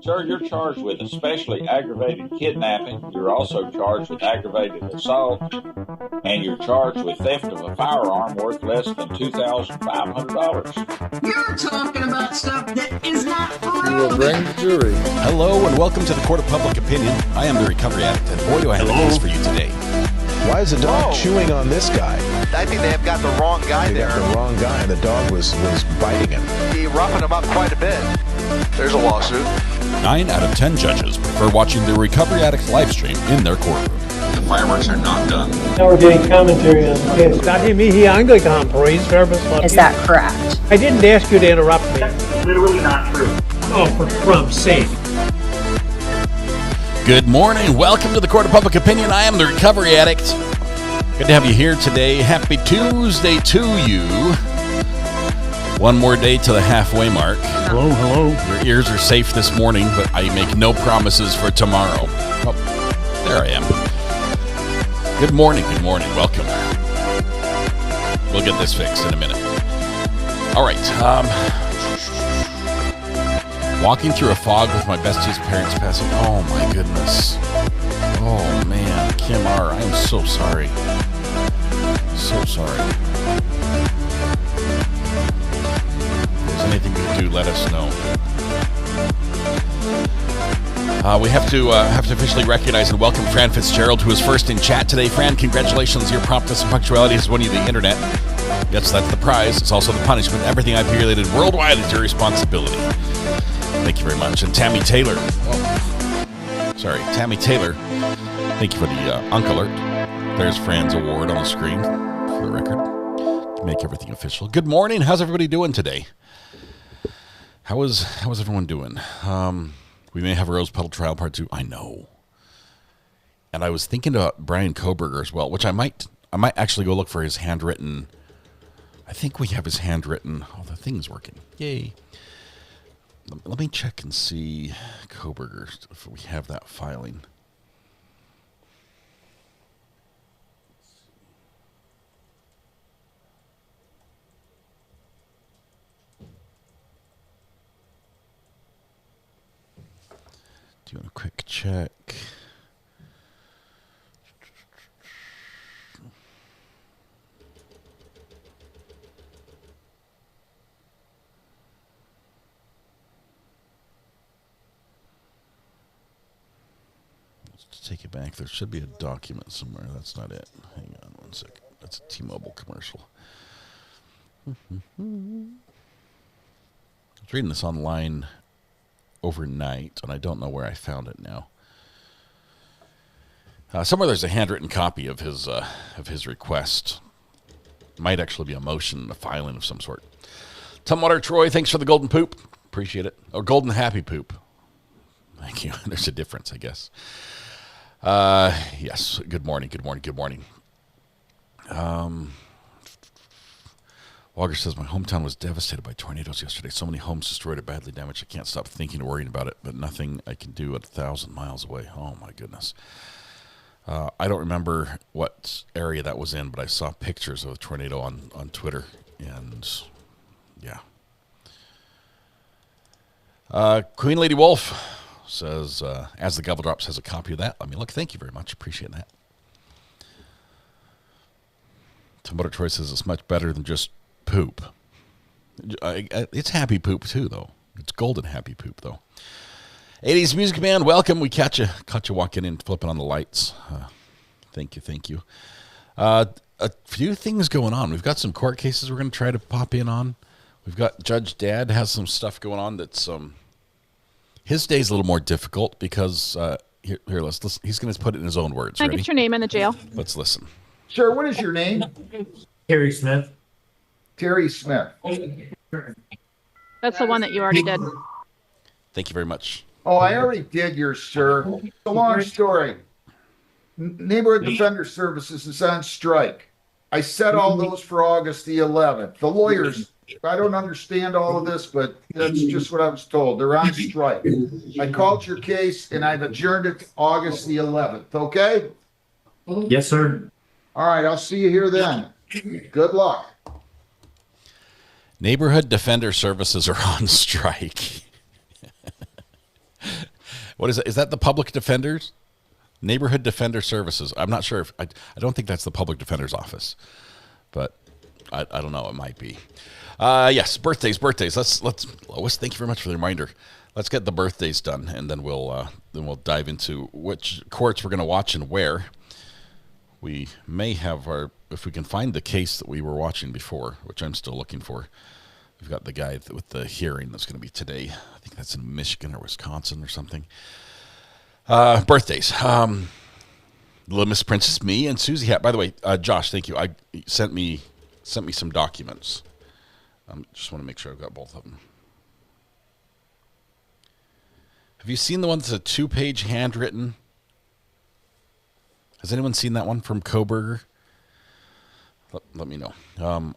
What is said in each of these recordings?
Sir, you're charged with especially aggravated kidnapping. You're also charged with aggravated assault, and you're charged with theft of a firearm worth less than $2,500. You're talking about stuff that is not You will bring the jury. Hello and welcome to the Court of Public Opinion. I am the Recovery Addict, and boy, do I have a case for you today. Why is the dog chewing on this guy? I think they have got the wrong guy They got the wrong guy, and the dog was biting him. He roughing him up quite a bit. There's a lawsuit. 9 out of 10 judges prefer watching the Recovery Addict live stream in their courtroom. The fireworks are not done. Now we're getting commentary on the case. Dati mihi Anglican praise service. Is that correct? I didn't ask you to interrupt me. That's literally not true. Oh, for Trump's sake. Good morning. Welcome to the Court of Public Opinion. I am the Recovery Addict. Good to have you here today. Happy Tuesday to you. One more day to the halfway mark. Hello, hello. Your ears are safe this morning, but I make no promises for tomorrow. Oh, there I am. Good morning, welcome. We'll get this fixed in a minute. All right. Walking through a fog with my bestie's parents passing. Oh, my goodness. Oh, man. Kim R., I'm so sorry. So sorry. If there's anything you can do, let us know. We have to officially recognize and welcome Fran Fitzgerald, who is first in chat today. Fran, congratulations. Your promptness and punctuality has won you the internet. Yes, that's the prize. It's also the punishment. Everything IP related worldwide is your responsibility. Thank you very much. And Tammy Taylor. Tammy Taylor. Thank you for the Unk Alert. There's Fran's award on the screen for the record. To make everything official. Good morning. How's everybody doing today? How is everyone doing? We may have a Rose Petal Trial Part 2. I know. And I was thinking about Brian Koberger as well, which I might actually go look for his handwritten. I think we have his handwritten. Oh, the thing's working. Yay. Let me check and see Koberger if we have that filing. Doing a quick check. Take it back. There should be a document somewhere. That's not it. Hang on one second. That's a T-Mobile commercial. I was reading this online overnight, and I don't know where I found it now. Somewhere there's a handwritten copy of his request. Might actually be a motion, a filing of some sort. Tumwater Troy, thanks for the golden poop. Appreciate it. Or golden happy poop. Thank you. There's a difference, I guess. Yes. Good morning. Walker says, my hometown was devastated by tornadoes yesterday. So many homes destroyed or badly damaged. I can't stop thinking and worrying about it, but nothing I can do at 1,000 miles away. Oh, my goodness. I don't remember what area that was in, but I saw pictures of a tornado on Twitter. And, yeah. Queen Lady Wolf says, as the Gobble Drops has a copy of that. Let me look. Thank you very much. Appreciate that. Tomato Troy says it's much better than just poop. It's happy poop too, though. It's golden happy poop, though. 80s Music Man, welcome. We caught you walking in, flipping on the lights. Thank you. A few things going on. We've got some court cases we're going to try to pop in on. We've got Judge Dad has some stuff going on that's his day's a little more difficult because here let's listen. He's going to put it in his own words. Can I get your name in the jail? Let's listen. Sir, what is your name? Terry Smith. Terry Smith. That's the one that you already did. Thank you very much. Oh, I already did yours, sir. It's a long story. Neighborhood Defender Services is on strike. I set all those for August the 11th. The lawyers, I don't understand all of this, but that's just what I was told. They're on strike. I called your case, and I've adjourned it to August the 11th, okay? Yes, sir. All right, I'll see you here then. Good luck. Neighborhood Defender Services are on strike. What is it? Is that the public defenders? Neighborhood Defender Services. I'm not sure if I don't think that's the public defender's office, but I don't know. It might be. Yes, birthdays. Let's Lois, thank you very much for the reminder. Let's get the birthdays done, and then we'll dive into which courts we're going to watch and where. We may have if we can find the case that we were watching before, which I'm still looking for. We've got the guy with the hearing that's going to be today. I think that's in Michigan or Wisconsin or something. Birthdays. Little Miss Princess, me, and Susie Hat. By the way, Josh, thank you. Sent me some documents. Just want to make sure I've got both of them. Have you seen the one that's a 2-page handwritten? Has anyone seen that one from Coburger? Let me know.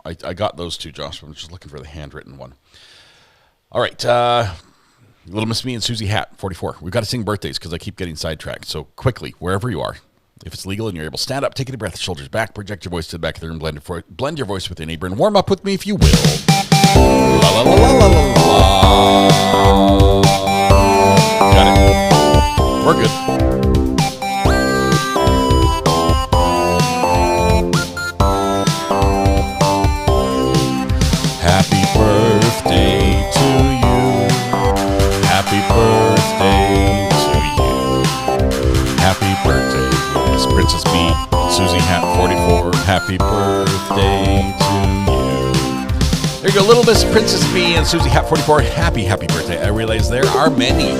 I got those two, Josh. I'm just looking for the handwritten one. All right. Little Miss Me and Susie Hat, 44. We've got to sing birthdays because I keep getting sidetracked. So quickly, wherever you are, if it's legal and you're able, stand up, take a deep breath, shoulders back, project your voice to the back of the room, blend your voice with your neighbor, and warm up with me if you will. La la la la la la la. Got it. We're good. Happy birthday to you. Happy birthday to you. Happy birthday, Miss Princess B, Susie Hat 44. Happy birthday to you. There you go, Little Miss Princess B and Susie Hat 44. Happy birthday. I realize there are many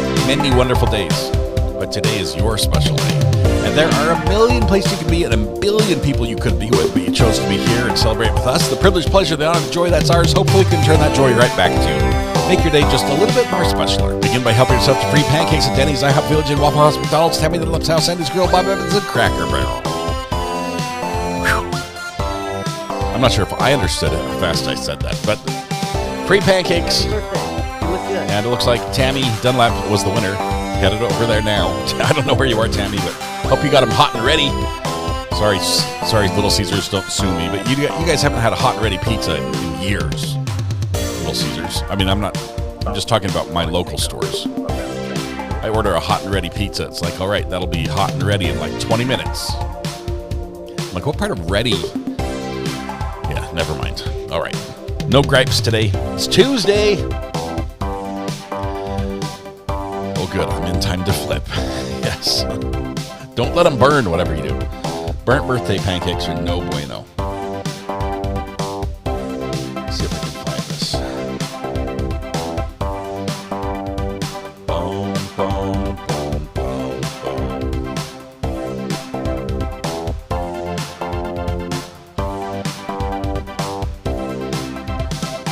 wonderful days, but today is your special day. And there are a million places you can be and a billion people you could be with, but you chose to be here and celebrate with us. The privilege, pleasure, the honor, the joy, that's ours. Hopefully we can turn that joy right back to you. Make your day just a little bit more special. Begin by helping yourself to free pancakes at Denny's, IHOP Village, and Waffle House, McDonald's, Tammy the Lips House, Andy's Grill, Bob Evans, and Cracker Barrel. Whew. I'm not sure if I understood it how fast I said that, but free pancakes. And it looks like Tammy Dunlap was the winner. Headed over there now. I don't know where you are, Tammy, but hope you got them hot and ready. Sorry, Little Caesars, don't sue me, but you guys haven't had a hot and ready pizza in years. Little Caesars. I mean, I'm just talking about my local stores. I order a hot and ready pizza. It's like, all right, that'll be hot and ready in like 20 minutes. I'm like, what part of ready? Yeah, never mind. All right. No gripes today. It's Tuesday. Oh, good. I'm in time to flip. Yes. Don't let them burn, whatever you do. Burnt birthday pancakes are no bueno. Let's see if I can find this. Boom, boom, boom, boom, boom.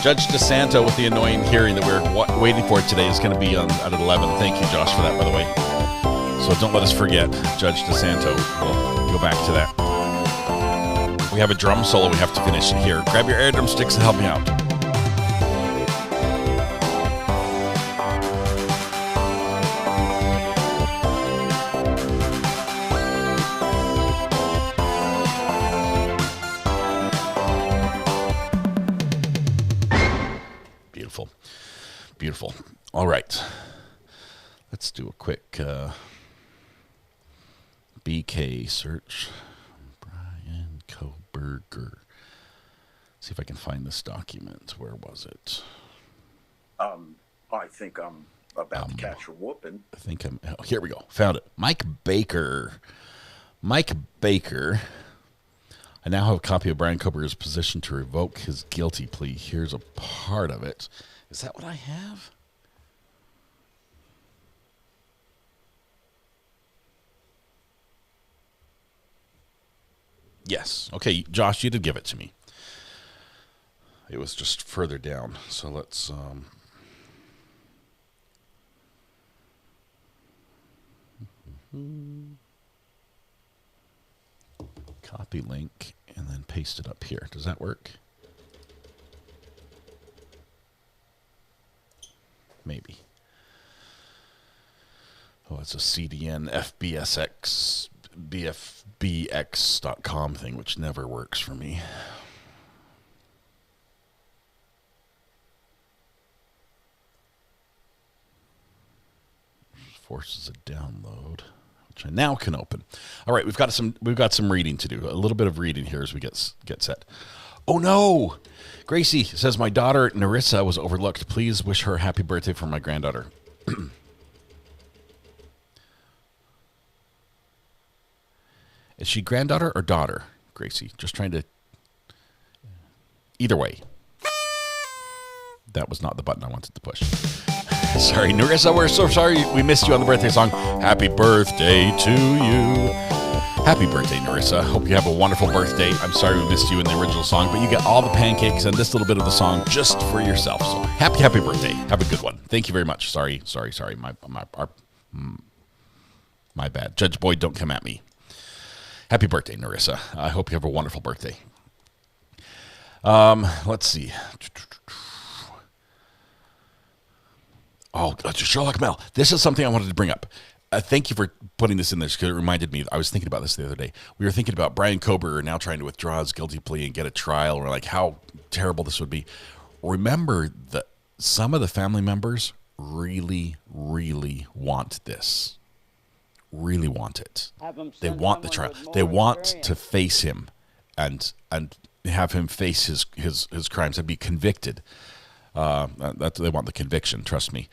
Judge DeSanto with the annoying hearing that we're waiting for today is going to be on at 11. Thank you, Josh, for that, by the way. So don't let us forget Judge DeSanto. We'll go back to that. We have a drum solo we have to finish here. Grab your air drum sticks and help me out. Beautiful. Beautiful. All right. Let's do a quick BK search. Brian Koberger. See if I can find this document. Where was it? I think I'm about to catch a whooping. Here we go. Found it. Mike Baker. I now have a copy of Brian Koberger's petition to revoke his guilty plea. Here's a part of it. Is that what I have? Yes. Okay, Josh, you did give it to me. It was just further down. So let's copy link and then paste it up here. Does that work? Maybe. Oh, it's a CDN FBSX BFBX.com thing, which never works for me. forces a download, which I now can open. All right, we've got some reading to do. A little bit of reading here as we get set. Oh no! Gracie says my daughter Narissa was overlooked. Please wish her a happy birthday for my granddaughter. Is she granddaughter or daughter, Gracie? Just trying to... Either way. That was not the button I wanted to push. Sorry, Narissa, we're so sorry we missed you on the birthday song. Happy birthday to you. Happy birthday, Narissa. Hope you have a wonderful birthday. I'm sorry we missed you in the original song, but you get all the pancakes and this little bit of the song just for yourself. So happy birthday. Have a good one. Thank you very much. Sorry. My bad. Judge Boyd, don't come at me. Happy birthday, Narissa. I hope you have a wonderful birthday. Let's see. Oh, Sherlock Mel. This is something I wanted to bring up. Thank you for putting this in there because it reminded me. I was thinking about this the other day. We were thinking about Brian Kober now trying to withdraw his guilty plea and get a trial. We're like, how terrible this would be. Remember that some of the family members really, really want this. Really want it. They want the trial. They want to face him and have him face his crimes and be convicted. They want the conviction, trust me.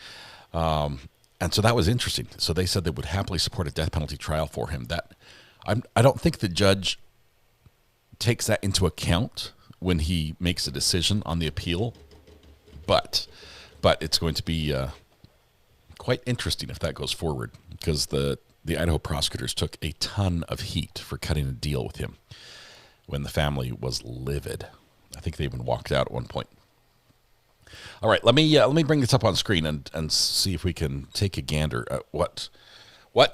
And so that was interesting. So they said they would happily support a death penalty trial for him. I don't think the judge takes that into account when he makes a decision on the appeal, but it's going to be quite interesting if that goes forward because the Idaho prosecutors took a ton of heat for cutting a deal with him when the family was livid. I think they even walked out at one point. All right, let me bring this up on screen and see if we can take a gander at what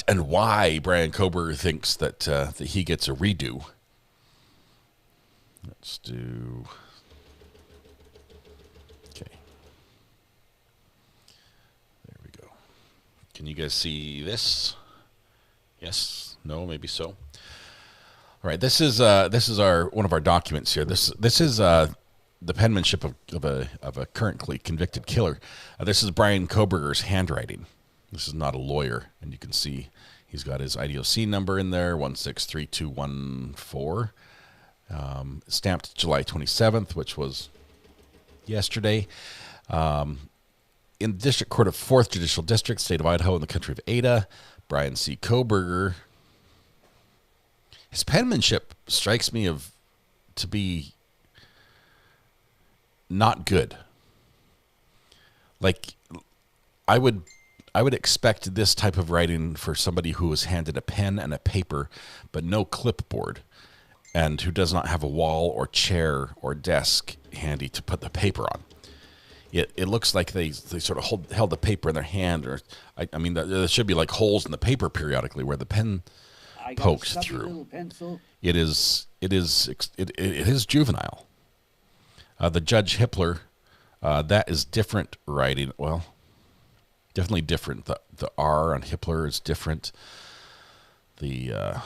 and why Brian Kober thinks that he gets a redo. Let's do. Okay. There we go. Can you guys see this? Yes. No. Maybe so. All right. This is one of our documents here. This is the penmanship of a currently convicted killer. This is Brian Koberger's handwriting. This is not a lawyer, and you can see he's got his IDOC number in there, 163214, stamped July 27th, which was yesterday, in the District Court of 4th Judicial District, State of Idaho, in the country of Ada. Brian C. Koberger. His penmanship strikes me to be not good. Like, I would expect this type of writing for somebody who was handed a pen and a paper, but no clipboard, and who does not have a wall or chair or desk handy to put the paper on. It looks like they sort of held the paper in their hand, or I mean, there should be like holes in the paper periodically where the pen pokes through. It is juvenile. The Judge Hippler, that is different writing. Well, definitely different. The R on Hippler is different. The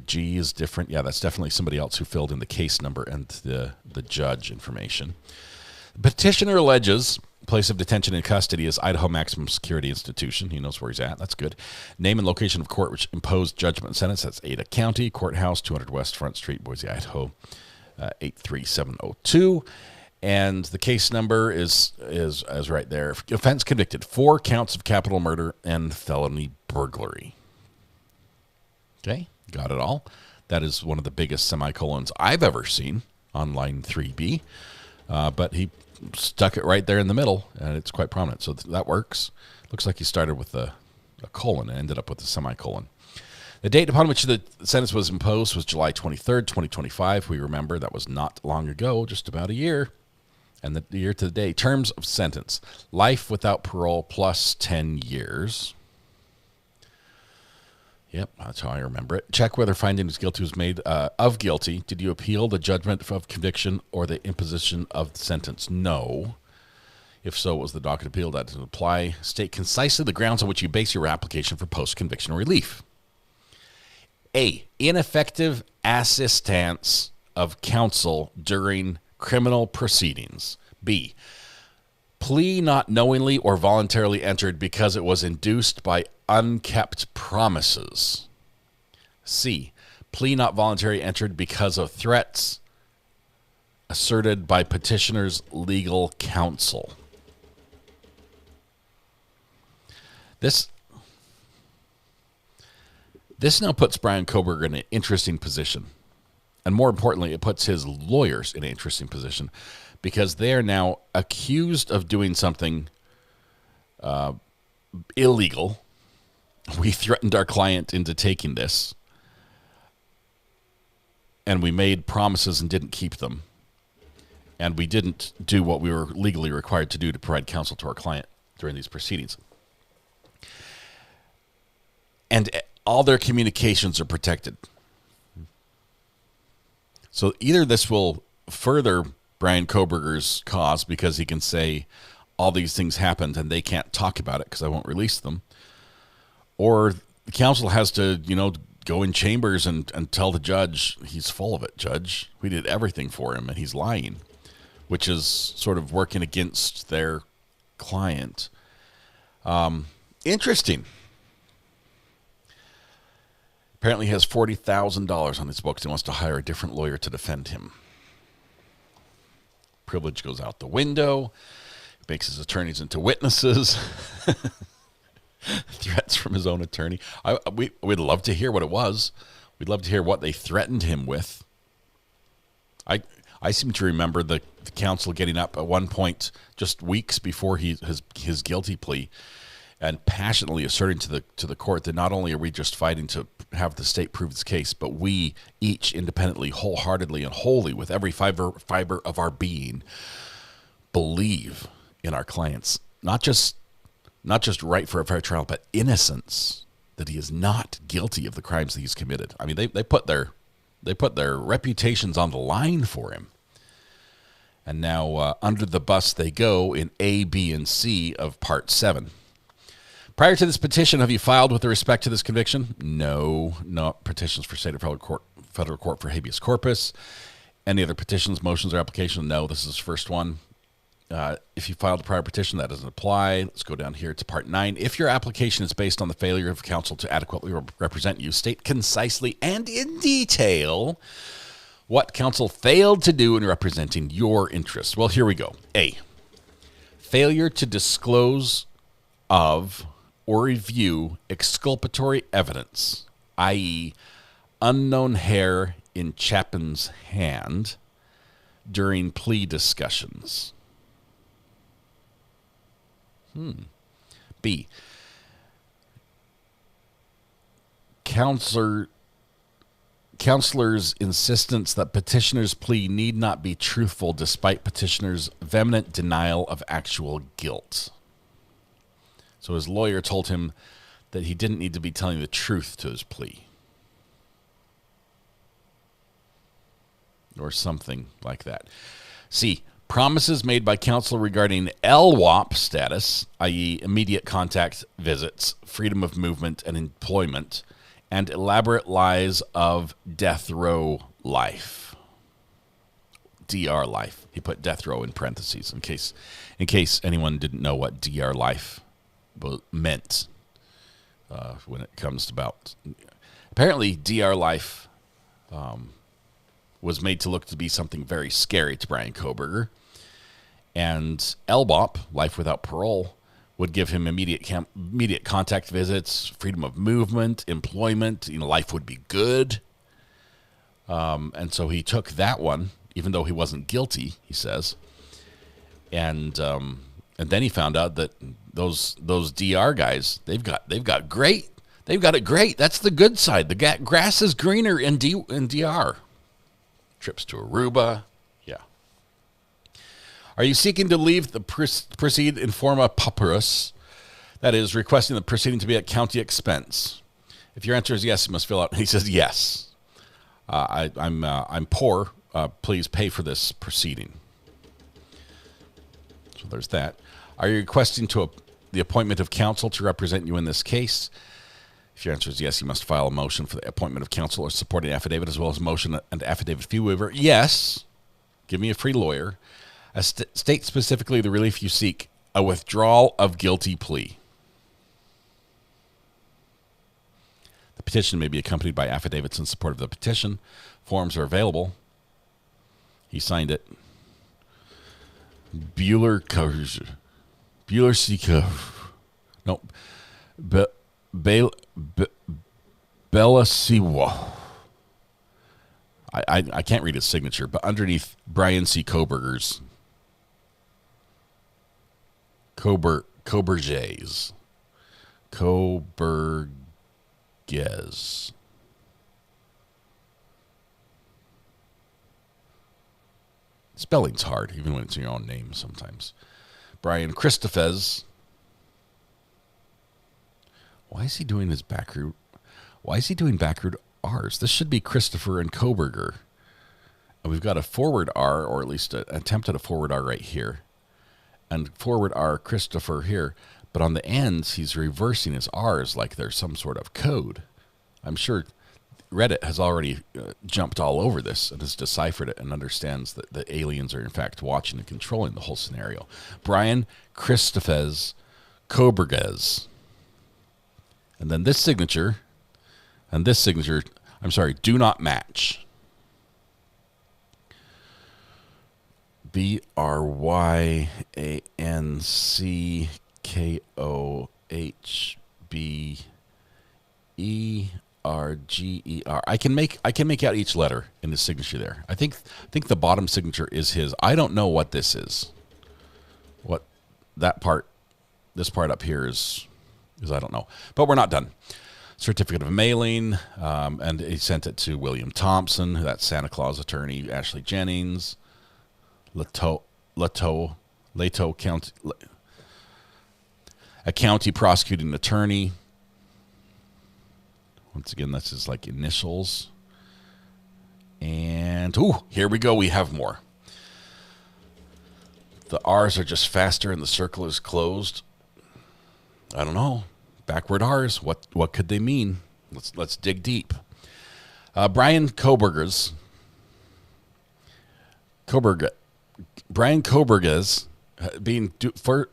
G is different. Yeah, that's definitely somebody else who filled in the case number and the judge information. Petitioner alleges place of detention and custody is Idaho Maximum Security Institution. He knows where he's at. That's good. Name and location of court which imposed judgment and sentence. That's Ada County Courthouse, 200 West Front Street, Boise, Idaho, 83702. And the case number is right there. Offense convicted, 4 counts of capital murder and felony burglary. Okay, got it all. That is one of the biggest semicolons I've ever seen on line 3B. But he stuck it right there in the middle, and it's quite prominent. So that works. Looks like he started with a colon and ended up with a semicolon. The date upon which the sentence was imposed was July 23rd, 2025. We remember that was not long ago, just about a year. And the year to the day. Terms of sentence. Life without parole plus 10 years. Yep, that's how I remember it. Check whether finding is guilty was made of guilty. Did you appeal the judgment of conviction or the imposition of the sentence? No. If so, was the docket appeal? That doesn't apply. State concisely the grounds on which you base your application for post-conviction relief. A, ineffective assistance of counsel during criminal proceedings. B, Plea not knowingly or voluntarily entered because it was induced by unkept promises. C. Plea not voluntarily entered because of threats asserted by petitioner's legal counsel. This now puts Brian Koberger in an interesting position. And more importantly, it puts his lawyers in an interesting position because they are now accused of doing something illegal. We threatened our client into taking this, and we made promises and didn't keep them. And we didn't do what we were legally required to do to provide counsel to our client during these proceedings. And all their communications are protected. So either this will further Brian Koberger's cause because he can say all these things happened and they can't talk about it because I won't release them, or the counsel has to, go in chambers and tell the judge, he's full of it, judge. We did everything for him and he's lying, which is sort of working against their client. Interesting. Apparently he has $40,000 on his books. He wants to hire a different lawyer to defend him. Privilege goes out the window. Makes his attorneys into witnesses. Threats from his own attorney. We'd love to hear what it was. We'd love to hear what they threatened him with. I seem to remember the counsel getting up at one point just weeks before his guilty plea and passionately asserting to the court that not only are we just fighting to have the state prove its case, but we each independently, wholeheartedly, and wholly, with every fiber of our being, believe in our client's not just right for a fair trial, but innocence, that he is not guilty of the crimes that he's committed. I mean, they put their reputations on the line for him. And now under the bus they go in A, B, and C of Part 7. Prior to this petition, have you filed with respect to this conviction? No petitions for state or federal court for habeas corpus. Any other petitions, motions, or applications? No, this is the first one. If you filed a prior petition, that doesn't apply. Let's go down here to Part 9. If your application is based on the failure of counsel to adequately represent you, state concisely and in detail what counsel failed to do in representing your interests. Well, here we go. A, failure to disclose of or review exculpatory evidence, i.e., unknown hair in Chapin's hand during plea discussions. B, counselor's insistence that petitioner's plea need not be truthful despite petitioner's vehement denial of actual guilt. So his lawyer told him that he didn't need to be telling the truth to his plea. Or something like that. C, promises made by counsel regarding LWOP status, i.e. immediate contact visits, freedom of movement and employment, and elaborate lies of death row life. DR life. He put death row in parentheses in case anyone didn't know what DR life meant when it comes about. Apparently, DR life was made to look to be something very scary to Brian Koberger, and LBOP, life without parole, would give him immediate contact visits, freedom of movement, employment. Life would be good, and so he took that one, even though he wasn't guilty. He says, and then he found out that those DR guys, they've got it great. That's the good side. The grass is greener in DR. Trips to Aruba. Yeah. Are you seeking to leave the proceed in forma pauperis? That is, requesting the proceeding to be at county expense. If your answer is yes, you must fill out. He says yes. I'm poor. Please pay for this proceeding. So there's that. Are you requesting the appointment of counsel to represent you in this case? If your answer is yes, you must file a motion for the appointment of counsel or supporting affidavit, as well as motion and affidavit fee waiver. Yes. Give me a free lawyer. State specifically the relief you seek. a withdrawal of guilty plea. The petition may be accompanied by affidavits in support of the petition. Forms are available. He signed it. Belasiwa. I can't read his signature, but underneath Brian C. Koberger's. Koberges. Spelling's hard, even when it's your own name sometimes. Brian Christophers. Why is he doing his backroot? Why is he doing backroot R's? This should be Christopher and Koberger. And we've got a forward R, or at least an attempt at a forward R right here. And forward R, Christopher here. But on the ends, he's reversing his R's like there's some sort of code. I'm sure Reddit has already jumped all over this and has deciphered it and understands that the aliens are in fact watching and controlling the whole scenario. Brian Christophers Koberges. And then this signature and this signature, I'm sorry, do not match. BRYANCKOHBERGER. I can make out each letter in his signature there. I think the bottom signature is his. I don't know what this is. What that part, this part up here is I don't know. But we're not done. Certificate of mailing, and he sent it to William Thompson, that's Santa Claus attorney, Ashley Jennings, Lato County, a county prosecuting attorney. Once again, that's his like initials. And here we go. We have more. The R's are just faster, and the circle is closed. I don't know. Backward R's. What could they mean? Let's dig deep. Brian Koberges. Brian Koberges, being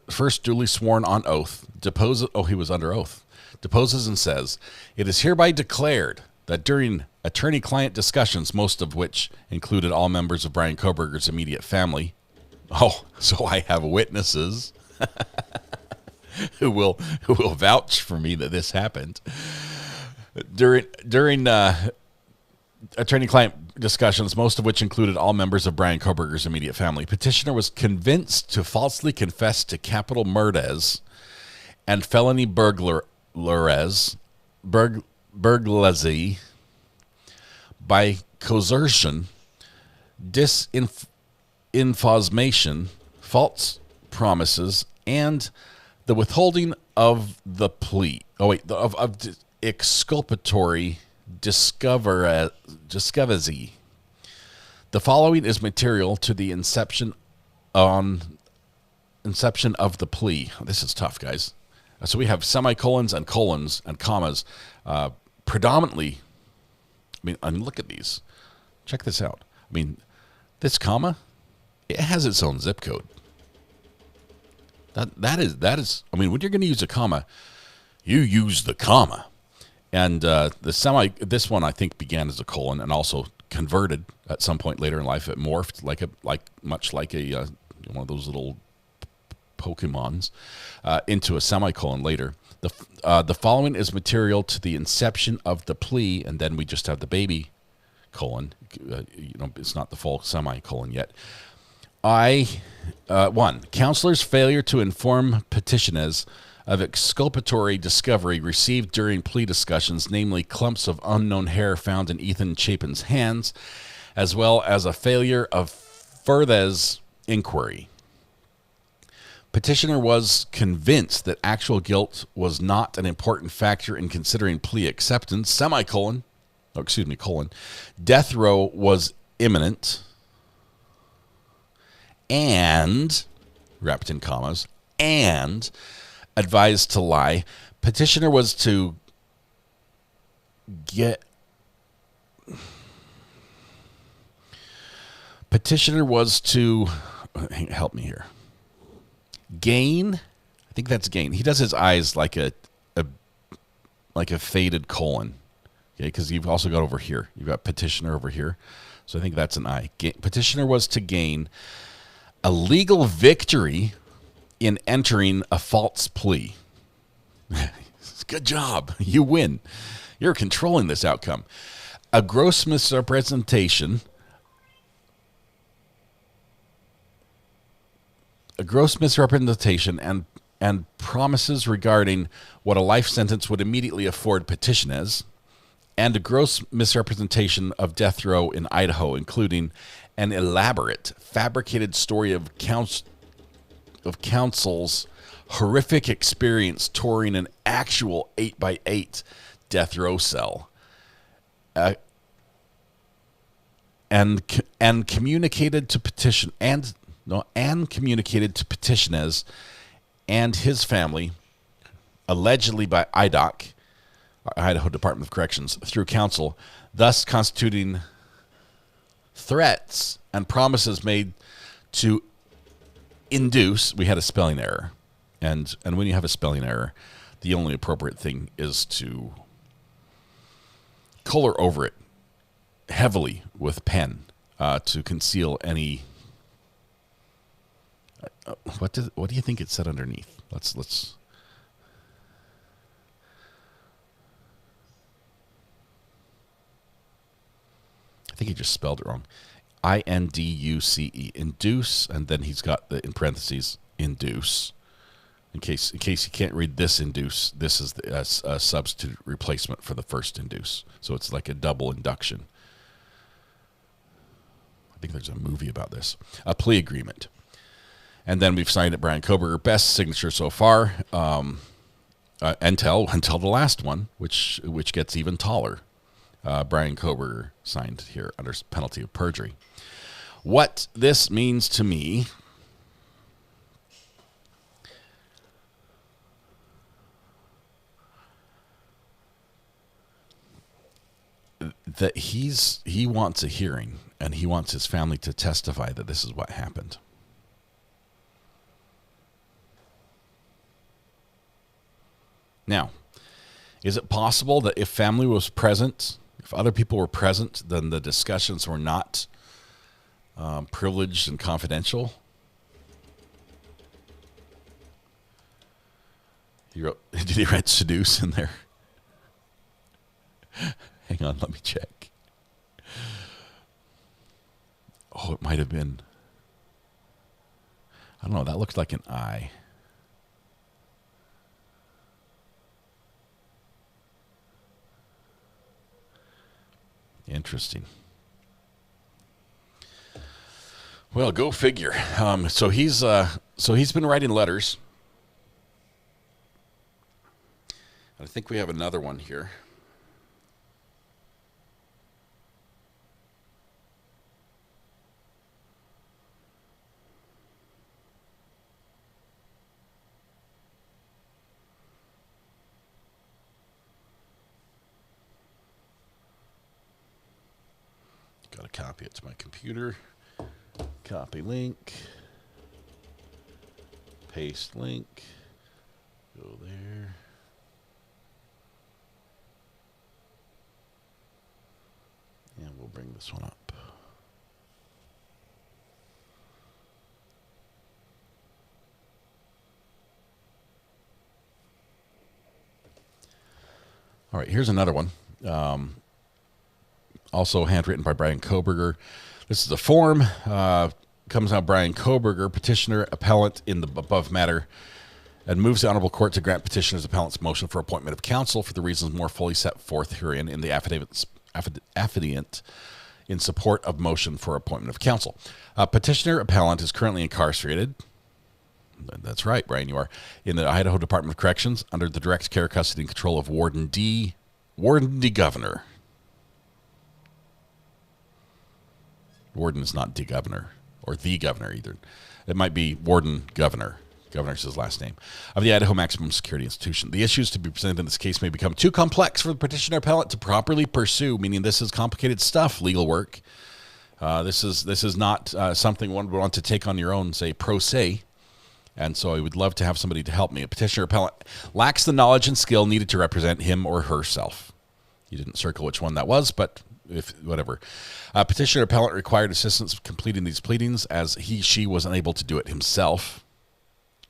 first duly sworn on oath, deposes. Oh, he was under oath. Deposes and says, "It is hereby declared that during attorney-client discussions, most of which included all members of Brian Koberger's immediate family." Oh, so I have witnesses who will vouch for me that this happened. During attorney-client discussions, most of which included all members of Brian Koberger's immediate family, petitioner was convinced to falsely confess to capital murders and felony burglary by coercion, disinformation, false promises, and the withholding of the plea. Oh wait, of exculpatory discovery. The following is material to the inception of the plea. This is tough, guys. So we have semicolons and colons and commas, predominantly. I mean, look at these. Check this out. I mean, this comma, it has its own zip code. That is. I mean, when you're going to use a comma, you use the comma. And this one I think began as a colon and also converted at some point later in life. It morphed much like a one of those little Pokemons into a semicolon later. The following is material to the inception of the plea, and then we just have the baby colon. It's not the full semicolon yet. 1. Counselor's failure to inform petitioners of exculpatory discovery received during plea discussions, namely clumps of unknown hair found in Ethan Chapin's hands, as well as a failure of further inquiry. Petitioner was convinced that actual guilt was not an important factor in considering plea acceptance, colon. Death row was imminent, and, wrapped in commas, and advised to lie. Petitioner was to help me here. Gain, I think that's Gain. He does his eyes like a faded colon. Okay, because you've also got over here. You've got petitioner over here. So I think that's an I. Petitioner was to gain a legal victory in entering a false plea. Good job. You win. You're controlling this outcome. A gross misrepresentation. And promises regarding what a life sentence would immediately afford petition as, and a gross misrepresentation of death row in Idaho, including an elaborate, fabricated story of counsel's horrific experience touring an actual 8x8 death row cell, and communicated to petitioners and his family, allegedly by IDOC, Idaho Department of Corrections, through counsel, thus constituting threats and promises made to induce. We had a spelling error, and when you have a spelling error, the only appropriate thing is to color over it heavily with pen to conceal any. What do you think it said underneath? Let's. I think he just spelled it wrong. INDUCE, induce, and then he's got the in parentheses induce. In case you can't read this induce, this is the a substitute replacement for the first induce. So it's like a double induction. I think there's a movie about this. A plea agreement. And then we've signed it, Brian Koberger, best signature so far, until the last one, which gets even taller. Brian Koberger signed here under penalty of perjury. What this means to me that he wants a hearing, and he wants his family to testify that this is what happened. Now, is it possible that if family was present, if other people were present, then the discussions were not privileged and confidential? Did he write seduce in there? Hang on, let me check. Oh, it might have been. I don't know. That looks like an I. Interesting. Well, go figure. So he's been writing letters. I think we have another one here. Got to copy it to my computer. Copy link. Paste link. Go there. And we'll bring this one up. All right, here's another one. Also handwritten by Brian Koberger. This is a form. Comes out Brian Koberger, petitioner, appellant in the above matter, and moves the Honorable Court to grant petitioner's appellant's motion for appointment of counsel for the reasons more fully set forth herein in the affidavit in support of motion for appointment of counsel. Petitioner appellant is currently incarcerated. That's right, Brian, you are, in the Idaho Department of Corrections under the direct care, custody, and control of Warden D. Governor. Warden is not D. Governor, or the governor either. It might be Warden Governor. Governor's his last name. Of the Idaho Maximum Security Institution. The issues to be presented in this case may become too complex for the petitioner appellant to properly pursue, meaning this is complicated stuff, legal work. This is not something one would want to take on your own, say, pro se. And so I would love to have somebody to help me. A petitioner appellant lacks the knowledge and skill needed to represent him or herself. You didn't circle which one that was, but whatever. Petitioner appellant required assistance completing these pleadings as she was unable to do it himself.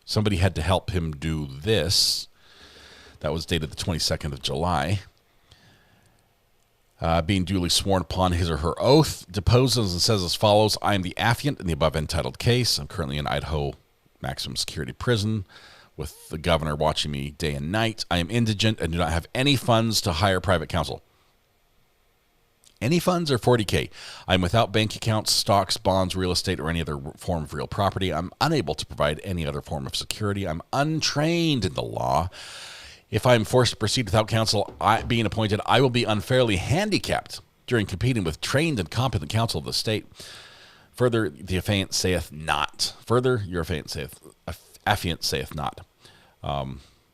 Somebody had to help him do this. That was dated the 22nd of July. Being duly sworn upon his or her oath, deposes and says as follows: I am the affiant in the above entitled case. I'm currently in Idaho maximum security prison with the governor watching me day and night. I am indigent and do not have any funds to hire private counsel. Any funds or $40K. I'm without bank accounts, stocks, bonds, real estate, or any other form of real property. I'm unable to provide any other form of security. I'm untrained in the law. If I am forced to proceed without counsel being appointed, I will be unfairly handicapped during competing with trained and competent counsel of the state. Further, the affiant saith not. Further, your affiant saith not.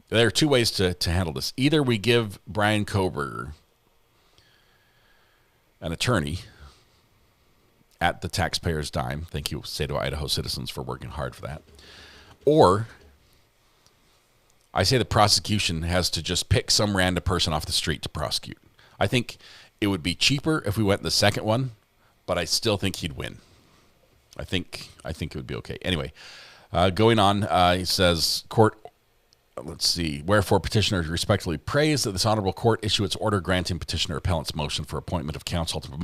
There are two ways to handle this. Either we give Brian Koberger an attorney at the taxpayer's dime. Thank you, State of Idaho citizens, for working hard for that. Or I say the prosecution has to just pick some random person off the street to prosecute. I think it would be cheaper if we went the second one, but I still think he'd win. I think it would be okay. Anyway, going on, he says, court, let's see, wherefore petitioner respectfully prays that this honorable court issue its order granting petitioner appellant's motion for appointment of counsel to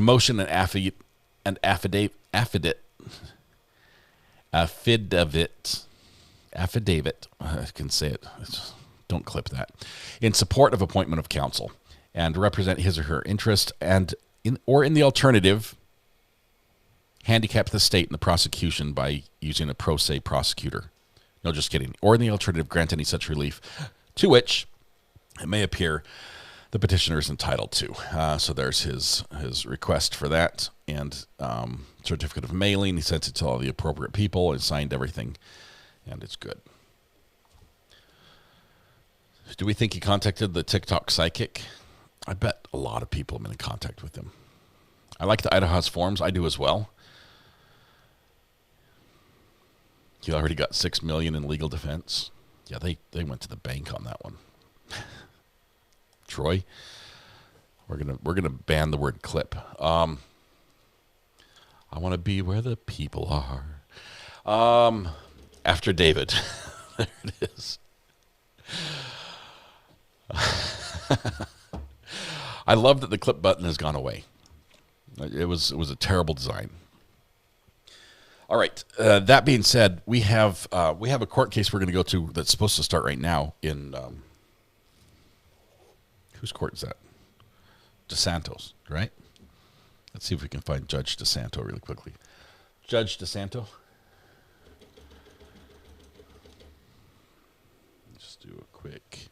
motion an affidavit, I can say it, don't clip that, in support of appointment of counsel and represent his or her interest, and in the alternative, handicap the state in the prosecution by using a pro se prosecutor. No, just kidding. Or in the alternative, grant any such relief to which it may appear the petitioner is entitled to. So there's his request for that, and certificate of mailing. He sent it to all the appropriate people and signed everything, and it's good. Do we think he contacted the TikTok psychic? I bet a lot of people have been in contact with him. I like the Idaho House forums. I do as well. He already got $6 million in legal defense. Yeah, they went to the bank on that one. Troy, we're gonna ban the word clip. I want to be where the people are. After David, there it is. I love that the clip button has gone away. It was a terrible design. All right. That being said, we have a court case we're going to go to that's supposed to start right now in whose court is that? DeSanto's, right? Let's see if we can find Judge DeSanto really quickly. Judge DeSanto. Just do a quick.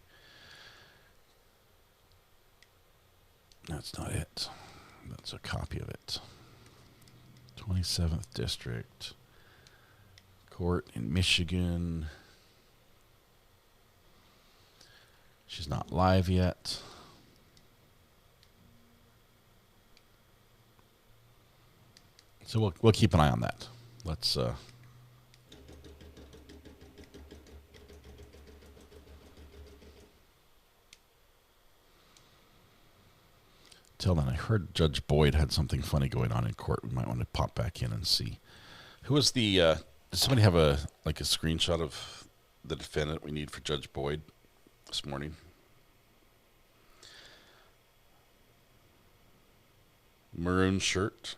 That's not it. That's a copy of it. 27th District Court in Michigan. She's not live yet. So we'll keep an eye on that. Let's till then, I heard Judge Boyd had something funny going on in court. We might want to pop back in and see. Who was the? Does somebody have a screenshot of the defendant we need for Judge Boyd this morning? Maroon shirt.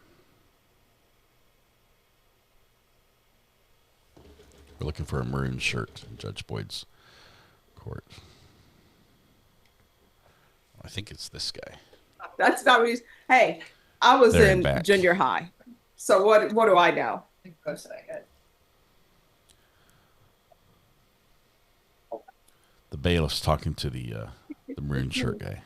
We're looking for a maroon shirt in Judge Boyd's court. I think it's this guy. That's not what he's. Hey, I was There in and back. junior high. So what do I know? The bailiff's talking to the maroon shirt guy.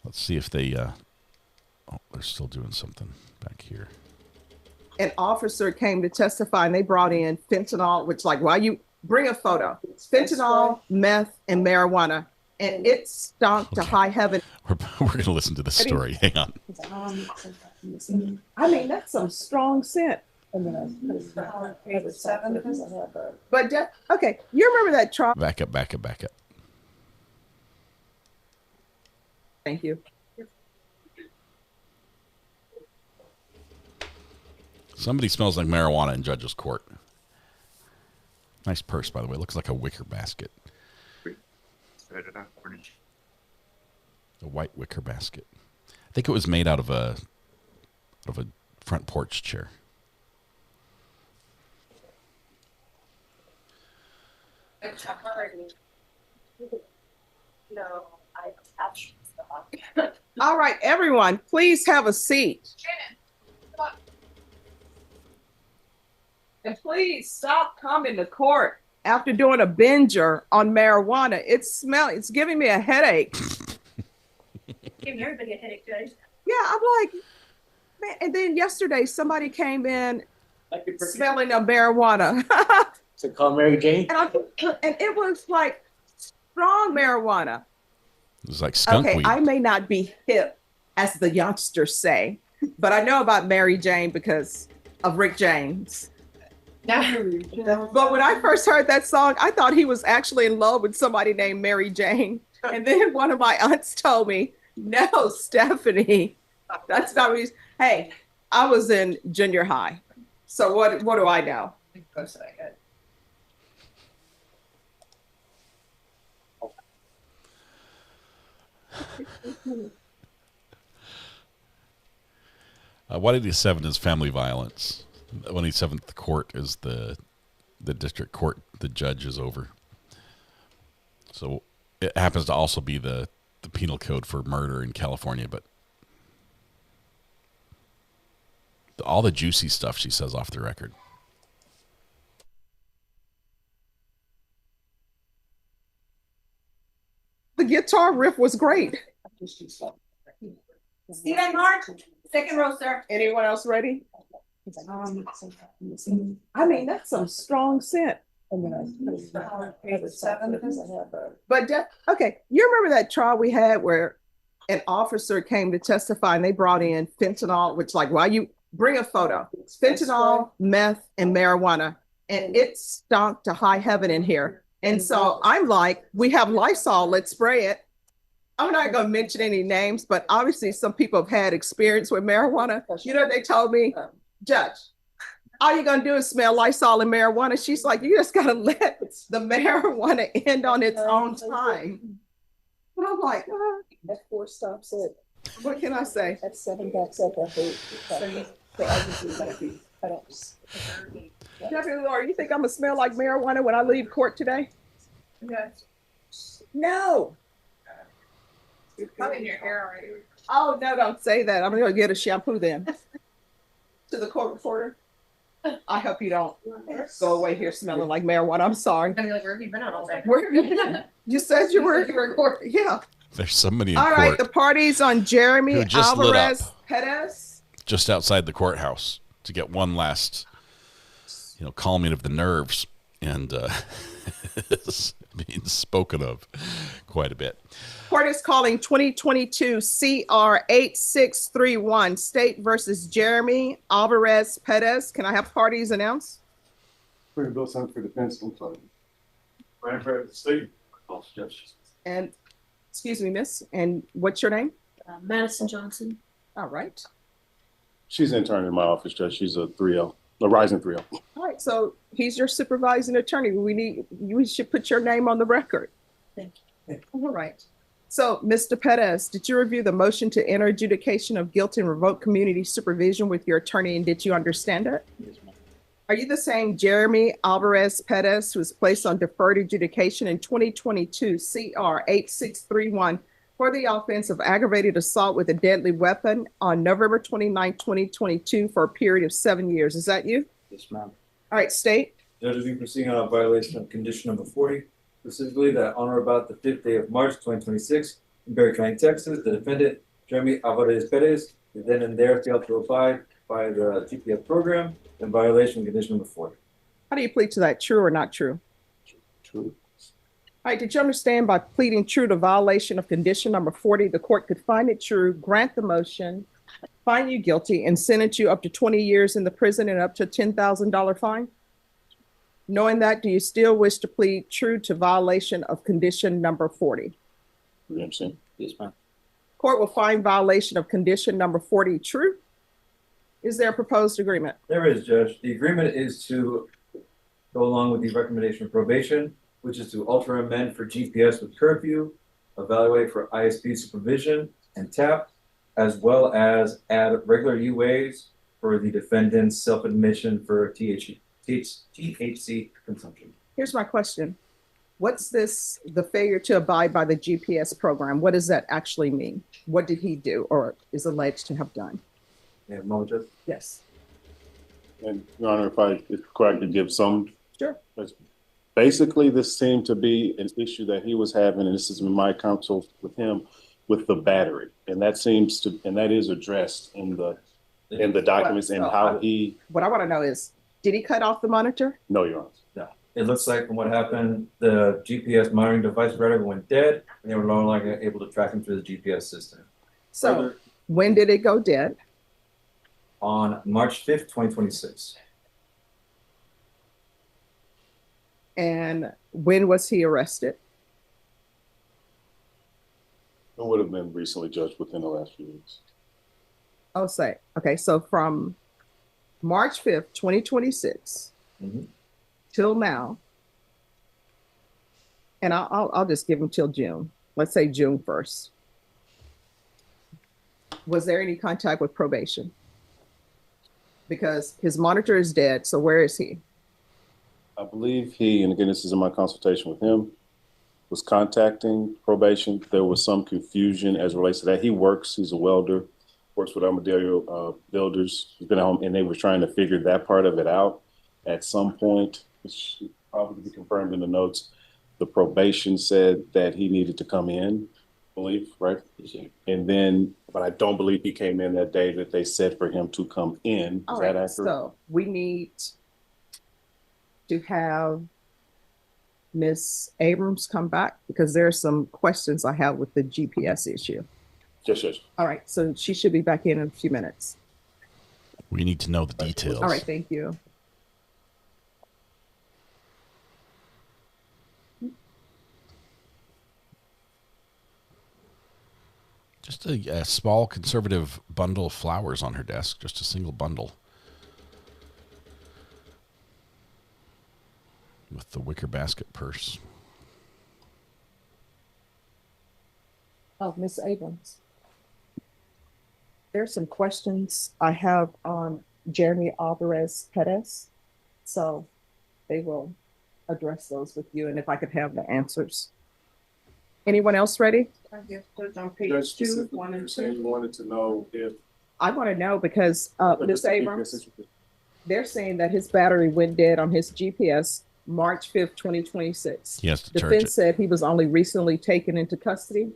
Let's see if they. They're still doing something back here. An officer came to testify, and they brought in fentanyl, which, like, why you bring a photo? It's fentanyl, meth, and marijuana, and it stunk to high heaven. We're going to listen to this story. Hang on. I mean, that's some strong scent. But okay, you remember that trial? Back up. Thank you. Somebody smells like marijuana in judge's court. Nice purse, by the way. Looks like a wicker basket. A white wicker basket. I think it was made out of a front porch chair. All right, everyone, please have a seat. And please stop coming to court after doing a binger on marijuana. It's giving me a headache. Giving everybody a headache, Judge. Yeah, I'm like, man. And then yesterday somebody came in smelling of marijuana. To call Mary Jane? And it was like strong marijuana. It was like skunk Okay, weed. I may not be hip, as the youngsters say, but I know about Mary Jane because of Rick James. But when I first heard that song, I thought he was actually in love with somebody named Mary Jane. And then one of my aunts told me, no, Stephanie, that's not what he's. Hey, I was in junior high. So what do I know? What 87 is family violence. 187th court is the district court the judge is over. So it happens to also be the penal code for murder in California, but all the juicy stuff she says off the record. The guitar riff was great. See that, Mark? Second row, sir. Anyone else ready? I mean, that's some strong scent. But okay, you remember that trial we had where an officer came to testify and they brought in fentanyl, which like, why you bring a photo, fentanyl, meth, and marijuana, and it stunk to high heaven in here. And so I'm like, we have Lysol, let's spray it. I'm not going to mention any names, but obviously some people have had experience with marijuana. You know, they told me, Judge, all you're going to do is smell Lysol and marijuana. She's like, you just got to let the marijuana end on its own time. And I'm like, That 4 stops it. What can I say? That 7 backs up at 8. I don't. Deputy Laura, you think I'm going to smell like marijuana when I leave court today? Yes. No. It's probably in your hair already. Oh, no, don't say that. I'm going to get a shampoo then. To the court reporter, I hope you don't go away here smelling like marijuana. I'm sorry. I mean, like, where have you been out all day? Where have you been? You said you were in court. Yeah. There's somebody in All court right, the party's on Jeremy who just lit Alvarez up Perez. just outside the courthouse to get one last, calming of the nerves, and it's being spoken of quite a bit. Court is calling 2022 CR 8631 State versus Jeremy Alvarez Perez. Can I have parties announced? We're going to build something for defense. I'm sorry. Right for the state. And excuse me, miss. And what's your name? Madison Johnson. All right. She's an intern in my office, Judge. She's a 3L, a rising 3L. All right. So he's your supervising attorney. We should put your name on the record. Thank you. All right. So, Mr. Perez, did you review the motion to enter adjudication of guilt and revoke community supervision with your attorney, and did you understand it? Yes, ma'am. Are you the same Jeremy Alvarez Perez who was placed on deferred adjudication in 2022 CR 8631 for the offense of aggravated assault with a deadly weapon on November 29, 2022 for a period of 7 years? Is that you? Yes, ma'am. All right, state. Judge, will be proceeding on a violation of condition number 40. Specifically, that on or about the 5th day of March 2026 in Berry County, Texas, the defendant, Jeremy Alvarez Perez, did then and there failed to abide by the TPF program in violation of condition number 40. How do you plead to that? True or not true? True. All right, did you understand by pleading true to violation of condition number 40, the court could find it true, grant the motion, find you guilty and sentence you up to 20 years in the prison and up to a $10,000 fine? Knowing that, do you still wish to plead true to violation of condition number 40? Yes, ma'am. Court will find violation of condition number 40 true. Is there a proposed agreement? There is, Judge. The agreement is to go along with the recommendation of probation, which is to alter amend for GPS with curfew, evaluate for ISP supervision and TAP, as well as add regular UAs for the defendant's self-admission for THC consumption. Here's my question. What's this, the failure to abide by the GPS program? What does that actually mean? What did he do or is alleged to have done? Yeah, moment, Judge. Yes. And Your Honor, if I could give some. Sure. Basically, this seemed to be an issue that he was having, and this is my counsel with him, with the battery. And that seems to, and that is addressed in the documents and how he. What I want to know is, did he cut off the monitor? No, Your Honor. No. It looks like from what happened, the GPS monitoring device rather went dead, and they were no longer able to track him through the GPS system. So when did it go dead? On March 5th, 2026. And when was he arrested? It would have been recently, judged within the last few weeks. Oh, say, okay, so from March 5th, 2026 till now, and I'll just give him till June. Let's say June 1st. Was there any contact with probation? Because his monitor is dead, so where is he? I believe he, and again, this is in my consultation with him, was contacting probation. There was some confusion as it relates to that. He works, he's a welder, works with Armadillo builders. He's been at home, and they were trying to figure that part of it out. At some point, which should probably be confirmed in the notes, the probation said that he needed to come in, I believe, right? And then, but I don't believe he came in that day that they said for him to come in. Is that accurate? So we need to have Miss Abrams come back because there are some questions I have with the GPS issue. Yes. All right, so she should be back in a few minutes. We need to know the details. All right, thank you. Just a small conservative bundle of flowers on her desk, just a single bundle. With the wicker basket purse. Oh, Miss Abrams. There's some questions I have on Jeremy Alvarez Perez. So they will address those with you and if I could have the answers. Anyone else ready? I guess those on page Judge, 2, 1 and 2. You wanted to know if. I want to know because Miss Abrams, they're saying that his battery went dead on his GPS March 5th, 2026. He has to charge Defense it. said he was only recently taken into custody.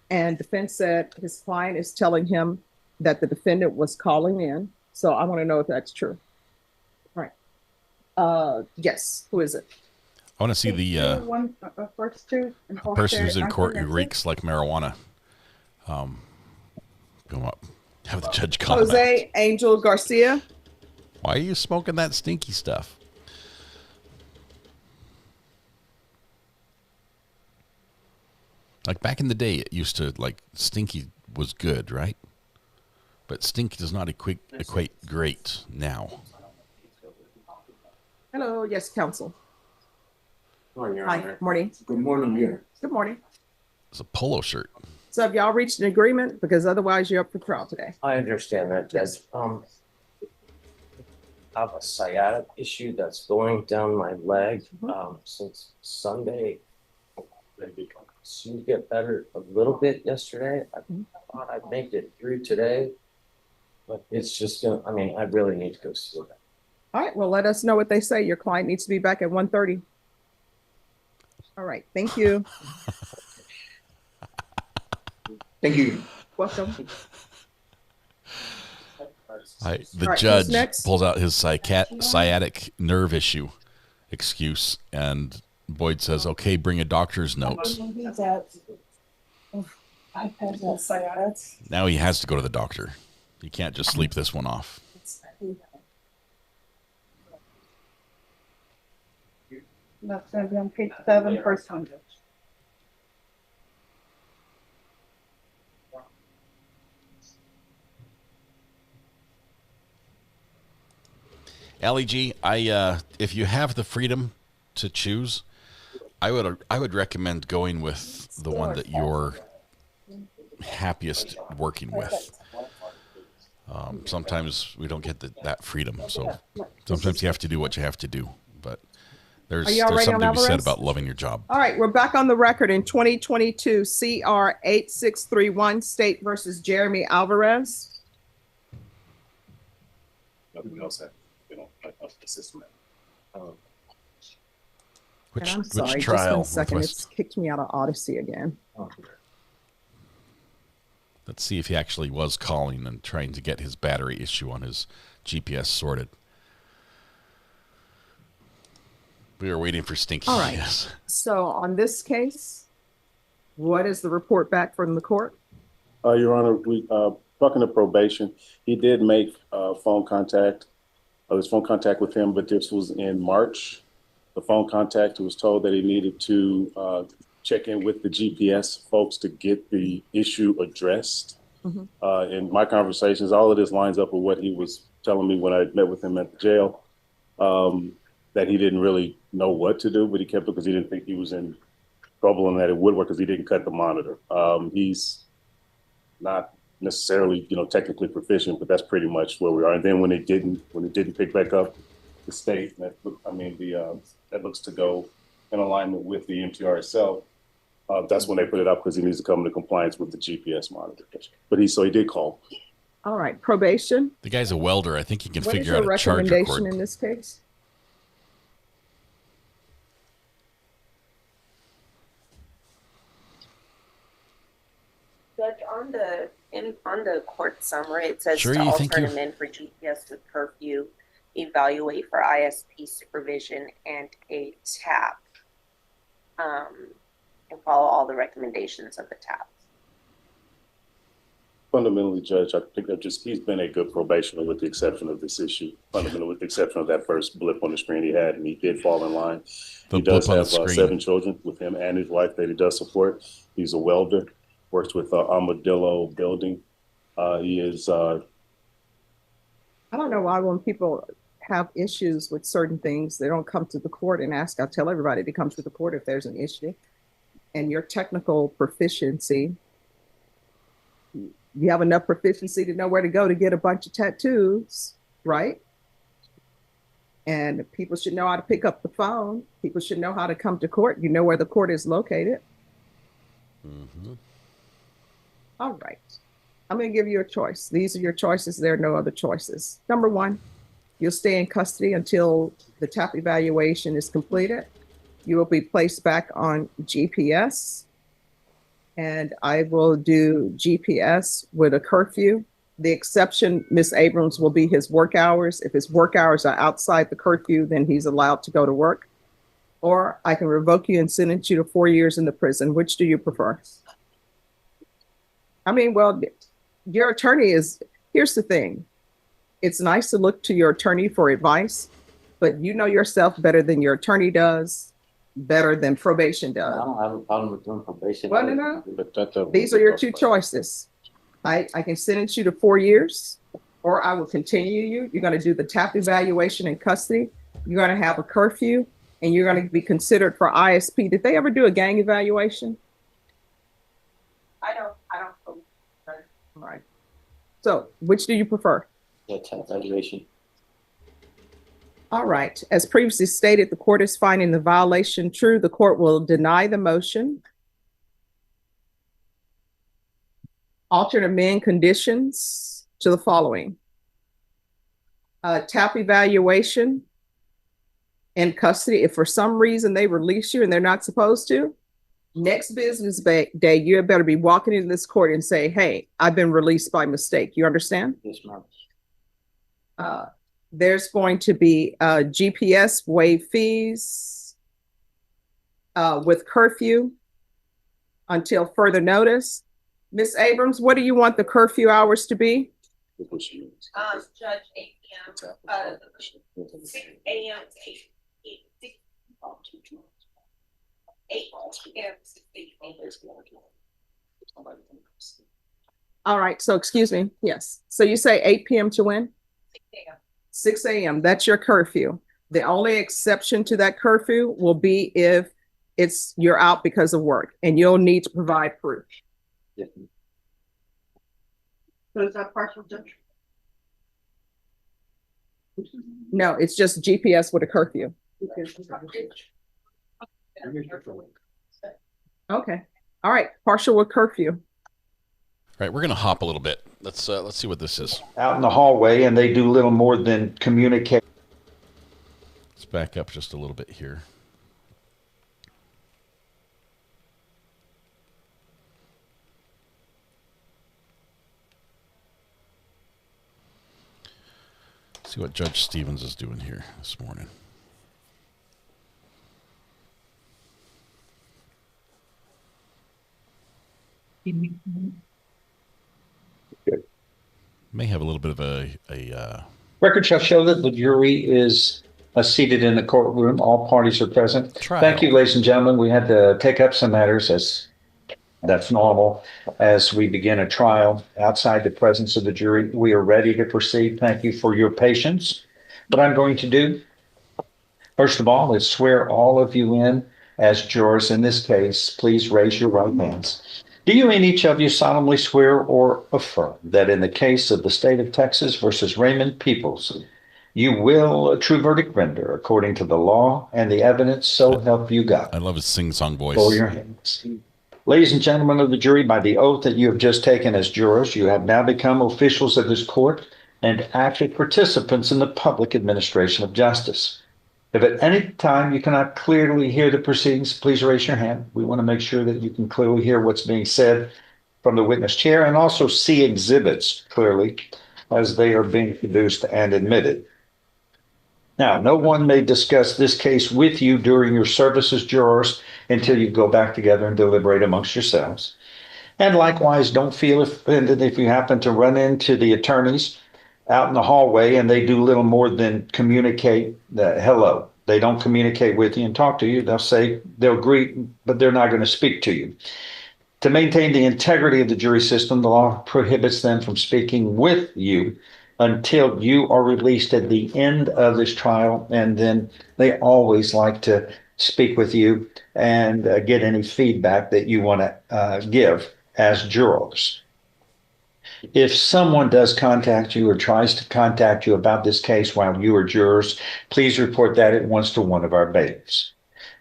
And defense said his client is telling him that the defendant was calling in. So I want to know if that's true. All right. Yes. Who is it? I want to see the First two, and person who's in court who that's it. reeks like marijuana. Come up. Have the judge call him out. Jose Angel Garcia. Why are you smoking that stinky stuff? Like back in the day, it used to, like, stinky was good, right? But stinky does not equate great now. Hello. Yes, counsel. Morning, Your Hi. Honor. Morning. Good morning, Your Honor. Good morning. It's a polo shirt. So have y'all reached an agreement? Because otherwise you're up for trial today. I understand that, Judge. I have a sciatic issue that's going down my leg since Sunday. Maybe seemed to get better a little bit yesterday. I thought I'd make it through today, but it's just gonna. I mean, I really need to go see that. All right. Well, let us know what they say. Your client needs to be back at 1:30. All right. Thank you. Thank you. Welcome. The All right, who's judge next? pulls out his sciatic nerve issue excuse, and Boyd says, okay, bring a doctor's note. I've had that sciatic. Now he has to go to the doctor. You can't just sleep this one off. That's gonna be on page 7, first 100. Allie G, if you have the freedom to choose, I would recommend going with the one that you're happiest working with. Sometimes we don't get that freedom, so sometimes you have to do what you have to do. But there's something to be said about loving your job. All right, we're back on the record in 2022 CR 8631 State versus Jeremy Alvarez. Nothing else happened. They don't like the system. And I'm sorry, which trial? just 1 second. It's kicked me out of Odyssey again. Let's see if he actually was calling and trying to get his battery issue on his GPS sorted. We were waiting for Stinky. All right. Yes. So on this case, what is the report back from the court? Your Honor, we talking to probation. He did make phone contact. His phone contact with him, but this was in March. The phone contact was told that he needed to check in with the GPS folks to get the issue addressed. In my conversations, all of this lines up with what he was telling me when I met with him at the jail, that he didn't really know what to do, but he kept it because he didn't think he was in trouble and that it would work because he didn't cut the monitor. He's not necessarily, technically proficient, but that's pretty much where we are. And then when it didn't pick back up, the state, that looks to go in alignment with the MTR itself. That's when they put it up because he needs to come into compliance with the GPS monitor. But he did call. All right, probation. The guy's a welder. I think he can What is figure your out a charger recommendation cord. in this case? Judge, on the court summary, it says Sure, to you all think turn you- them in for GPS with curfew, evaluate for ISP supervision, and a TAP, and follow all the recommendations of the TAP. Fundamentally, Judge, I think he's been a good probationer with the exception of this issue. Fundamentally, with the exception of that first blip on the screen he had, and he did fall in line. The He does blip on have the screen. 7 children with him and his wife that he does support. He's a welder, works with Armadillo Building. He is. I don't know why when people have issues with certain things, they don't come to the court and ask. I tell everybody to come to the court if there's an issue. And your technical proficiency, you have enough proficiency to know where to go to get a bunch of tattoos, right? And people should know how to pick up the phone. People should know how to come to court. You know where the court is located. All right. I'm going to give you a choice. These are your choices. There are no other choices. Number 1, you'll stay in custody until the TAP evaluation is completed. You will be placed back on GPS. And I will do GPS with a curfew. The exception, Ms. Abrams, will be his work hours. If his work hours are outside the curfew, then he's allowed to go to work. Or I can revoke you and sentence you to 4 years in the prison. Which do you prefer? I mean, well, your attorney here's the thing. It's nice to look to your attorney for advice, but you know yourself better than your attorney does, better than probation does. I don't have a problem with doing probation. Well, no. These are your 2 choices. I can sentence you to 4 years, or I will continue you. You're going to do the TAP evaluation in custody. You're going to have a curfew, and you're going to be considered for ISP. Did they ever do a gang evaluation? I don't. All right. So, which do you prefer? Yeah, TAP evaluation. All right. As previously stated, the court is finding the violation true. The court will deny the motion. Alternate amend conditions to the following. TAP evaluation in custody. If for some reason they release you and they're not supposed to, next business day, you better be walking into this court and say, hey, I've been released by mistake. You understand? Yes, ma'am. There's going to be GPS waive fees with curfew until further notice. Ms. Abrams, what do you want the curfew hours to be? That's what she means. Judge, 8 p.m. 6 a.m. to 8 p.m. to 6 a.m. All right. So excuse me. Yes. So you say 8 p.m. to when? 6 a.m. 6 a.m. That's your curfew. The only exception to that curfew will be if you're out because of work and you'll need to provide proof. So is that partial, Judge? No, it's just GPS with a curfew. Okay. All right. Partial with curfew. All right, we're going to hop a little bit. Let's see what this is. Out in the hallway, and they do little more than communicate. Let's back up just a little bit here. See what Judge Stevens is doing here this morning. May have a little bit of a Record shall show that the jury is seated in the courtroom. All parties are present. trial. Thank you, ladies and gentlemen. We had to take up some matters, as that's normal, as we begin a trial outside the presence of the jury. We are ready to proceed. Thank you for your patience. What I'm going to do, first of all, is swear all of you in as jurors in this case. Please raise your right hands. Do you and each of you solemnly swear or affirm that in the case of the state of Texas versus Raymond Pickles, you will a true verdict render according to the law and the evidence, so help you God? I love his sing-song voice. Lower your hands. Ladies and gentlemen of the jury, by the oath that you have just taken as jurors, you have now become officials of this court and active participants in the public administration of justice. If at any time you cannot clearly hear the proceedings, please raise your hand. We want to make sure that you can clearly hear what's being said from the witness chair and also see exhibits clearly as they are being produced and admitted. Now, no one may discuss this case with you during your service as jurors until you go back together and deliberate amongst yourselves. And likewise, don't feel offended if you happen to run into the attorneys out in the hallway and they do little more than communicate hello. They don't communicate with you and talk to you. They'll greet, but they're not going to speak to you. To maintain the integrity of the jury system, the law prohibits them from speaking with you until you are released at the end of this trial. And then they always like to speak with you and get any feedback that you want to give as jurors. If someone does contact you or tries to contact you about this case while you are jurors, please report that at once to one of our bailiffs.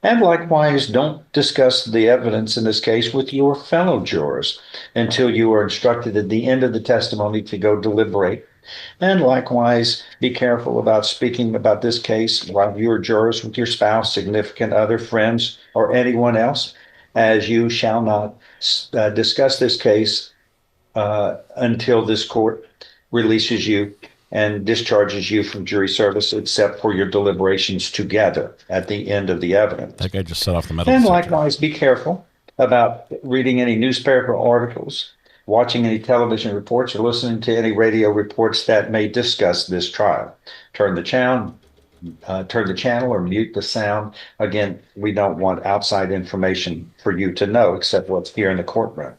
And likewise, don't discuss the evidence in this case with your fellow jurors until you are instructed at the end of the testimony to go deliberate. And likewise, be careful about speaking about this case while you are jurors with your spouse, significant other, friends, or anyone else, as you shall not discuss this case until this court releases you and discharges you from jury service, except for your deliberations together at the end of the evidence. That guy just set off the metal And detector. likewise, be careful about reading any newspaper articles, watching any television reports, or listening to any radio reports that may discuss this trial. Turn the channel or mute the sound. Again, we don't want outside information for you to know except what's here in the courtroom.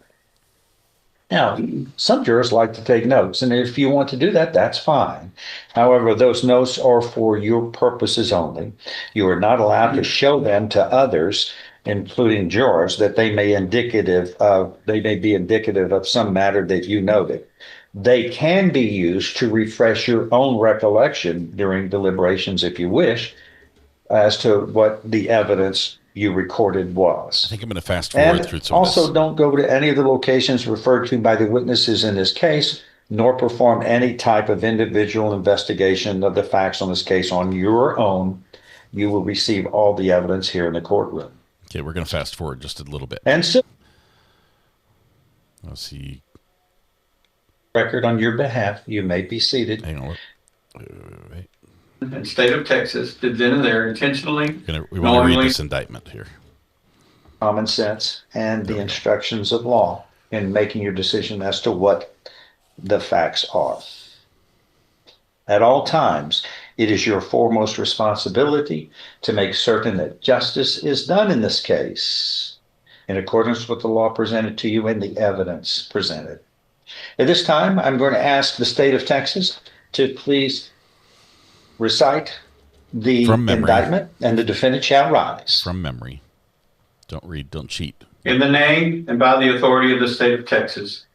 Now, some jurors like to take notes, and if you want to do that, that's fine. However, those notes are for your purposes only. You are not allowed to show them to others, including jurors, that they may be indicative of some matter that you noted. They can be used to refresh your own recollection during deliberations if you wish, as to what the evidence you recorded was. I think I'm going to fast forward through some of this. Also, don't go to any of the locations referred to by the witnesses in this case, nor perform any type of individual investigation of the facts on this case on your own. You will receive all the evidence here in the courtroom. Okay, we're going to fast forward just a little bit. And so, let's see. Record on your behalf, you may be seated. Hang on. Wait. In state of Texas did then and there intentionally. We want to read this indictment here. Common sense and the instructions of law in making your decision as to what the facts are. At all times, it is your foremost responsibility to make certain that justice is done in this case, in accordance with the law presented to you and the evidence presented. At this time, I'm going to ask the state of Texas to please recite the indictment, and the defendant shall rise. From memory. Don't read, don't cheat. In the name and by the authority of the state of Texas,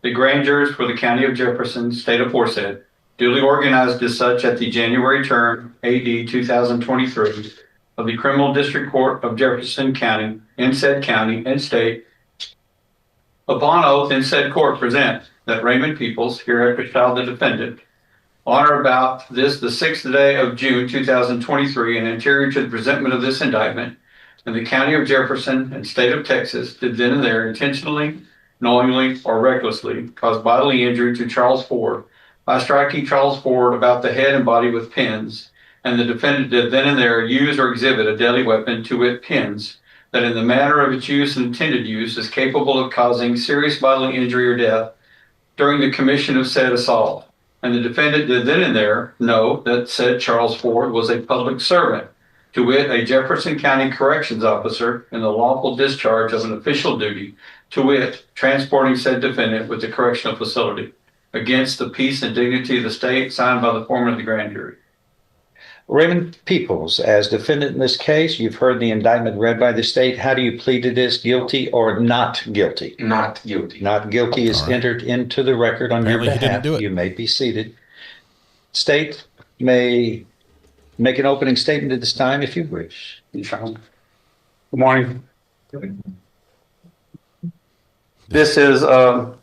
the grand jurors for the county of Jefferson, state aforesaid, duly organized as such at the January term, AD 2023, of the Criminal District Court of Jefferson County, in said county and state, upon oath in said court present that Raymond Pickles, hereafter styled the defendant, on or about this the 6th day of June 2023 and anterior to the presentment of this indictment, in the county of Jefferson and state of Texas, did then and there intentionally, knowingly, or recklessly cause bodily injury to Charles Ford by striking Charles Ford about the head and body with pins, and the defendant did then and there use or exhibit a deadly weapon, to wit pins, that in the manner of its use and intended use is capable of causing serious bodily injury or death during the commission of said assault. And the defendant did then and there know that said Charles Ford was a public servant, to wit, a Jefferson County Corrections Officer in the lawful discharge of an official duty, to wit, transporting said defendant with the correctional facility, against the peace and dignity of the state, signed by the foreman of the grand jury. Raymond Pickles, as defendant in this case, you've heard the indictment read by the state. How do you plead it as, guilty or not guilty? Not guilty. Not guilty is entered into the record on your behalf. He didn't do it. You may be seated. State may make an opening statement at this time if you wish. Good morning. This is, as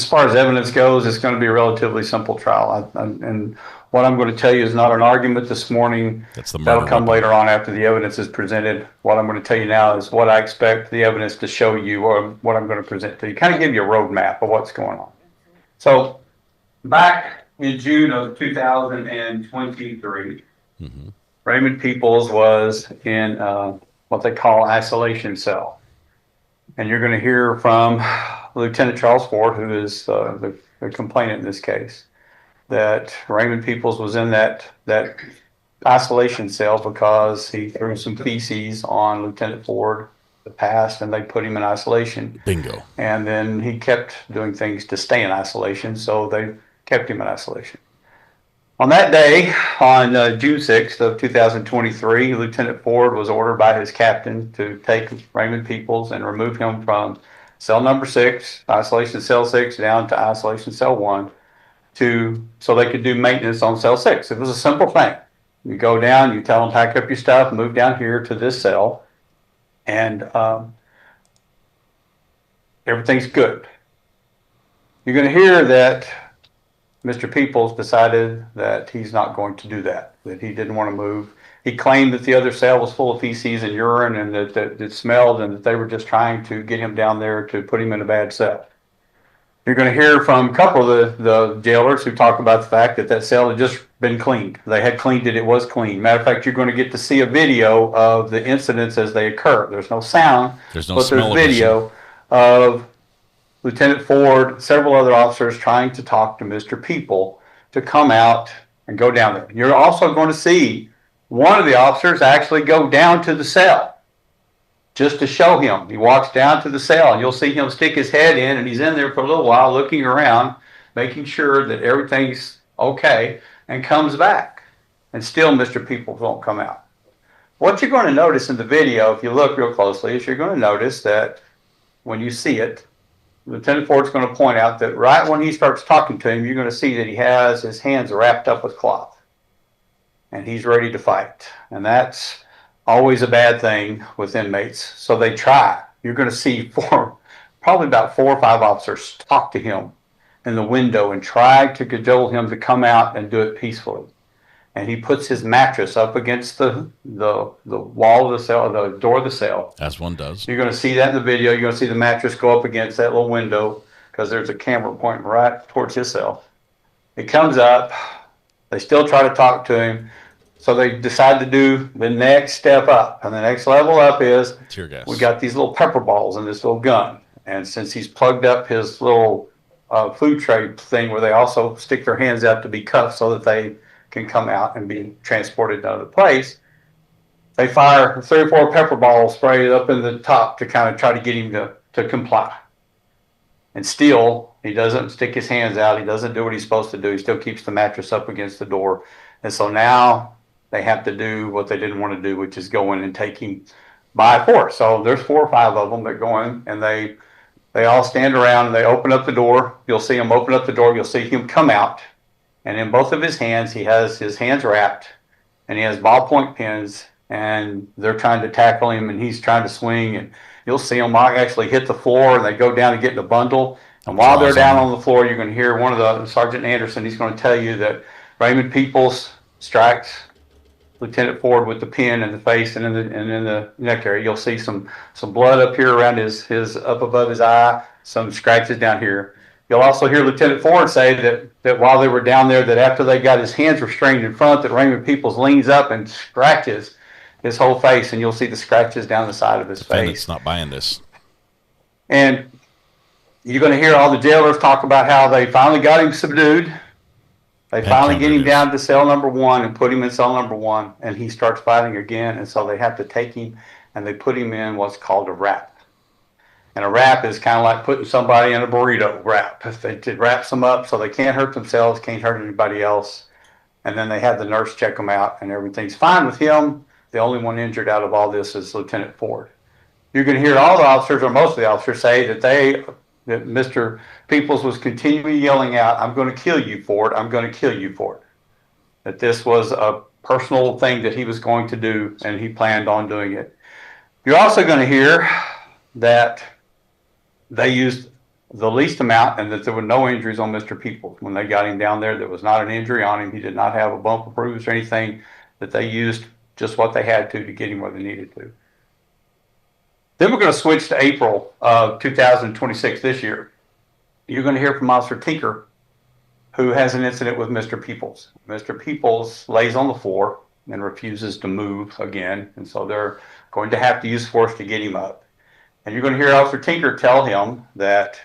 far as evidence goes, it's going to be a relatively simple trial. And what I'm going to tell you is not an argument this morning. That'll come later on after the evidence is presented. What I'm going to tell you now is what I expect the evidence to show you, or what I'm going to present to you. Kind of give you a roadmap of what's going on. So back in June of 2023, Raymond Pickles was in what they call isolation cell. And you're going to hear from Lieutenant Charles Ford, who is the complainant in this case, that Raymond Pickles was in that isolation cell because he threw some feces on Lieutenant Ford in the past, and they put him in isolation. Bingo. And then he kept doing things to stay in isolation, so they kept him in isolation. On that day, on June 6th of 2023, Lieutenant Ford was ordered by his captain to take Raymond Pickles and remove him from cell number 6, isolation cell 6, down to isolation cell 1, so they could do maintenance on cell 6. It was a simple thing. You go down, you tell them, pack up your stuff, move down here to this cell, and everything's good. You're going to hear that Mr. Pickles decided that he's not going to do that he didn't want to move. He claimed that the other cell was full of feces and urine, and that it smelled, and that they were just trying to get him down there to put him in a bad cell. You're going to hear from a couple of the jailers who talk about the fact that cell had just been cleaned. They had cleaned it. It was clean. Matter of fact, you're going to get to see a video of the incidents as they occur. There's no sound, but there's video of Lieutenant Ford, several other officers trying to talk to Mr. People to come out and go down there. You're also going to see one of the officers actually go down to the cell just to show him. He walks down to the cell, and you'll see him stick his head in, and he's in there for a little while looking around, making sure that everything's okay, and comes back. And still Mr. People won't come out. What you're going to notice in the video, if you look real closely, is you're going to notice that when you see it, Lieutenant Ford's going to point out that right when he starts talking to him, you're going to see that he has his hands wrapped up with cloth. And he's ready to fight. And that's always a bad thing with inmates. So they try. You're going to see probably about 4 or 5 officers talk to him in the window and try to cajole him to come out and do it peacefully. And he puts his mattress up against the wall of the cell, the door of the cell. As one does. You're going to see that in the video. You're going to see the mattress go up against that little window because there's a camera pointing right towards his cell. It comes up. They still try to talk to him. So they decide to do the next step up. And the next level up is tear gas. We got these little pepper balls in this little gun. And since he's plugged up his little food tray thing where they also stick their hands out to be cuffed so that they can come out and be transported to another place. They fire 3 or 4 pepper balls sprayed up in the top to kind of try to get him to comply. And still, he doesn't stick his hands out. He doesn't do what he's supposed to do. He still keeps the mattress up against the door. And so now they have to do what they didn't want to do, which is go in and take him by force. So there's 4 or 5 of them that go in, and they all stand around and they open up the door. You'll see him open up the door. You'll see him come out. And in both of his hands, he has his hands wrapped, and he has ballpoint pens, and they're trying to tackle him, and he's trying to swing. And you'll see him actually hit the floor, and they go down and get in a bundle. And while they're down on the floor, you're going to hear one of the Sergeant Anderson. He's going to tell you that Raymond Pickles strikes Lieutenant Ford with the pin in the face and in the neck area. You'll see some blood up here around his up above his eye, some scratches down here. You'll also hear Lieutenant Ford say that while they were down there, that after they got his hands restrained in front, that Raymond Pickles leans up and scratches his whole face, and you'll see the scratches down the side of his face. It's not buying this. And you're going to hear all the jailers talk about how they finally got him subdued. They finally get him down to cell number 1 and put him in cell number 1, and he starts fighting again. And so they have to take him and they put him in what's called a wrap. And a wrap is kind of like putting somebody in a burrito wrap. It wraps them up so they can't hurt themselves, can't hurt anybody else. And then they have the nurse check them out, and everything's fine with him. The only one injured out of all this is Lieutenant Ford. You're going to hear all the officers, or most of the officers, say that Mr. Pickles was continually yelling out, "I'm going to kill you, Ford. I'm going to kill you, Ford." That this was a personal thing that he was going to do, and he planned on doing it. You're also going to hear that they used the least amount and that there were no injuries on Mr. Pickles. When they got him down there, there was not an injury on him. He did not have a bump or bruise or anything, that they used just what they had to get him where they needed to. Then we're going to switch to April of 2026 this year. You're going to hear from Officer Tinker, who has an incident with Mr. Pickles. Mr. Pickles lays on the floor and refuses to move again, and so they're going to have to use force to get him up. And you're going to hear Officer Tinker tell him that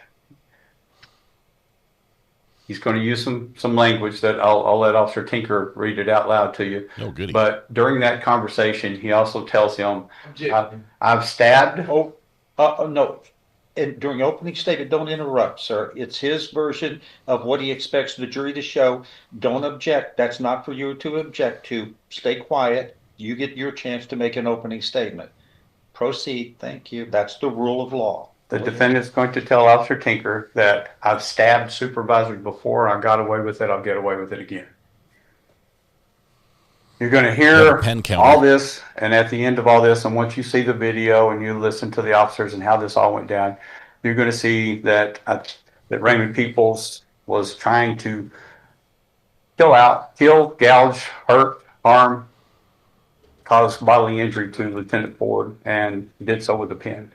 he's going to use some language that I'll let Officer Tinker read it out loud to you. Oh, goody. But during that conversation, he also tells him, I've stabbed. No. And during opening statement, don't interrupt, sir. It's his version of what he expects the jury to show. Don't object. That's not for you to object to. Stay quiet. You get your chance to make an opening statement. Proceed. Thank you. That's the rule of law. The defendant's going to tell Officer Tinker that I've stabbed supervisors before. I got away with it. I'll get away with it again. You're going to hear all this, and at the end of all this, and once you see the video and you listen to the officers and how this all went down, you're going to see that Raymond Pickles was trying to kill, gouge, hurt, harm, cause bodily injury to Lieutenant Ford, and did so with a pen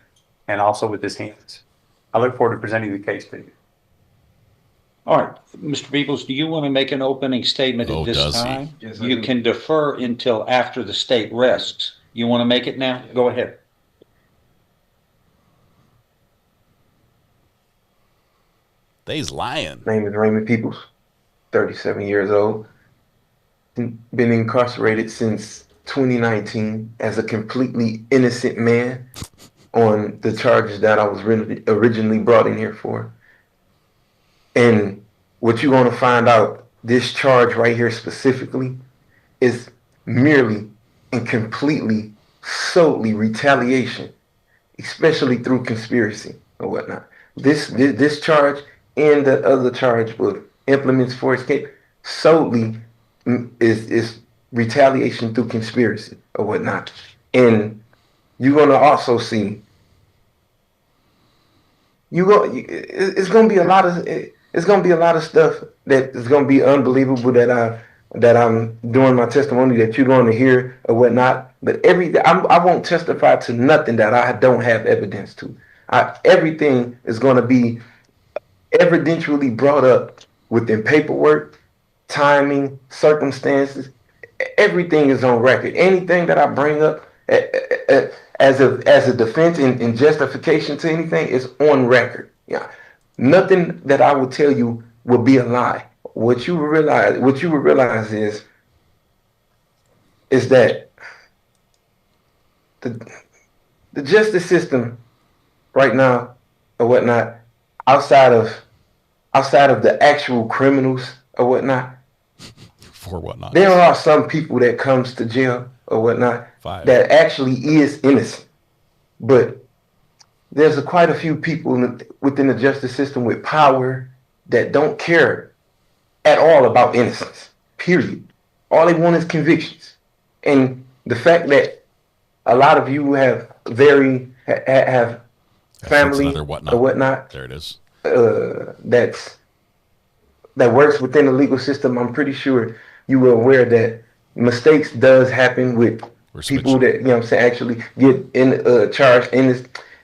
and also with his hands. I look forward to presenting the case to you. All right, Mr. Pickles, do you want to make an opening statement at this time? Yes, you can defer until after the state rests. You want to make it now? Go ahead. They's lying. Name is Raymond Pickles, 37 years old. Been incarcerated since 2019 as a completely innocent man on the charges that I was originally brought in here for. And what you're going to find out, this charge right here specifically, is merely and completely, solely retaliation, especially through conspiracy or whatnot. This charge and the other charge with implements for escape solely is retaliation through conspiracy or whatnot. And you're going to also see, it's going to be a lot of. It's going to be a lot of stuff that is going to be unbelievable that I'm doing my testimony that you're going to hear or whatnot. But I won't testify to nothing that I don't have evidence to. Everything is going to be evidentially brought up within paperwork, timing, circumstances. Everything is on record. Anything that I bring up as a defense in justification to anything is on record. Yeah. Nothing that I will tell you will be a lie. What you will realize is that the justice system right now or whatnot, outside of the actual criminals or whatnot, for whatnot, there are some people that comes to jail or whatnot that actually is innocent. But there's quite a few people within the justice system with power that don't care at all about innocence, period. All they want is convictions. And the fact that a lot of you have have family or whatnot. There it is. That works within the legal system. I'm pretty sure you were aware that mistakes does happen with people that, you know what I'm saying, actually get charged.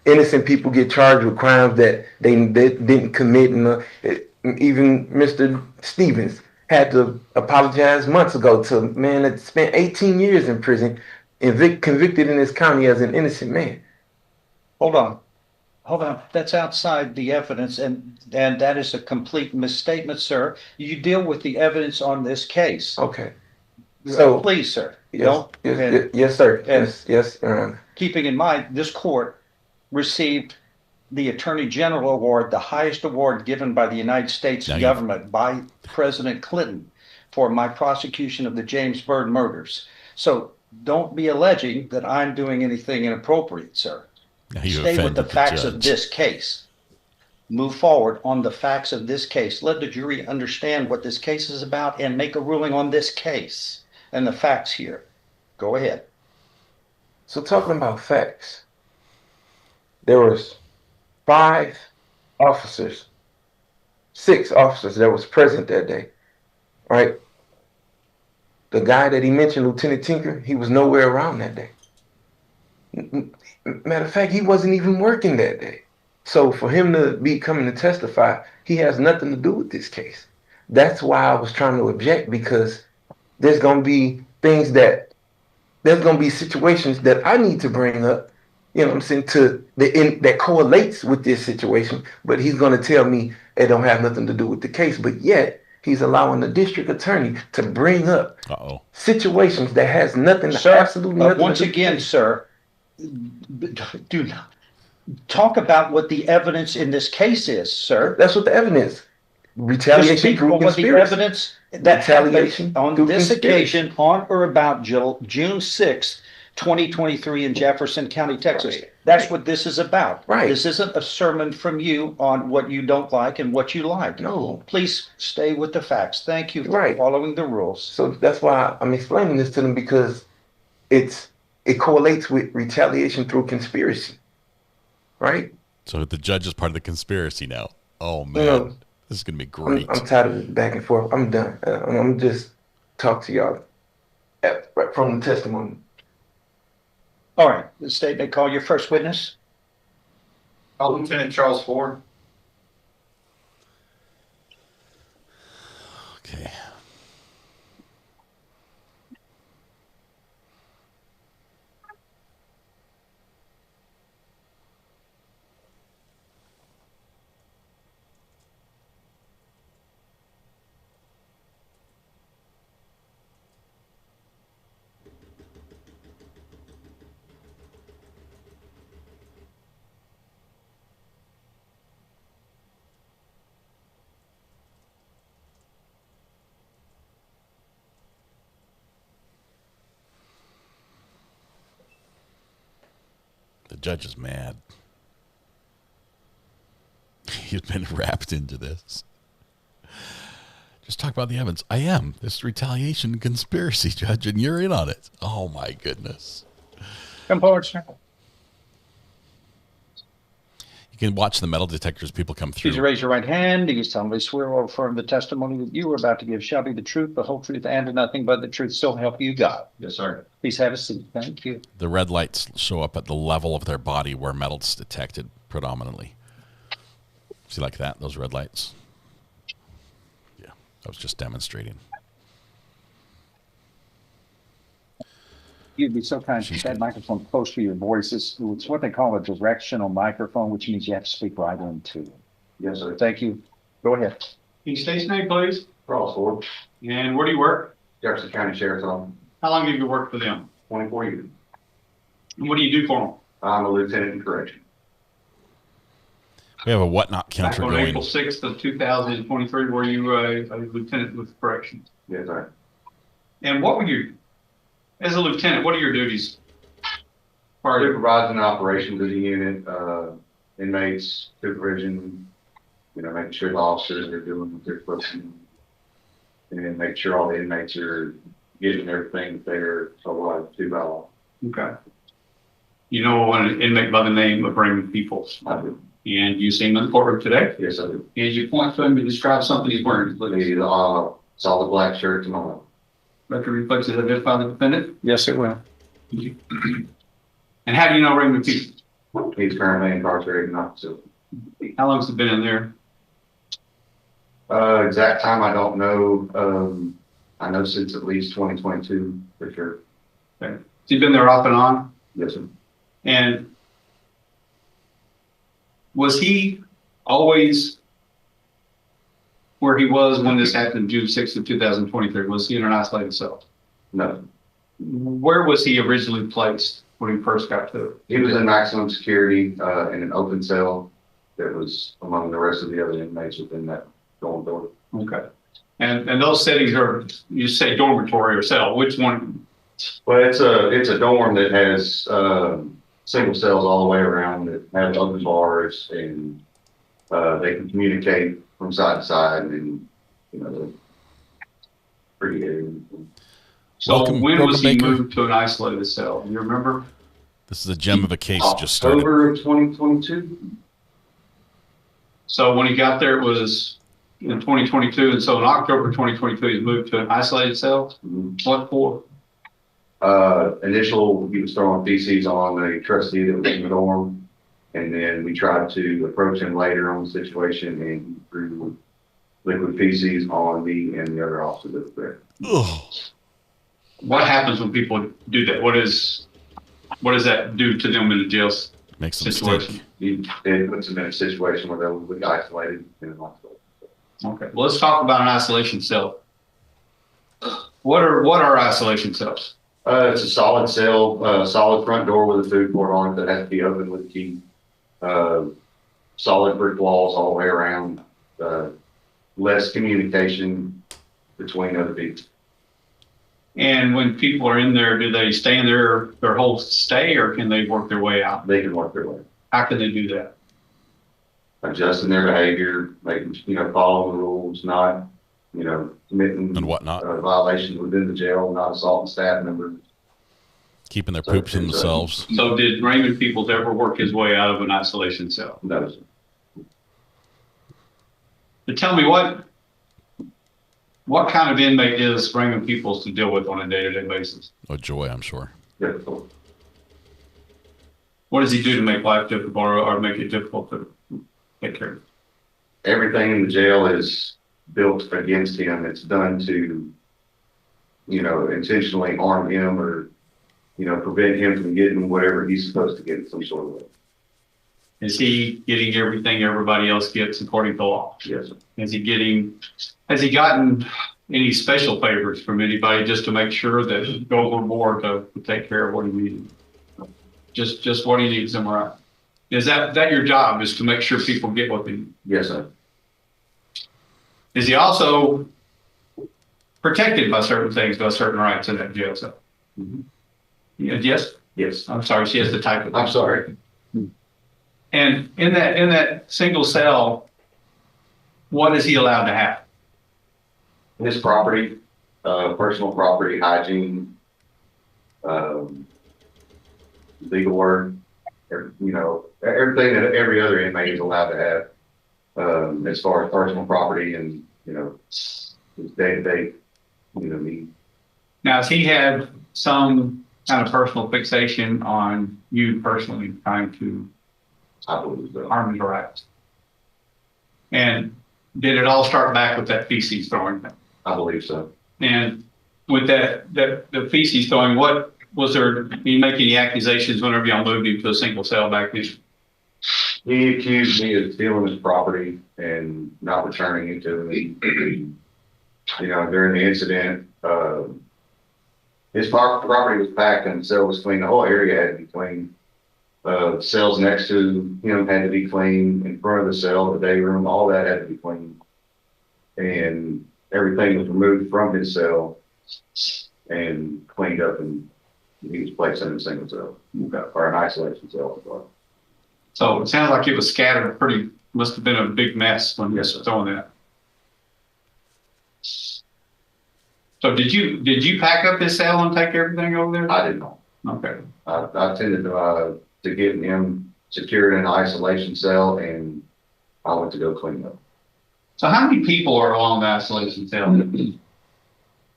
Innocent people get charged with crimes that they didn't commit. And even Mr. Stevens had to apologize months ago to a man that spent 18 years in prison and convicted in this county as an innocent man. Hold on. That's outside the evidence, and that is a complete misstatement, sir. You deal with the evidence on this case. Okay. So please, sir. Yes, yes, sir. Yes. Keeping in mind, this court received the Attorney General Award, the highest award given by the United States government by President Clinton for my prosecution of the James Byrd murders. So don't be alleging that I'm doing anything inappropriate, sir. Stay with the facts of this case. Move forward on the facts of this case. Let the jury understand what this case is about and make a ruling on this case and the facts here. Go ahead. So talking about facts, there was 6 officers that was present that day, right? The guy that he mentioned, Lieutenant Tinker, he was nowhere around that day. Matter of fact, he wasn't even working that day. So for him to be coming to testify, he has nothing to do with this case. That's why I was trying to object, because there's going to be situations that I need to bring up, you know what I'm saying, that correlates with this situation, but he's going to tell me it don't have nothing to do with the case. But yet he's allowing the district attorney to bring up situations that has absolutely nothing once to do again, sir, do not talk about what the evidence in this case is, sir. That's what the evidence. Retaliation through conspiracy. The evidence that happened on this occasion on or about June 6, 2023 in Jefferson County, Texas. That's what this is about. Right. This isn't a sermon from you on what you don't like and what you like. No. Please stay with the facts. Thank you for following the rules. So that's why I'm explaining this to them, because it correlates with retaliation through conspiracy. Right? So the judge is part of the conspiracy now. Oh, man. This is going to be great. I'm tired of it back and forth. I'm done. I'm just talk to y'all from the testimony. All right. The statement, call your first witness. Lieutenant Charles Ford. Okay. The judge is mad. He's been wrapped into this. Just talk about the evidence. I am. This retaliation conspiracy, Judge, and you're in on it. Oh, my goodness. Come forward, sir. You can watch the metal detectors people come through. Please raise your right hand. Do you solemnly swear or affirm the testimony that you are about to give shall be the truth, the whole truth, and nothing but the truth, so help you God? Yes, sir. Please have a seat. Thank you. The red lights show up at the level of their body where metal's detected predominantly. See like that, those red lights? Yeah, I was just demonstrating. You'd be so kind to keep that microphone close to your voice. It's what they call a directional microphone, which means you have to speak right into it. Yes, sir. Thank you. Go ahead. Can you state your name, please? Ross Ford. And where do you work? Jefferson County Sheriff's Office. How long have you worked for them? 24 years. And what do you do for them? I'm a lieutenant in correction. We have a whatnot counter Back on going. April 6th of 2023, were you a lieutenant with corrections? Yes, sir. And what were you, as a lieutenant, what are your duties? Supervising operations of the unit, inmates, supervision, making sure the officers are doing what they're supposed to do. And then make sure all the inmates are getting everything that they're allowed to by law. Okay. You know an inmate by the name of Raymond Pickles? I do. And you see him in the courtroom today? Yes, I do. And you point to him and describe something he's wearing. The solid black shirt and all that. Record reflects that identify the defendant? Yes, it will. And how do you know Raymond Pickles? He's currently incarcerated in our facility. How long has he been in there? Exact time I don't know. I know since at least 2022 for sure. Okay. Has he been there off and on? Yes, sir. And was he always where he was when this happened, June 6th of 2023? Was he in an isolated cell? No. Where was he originally placed when he first got to it? He was in maximum security in an open cell that was among the rest of the other inmates within that dorm building. Okay. And those settings are, you say dormitory or cell, which one? Well, it's a dorm that has single cells all the way around that have open bars, and they can communicate from side to side, and they're pretty good. So when was he moved to an isolated cell? Do you remember? This is a gem of a case just started. October of 2022. So when he got there, it was in 2022, and so in October 2022, he moved to an isolated cell. Mm-hmm. What for? Initial, he was throwing feces on a trustee that was in the dorm, and then we tried to approach him later on the situation, and he threw liquid feces on me and the other officer that was there. Ugh. What happens when people do that? What does that do to them in the jail Makes them situation? It puts them in a situation where they'll be isolated in an hospital. Okay, well, let's talk about an isolation cell. What are isolation cells? It's a solid cell, solid front door with a food court on it that has to be open with a key. Solid brick walls all the way around. Less communication between other people. And when people are in there, do they stay in there their whole stay, or can they work their way out? They can work their way. How can they do that? Adjusting their behavior, making following the rules, not committing and whatnot violations within the jail, not assaulting staff members, keeping their poops in themselves. So did Raymond Pickles ever work his way out of an isolation cell? No, sir. But tell me what kind of inmate is Raymond Pickles to deal with on a day-to-day basis? A joy, I'm sure. Difficult. What does he do to make life difficult or make it difficult to take care of? Everything in the jail is built against him. It's done to, intentionally harm him or, prevent him from getting whatever he's supposed to get in some sort of way. Is he getting everything everybody else gets according to law? Yes, sir. Has he gotten any special favors from anybody just to make sure that he goes on board to take care of what he needs? Just what he needs, am I right? Is that your job, is to make sure people get what they need? Yes, sir. Is he also protected by certain things, by certain rights in that jail cell? Mm-hmm. Yes? Yes. I'm sorry, she has the type of. I'm sorry. And in that single cell, what is he allowed to have? His property, personal property, hygiene, legal work, everything that every other inmate is allowed to have, as far as personal property and, his day-to-day, need. Now, has he had some kind of personal fixation on you personally trying to harm his rights? And did it all start back with that feces throwing thing? I believe so. And with the feces throwing, what was there? Did he make any accusations whenever y'all moved him to a single cell back then? He accused me of stealing his property and not returning it to him. You know, during the incident, his property was packed and the cell was clean. The whole area had to be clean. Cells next to him had to be clean. In front of the cell, the day room, all that had to be clean. And everything was removed from his cell and cleaned up, and he was placed in a single cell, or an isolation cell as well. So it sounds like it was scattered pretty, must have been a big mess when you were throwing that. So did you pack up his cell and take everything over there? I did not. Okay. I tended to get him secured in an isolation cell, and I went to go clean up. So how many people are along the isolation cell?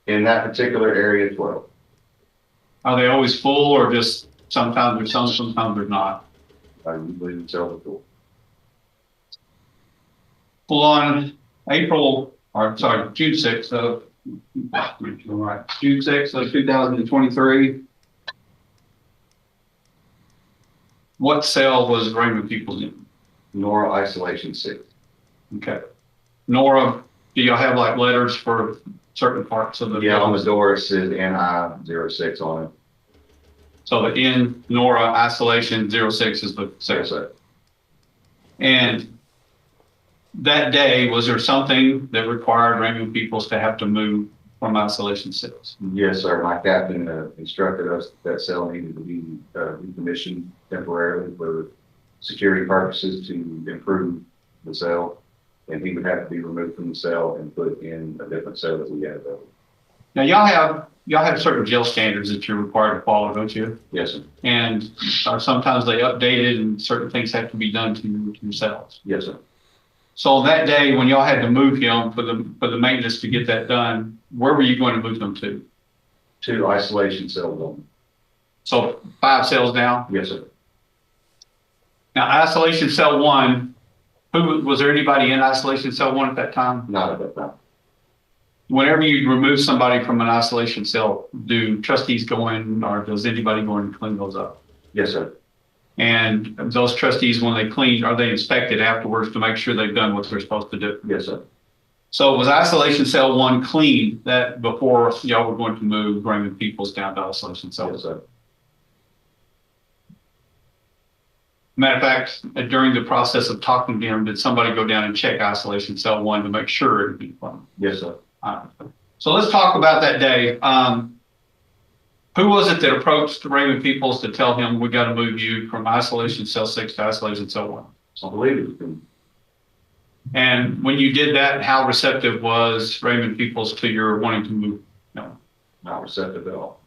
In that particular area, 12. Are they always full, or just sometimes there's some, sometimes there's not? I usually the cell is full. Well, on June 6th of, June 6th of 2023, what cell was Raymond Pickles in? Nora Isolation 6. Okay. Nora, do y'all have like letters for certain parts of the Yeah, on the door it says NI-06 on it. So the N Nora Isolation 06 is the cell. And that day, was there something that required Raymond Pickles to have to move from isolation cells? Yes, sir. My captain instructed us that cell needed to be decommissioned temporarily for security purposes to improve the cell, and he would have to be removed from the cell and put in a different cell that we had available. Now y'all have certain jail standards that you're required to follow, don't you? Yes, sir. And sometimes they update it, and certain things have to be done to your cells. Yes, sir. So that day when y'all had to move him for the maintenance to get that done, where were you going to move them to? To isolation cell 1. So 5 cells down? Yes, sir. Now isolation cell 1, was there anybody in isolation cell 1 at that time? Not at that time. Whenever you remove somebody from an isolation cell, do trustees go in, or does anybody go in and clean those up? Yes, sir. And those trustees, when they clean, are they inspected afterwards to make sure they've done what they're supposed to do? Yes, sir. So was isolation cell 1 clean that before y'all were going to move Raymond Pickles down to isolation cell? Yes, sir. Matter of fact, during the process of talking to him, did somebody go down and check isolation cell 1 to make sure it would be clean? Yes, sir. So let's talk about that day. Who was it that approached Raymond Pickles to tell him we got to move you from isolation cell 6 to isolation cell 1? I believe it was him. And when you did that, how receptive was Raymond Pickles to your wanting to move? No. Not receptive at all.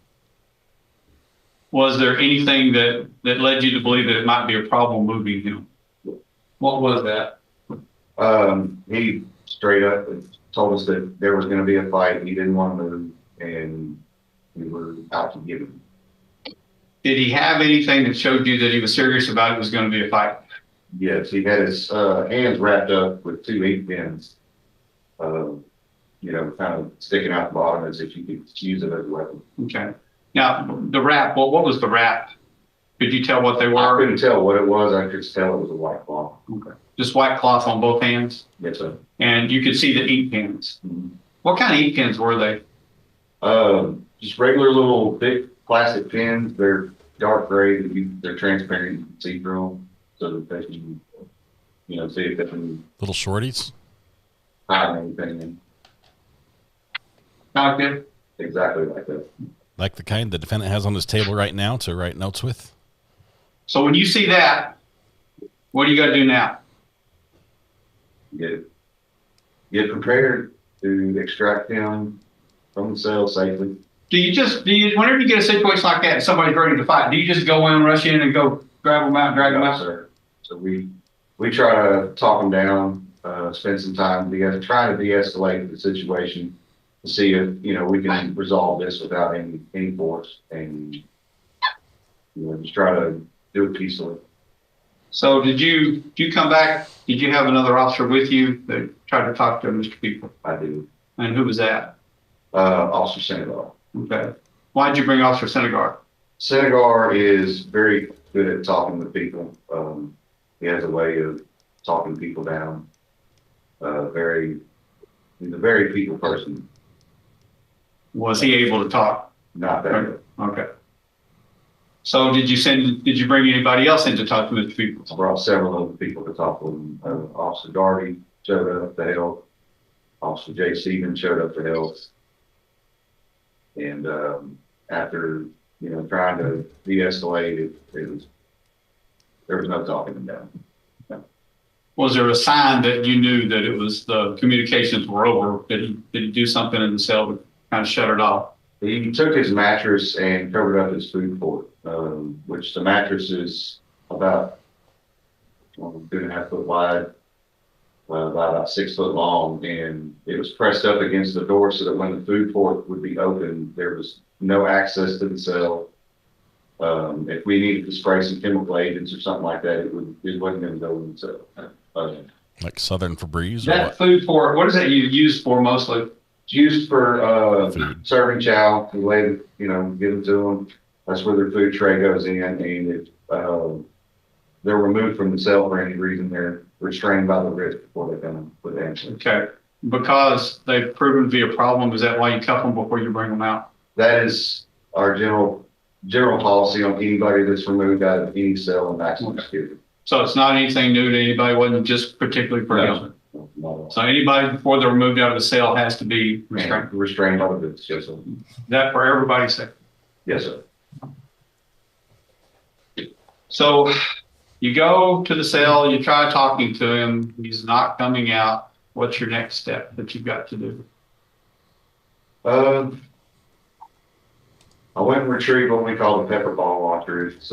Was there anything that led you to believe that it might be a problem moving him? What was that? He straight up told us that there was going to be a fight. He didn't want to move, and we were out to get him. Did he have anything that showed you that he was serious about it was going to be a fight? Yes, he had his hands wrapped up with 2 ink pens, kind of sticking out the bottom as if you could use it as a weapon. Okay. Now, the wrap, what was the wrap? Could you tell what they were? I couldn't tell what it was. I could tell it was a white cloth. Okay. Just white cloth on both hands? Yes, sir. And you could see the ink pens. Mm-hmm. What kind of ink pens were they? Just regular little thick plastic pens. They're dark gray. They're transparent. You can see through them so that they can, see if they can. Little shorties? Hide anything in. Not good. Exactly like that. Like the kind the defendant has on his table right now to write notes with? So when you see that, what do you got to do now? Get prepared to extract him from the cell safely. Whenever you get a situation like that and somebody's ready to fight, do you just go in, rush in, and go grab them out and drag them out? Sir. So we try to talk them down, spend some time together, try to de-escalate the situation to see if, we can resolve this without any force, and, just try to do it peacefully. So did you come back? Did you have another officer with you that tried to talk to Mr. Pickles? I did. And who was that? Officer Senegal. Okay. Why did you bring Officer Senegal? Senegal is very good at talking with people. He has a way of talking people down. He's a very people person. Was he able to talk? Not that. Okay. So did you bring anybody else in to talk to Mr. Pickles? I brought several other people to talk with him. Officer Darty showed up to help. Officer Jay Stevens showed up to help. And after, trying to de-escalate, there was no talking him down. No. Was there a sign that you knew that it was the communications were over? Did he do something in the cell to kind of shut it off? He took his mattress and covered up his food port, which the mattress is about 2.5 foot wide, about 6 foot long, and it was pressed up against the door so that when the food port would be open, there was no access to the cell. If we needed to spray some chemical agents or something like that, it wasn't going to go in the cell. Like Southern Febreze? That food port, what is that you use for mostly? It's used for serving chow. We lay, give it to them. That's where their food tray goes in, and if they're removed from the cell for any reason, they're restrained by the wrist before they come with answer. Okay, because they've proven to be a problem. Is that why you cuff them before you bring them out? That is our general policy on anybody that's removed out of any cell in maximum security. So it's not anything new to anybody. Wasn't just particularly for him. So anybody before they're removed out of the cell has to be restrained. Restrained by the wrist, yes, sir. That for everybody's sake. Yes, sir. So you go to the cell, you try talking to him, he's not coming out. What's your next step that you've got to do? I went and retrieved what we call the pepper ball launcher. It's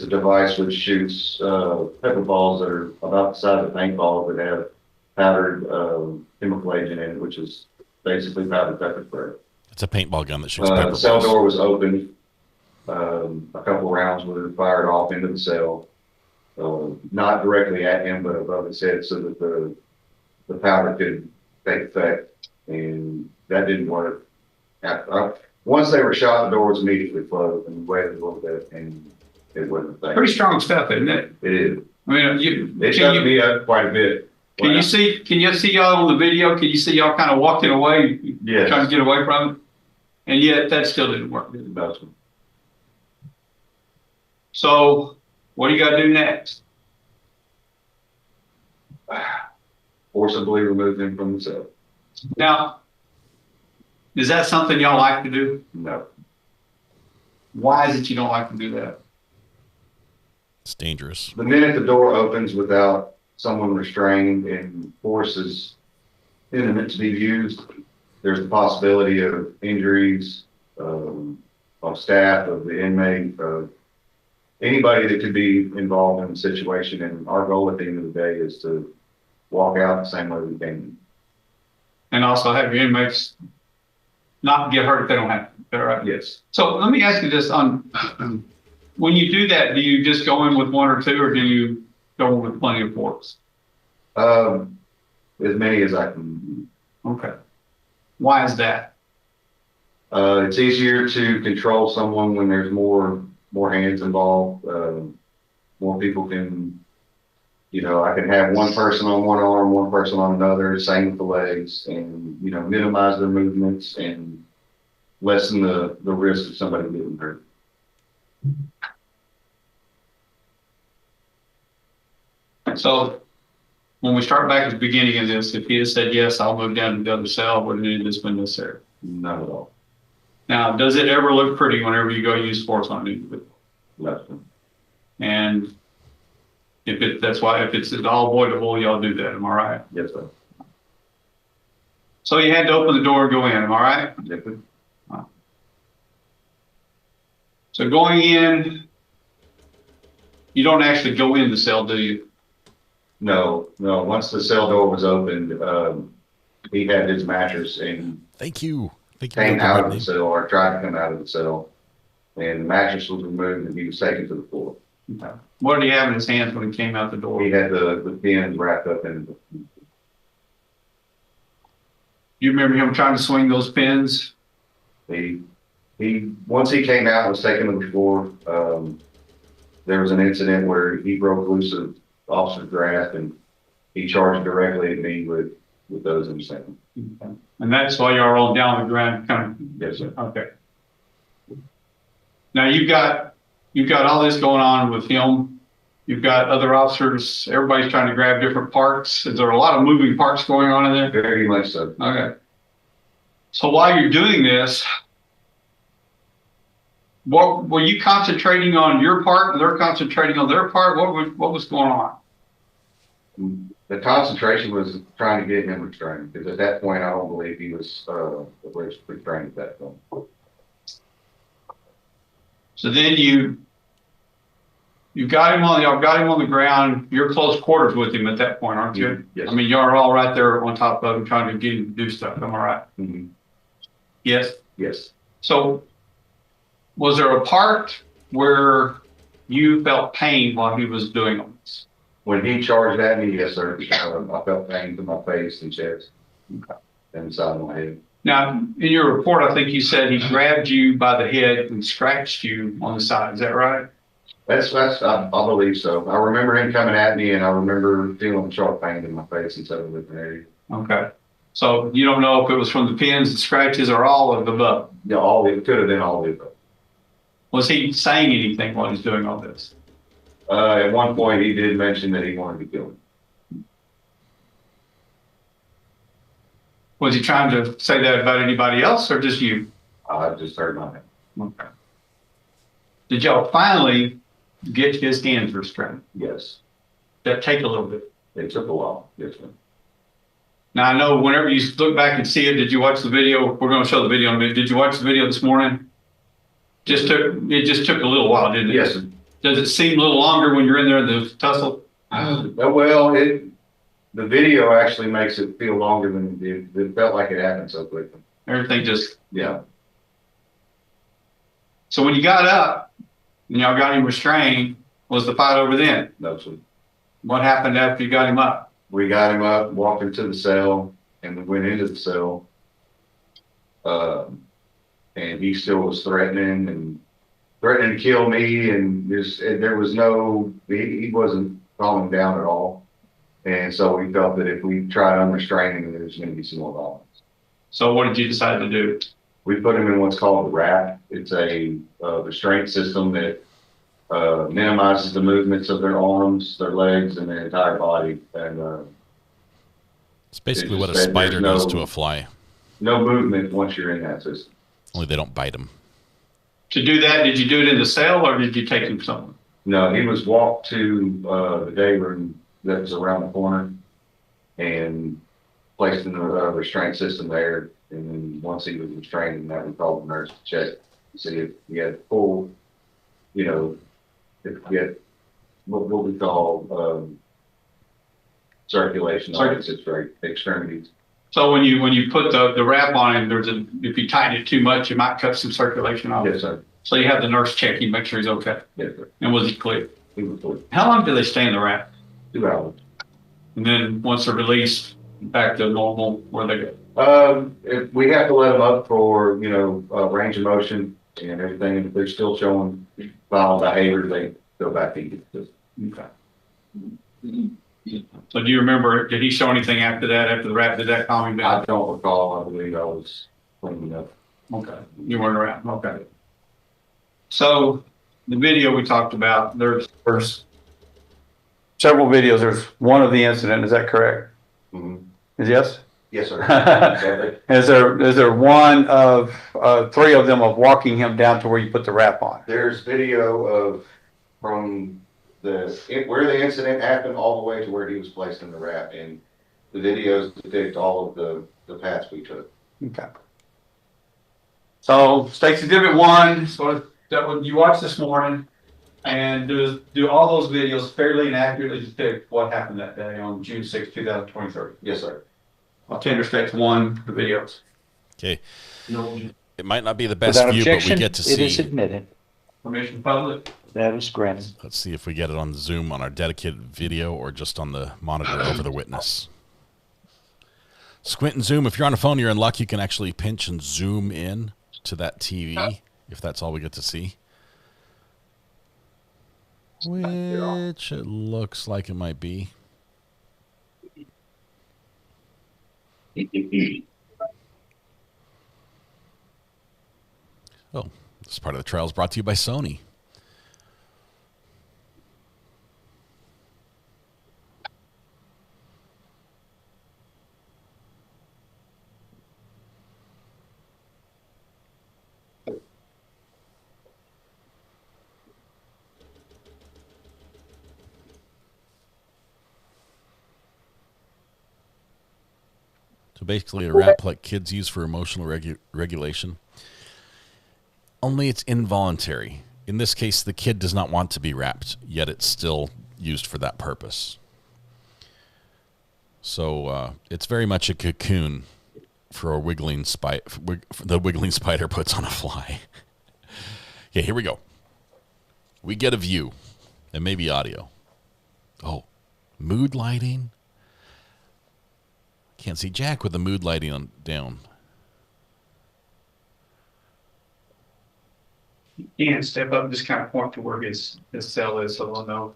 a device which shoots pepper balls that are about the size of paintballs that have powdered chemical agent in it, which is basically powdered pepper spray. It's a paintball gun that shoots pepper balls. The cell door was open. A couple of rounds were fired off into the cell, not directly at him, but above his head, so that the powder could take effect, and that didn't work. Once they were shot, the door was immediately closed and waited a little bit, and it wasn't. Pretty strong stuff, isn't it? It is. I mean, it shut me up quite a bit. Can you see y'all on the video? Can you see y'all kind of walking away, yes, trying to get away from it? And yet that still didn't work. It doesn't. So what do you got to do next? Forcibly remove them from the cell. Now, is that something y'all like to do? No. Why is it you don't like to do that? It's dangerous. The minute the door opens without someone restrained and force is imminent to be used, there's the possibility of injuries of staff, of the inmate, of anybody that could be involved in the situation. And our goal at the end of the day is to walk out the same way we came. And also have your inmates not get hurt if they don't have to. Right? Yes. So let me ask you this: when you do that, do you just go in with one or two, or do you go in with plenty of force? As many as I can. Okay. Why is that? It's easier to control someone when there's more hands involved. More people can, I can have one person on one arm, one person on another, same with the legs, and, minimize their movements and lessen the risk of somebody getting hurt. So when we start back at the beginning of this, if he had said, yes, I'll move down to the other cell, would any of this been necessary? Not at all. Now, does it ever look pretty whenever you go use force on an individual? No. And if it's all avoidable, y'all do that, am I right? Yes, sir. So you had to open the door and go in, am I right? Yes, sir. So going in, you don't actually go in the cell, do you? No. Once the cell door was opened, he had his mattress and came out of the cell, or tried to come out of the cell, and the mattress was removed and he was taken to the floor. Okay. What did he have in his hands when he came out the door? He had the pins wrapped up in it. You remember him trying to swing those pins? Once he came out and was taken to the floor, there was an incident where he broke loose of officer's grasp and he charged directly at me with those incidents. Okay. And that's why you're all down the ground, kind of. Yes, sir. Okay. Now you've got all this going on with him. You've got other officers. Everybody's trying to grab different parts. Is there a lot of moving parts going on in there? Very much so. Okay. So while you're doing this, what were you concentrating on your part and they're concentrating on their part? What was going on? The concentration was trying to get him restrained, because at that point I don't believe he was restrained at that point. So then you got him on the ground. You're close quarters with him at that point, aren't you? Yes. I mean, you're all right there on top of him, trying to get him to do stuff. Am I right? Mm-hmm. Yes. Yes. So, was there a part where you felt pain while he was doing all this? When he charged at me, yes, sir. I felt pain to my face and chest, and inside of my head. Now, in your report, I think you said he grabbed you by the head and scratched you on the side. Is that right? I believe so. I remember him coming at me, and I remember feeling sharp pain in my face and several different areas. Okay. So you don't know if it was from the pins, the scratches, or all of the above? Yeah, it could have been all of the above. Was he saying anything while he's doing all this? At one point, he did mention that he wanted to kill me. Was he trying to say that about anybody else or just you? I just heard my name. Okay. Did y'all finally get his hands restrained? Yes. That take a little bit? It took a while. Yes, sir. Now, I know whenever you look back and see it, did you watch the video? We're going to show the video in a minute. Did you watch the video this morning? It just took a little while, didn't it? Yes, sir. Does it seem a little longer when you're in there in the tussle? Well, the video actually makes it feel longer than it did. It felt like it happened so quickly. Everything just... Yeah. So when you got up and y'all got him restrained, was the fight over then? No, sir. What happened after you got him up? We got him up, walked him to the cell, and we went into the cell. And he still was threatening to kill me, and there was he wasn't calming down at all. And so we felt that if we tried unrestraining him, there's going to be some more violence. So what did you decide to do? We put him in what's called a wrap. It's a restraint system that minimizes the movements of their arms, their legs, and their entire body. And it's basically what a spider does to a fly. No movement once you're in that system. Only they don't bite them. To do that, did you do it in the cell or did you take him somewhere? No, he was walked to the day room that was around the corner and placed in the restraint system there. And then once he was restrained, we called the nurse to check to see if he had full, if he had what we call circulation on his extremities. So when you put the wrap on him, if you tighten it too much, you might cut some circulation off. Yes, sir. So you have the nurse check him, make sure he's okay. Yes, sir. And was he clear? He was clear. How long do they stay in the wrap? 2 hours. And then once they're released, back to normal, where they go? If we have to let them up for range of motion and everything, and if they're still showing violent behavior, they go back into the system. Okay. So do you remember, did he show anything after that, after the wrap? Did that calm him down? I don't recall. I believe I was cleaning up. Okay. You weren't around. Okay. So the video we talked about, there's several videos. There's one of the incident. Is that correct? Mm-hmm. Yes? Yes, sir. Is there one of 3 of them of walking him down to where you put the wrap on? There's video from where the incident happened all the way to where he was placed in the wrap, and the videos depict all of the paths we took. Okay. So State's Exhibit 1, that one you watched this morning, and do all those videos fairly and accurately depict what happened that day on June 6, 2023? Yes, sir. Tender States 1, the videos. Okay. It might not be the best view, but we get to see. It is admitted. Permission public. That is granted. Let's see if we get it on Zoom on our dedicated video or just on the monitor over the witness. Squint and zoom. If you're on a phone, you're in luck. You can actually pinch and zoom in to that TV if that's all we get to see. Which it looks like it might be. Oh, this part of the trial is brought to you by Sony. So basically a rap like kids use for emotional regulation. Only it's involuntary. In this case, the kid does not want to be rapped, yet it's still used for that purpose. So it's very much a cocoon for a wiggling spider. The wiggling spider puts on a fly. Okay, here we go. We get a view, and maybe audio. Oh, mood lighting. Can't see Jack with the mood lighting on down. He can step up and just kind of point to where his cell is so they'll know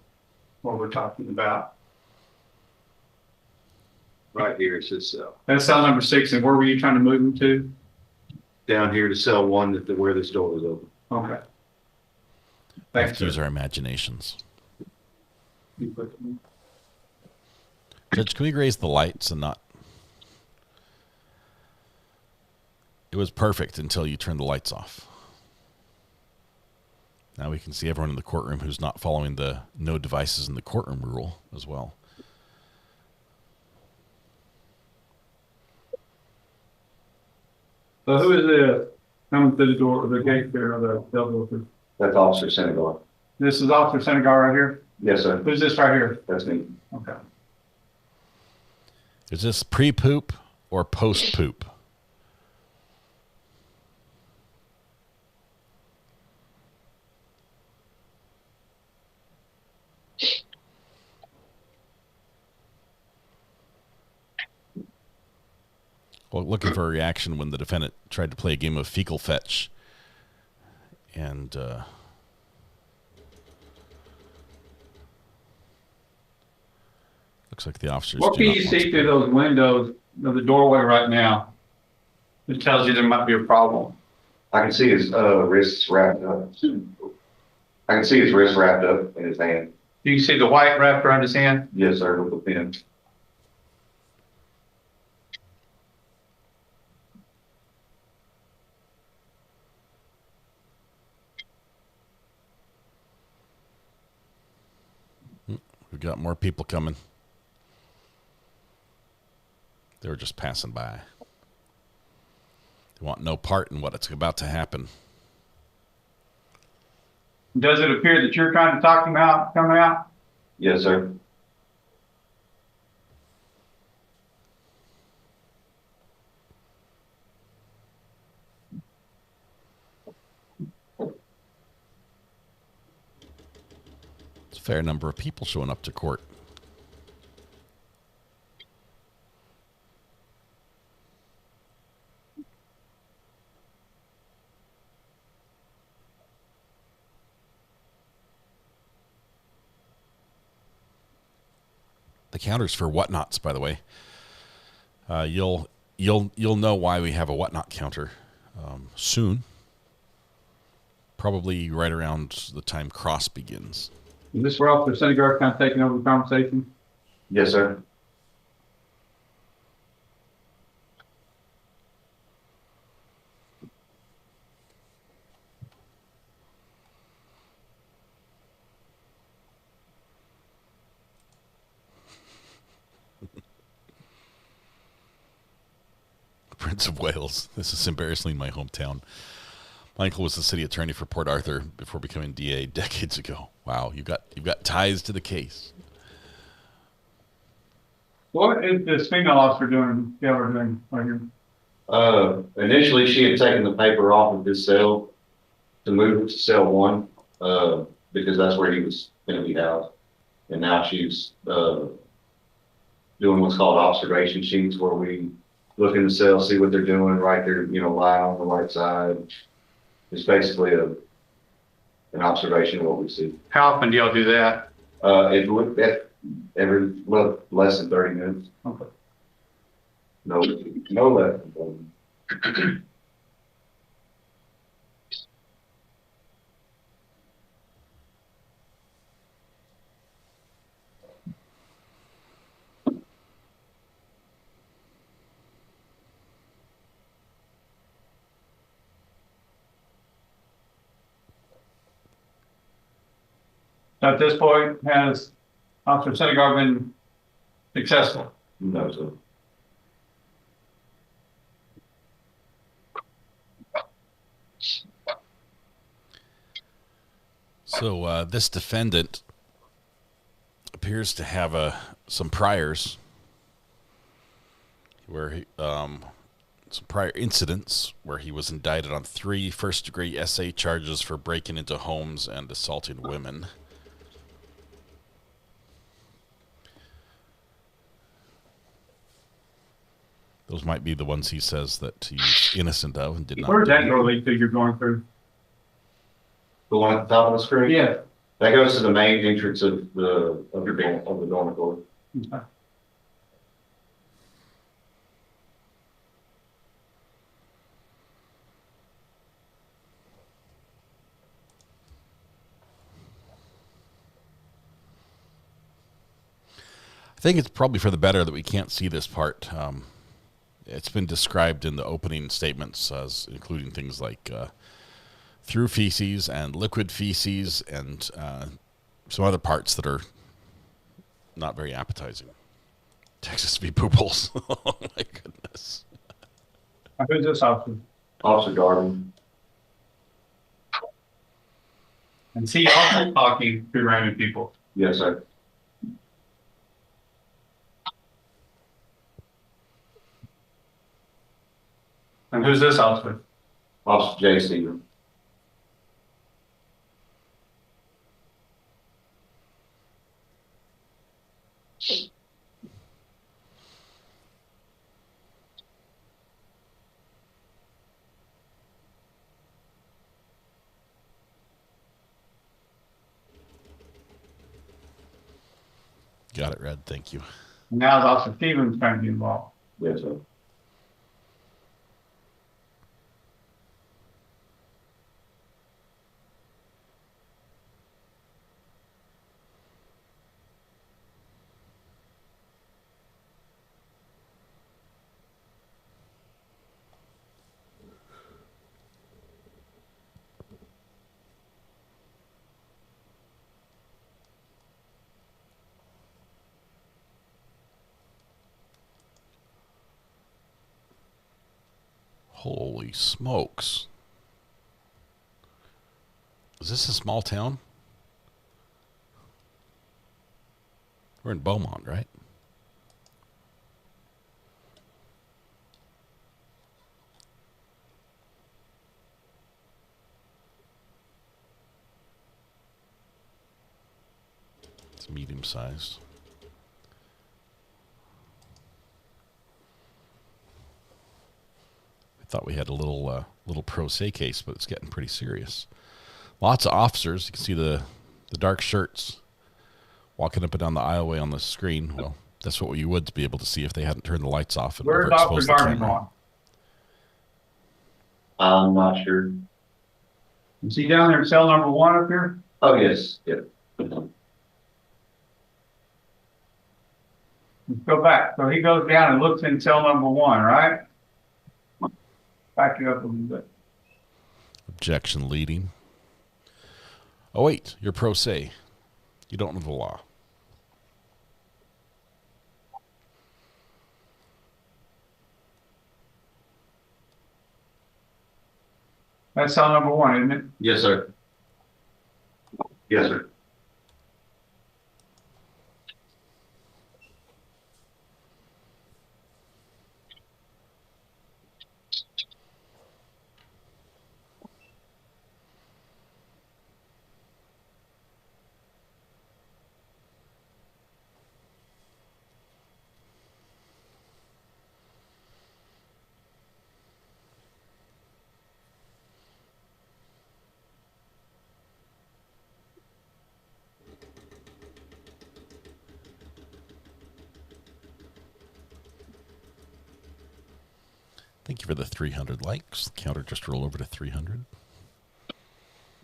what we're talking about. Right here is his cell. That's cell number 6, and where were you trying to move him to? Down here to cell 1, where this door is open. Okay. We have to use our imaginations. Judge, can we raise the lights and not? It was perfect until you turned the lights off. Now we can see everyone in the courtroom who's not following the no devices in the courtroom rule as well. So who is it coming through the door or the gate there or the cell door? That's Officer Senegal. This is Officer Senegal right here? Yes, sir. Who's this right here? That's me. Okay. Is this pre-poop or post-poop? Well, looking for a reaction when the defendant tried to play a game of fecal fetch. And looks like the officers. What can you see through those windows of the doorway right now that tells you there might be a problem? I can see his wrists wrapped up. I can see his wrist wrapped up in his hand. You can see the white wrapped around his hand? Yes, sir, with the pin. We've got more people coming. They were just passing by. They want no part in what's about to happen. Does it appear that you're trying to talk him out, coming out? Yes, sir. It's a fair number of people showing up to court. The counters for whatnots, by the way. You'll know why we have a whatnot counter soon. Probably right around the time cross begins. Is this where Officer Senegal kind of taking over the conversation? Yes, sir. Prince of Wales. This is embarrassingly my hometown. My uncle was the city attorney for Port Arthur before becoming DA decades ago. Wow, you've got ties to the case. What is this female officer doing? The other doing right here? Initially, she had taken the paper off of his cell to move it to cell 1 because that's where he was going to be housed. And now she's doing what's called observation sheets, where we look in the cell, see what they're doing, right there, lie on the right side. It's basically an observation of what we see. How often do y'all do that? It looked at every, well, less than 30 minutes. Okay. No less than 30 minutes. At this point, has Officer Senegal been successful? No, sir. So this defendant appears to have some priors where he, some prior incidents where he was indicted on 3 first-degree SA charges for breaking into homes and assaulting women. Those might be the ones he says that he's innocent of and did not. Where does that go that you're going through? The one at the top of the screen? Yeah. That goes to the main entrance of the dormitory. Okay. I think it's probably for the better that we can't see this part. It's been described in the opening statements as including things like through feces and liquid feces and some other parts that are not very appetizing. Texas v. Pickles. Oh my goodness. Who's this officer? Officer Garden. And see also talking to Raymond people. Yes, sir. And who's this officer? Officer J. Stephen. Got it, Red. Thank you. Now Officer Stevens trying to be involved. Yes, sir. Holy smokes. Is this a small town? We're in Beaumont, right? It's medium-sized. Thought we had a little pro se case, but it's getting pretty serious. Lots of officers. You can see the dark shirts walking up and down the aisleway on the screen. Well, that's what you would be able to see if they hadn't turned the lights off. And Where's Officer Garden going? I'm not sure. Is he down there in cell number 1 up here? Oh, yes. Yep. Let's go back. So he goes down and looks in cell number 1, right? Back you up a little bit. Objection leading. Oh, wait. You're pro se. You don't know the law. That's cell number 1, isn't it? Yes, sir. Yes, sir. Thank you for the 300 likes. The counter just rolled over to 300.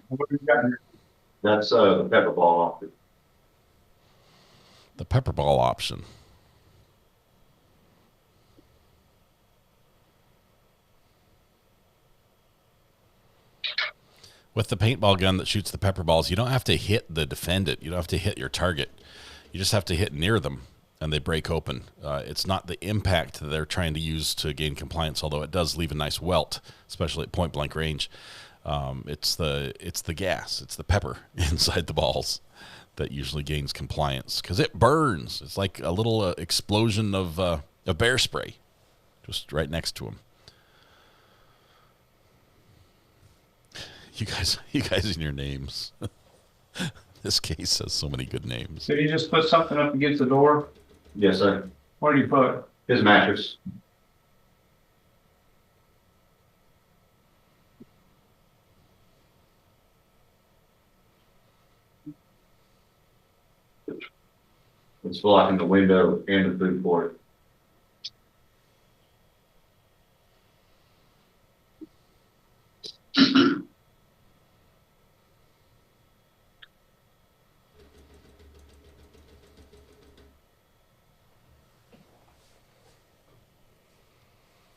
What do you got here? That's the pepper ball option. The pepper ball option. With the paintball gun that shoots the pepper balls, you don't have to hit the defendant. You don't have to hit your target. You just have to hit near them, and they break open. It's not the impact that they're trying to use to gain compliance, although it does leave a nice welt, especially at point-blank range. It's the gas. It's the pepper inside the balls that usually gains compliance because it burns. It's like a little explosion of bear spray just right next to them. You guys and your names. This case has so many good names. Did he just put something up against the door? Yes, sir. What did he put? His mattress. It's blocking the window and the food court.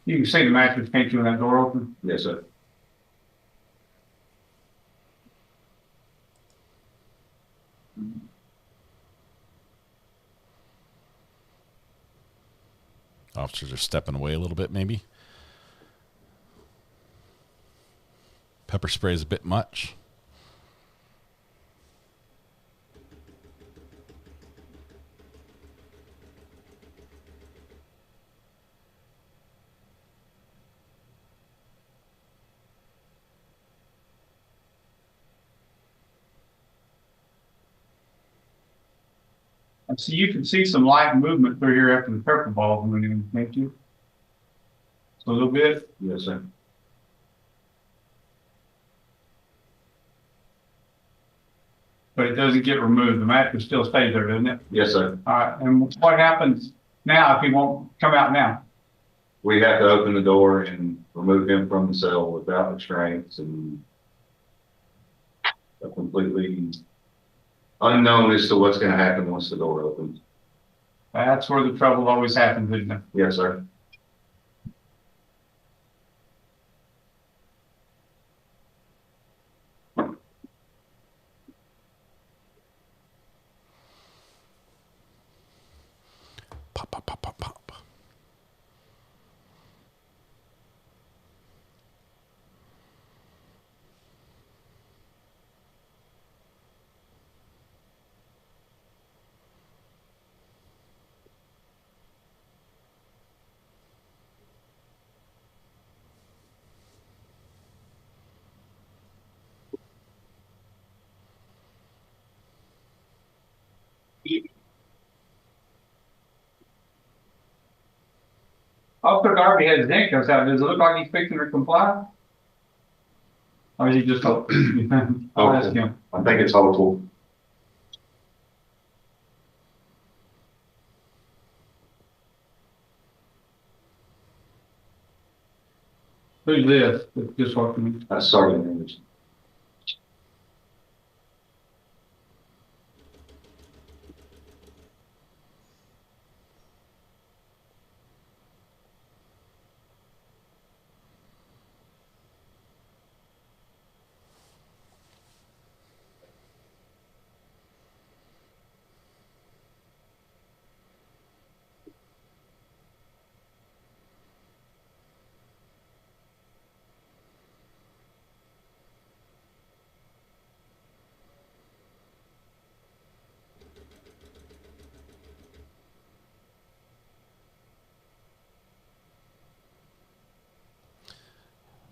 You can see the mattress, can't you, when that door open? Yes, sir. Officers are stepping away a little bit, maybe. Pepper spray is a bit much. So you can see some light movement through here after the pepper ball went in, can't you? So a little bit? Yes, sir. But it doesn't get removed. The mattress still stays there, doesn't it? Yes, sir. All right. And what happens now if he won't come out now? We have to open the door and remove him from the cell without restraints and completely unknown as to what's going to happen once the door opens. That's where the trouble always happens, isn't it? Yes, sir. Pop, pop, pop, pop, pop. Officer Darby has his handcuffs out. Does it look like he's fixing to comply? Or is he just hopeful? I'll ask him. I think it's hopeful. Who's this? Just walked in. That's Sergeant Anderson.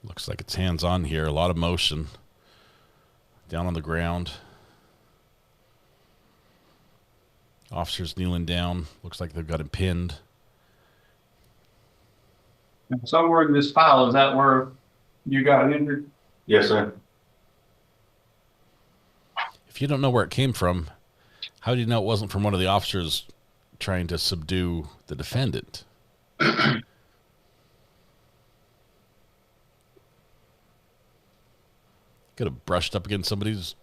Looks like it's hands-on here. A lot of motion. Down on the ground. Officers kneeling down. Looks like they've got him pinned. And somewhere in this file, is that where you got injured? Yes, sir. If you don't know where it came from, how do you know it wasn't from one of the officers trying to subdue the defendant? Could have brushed up against somebody's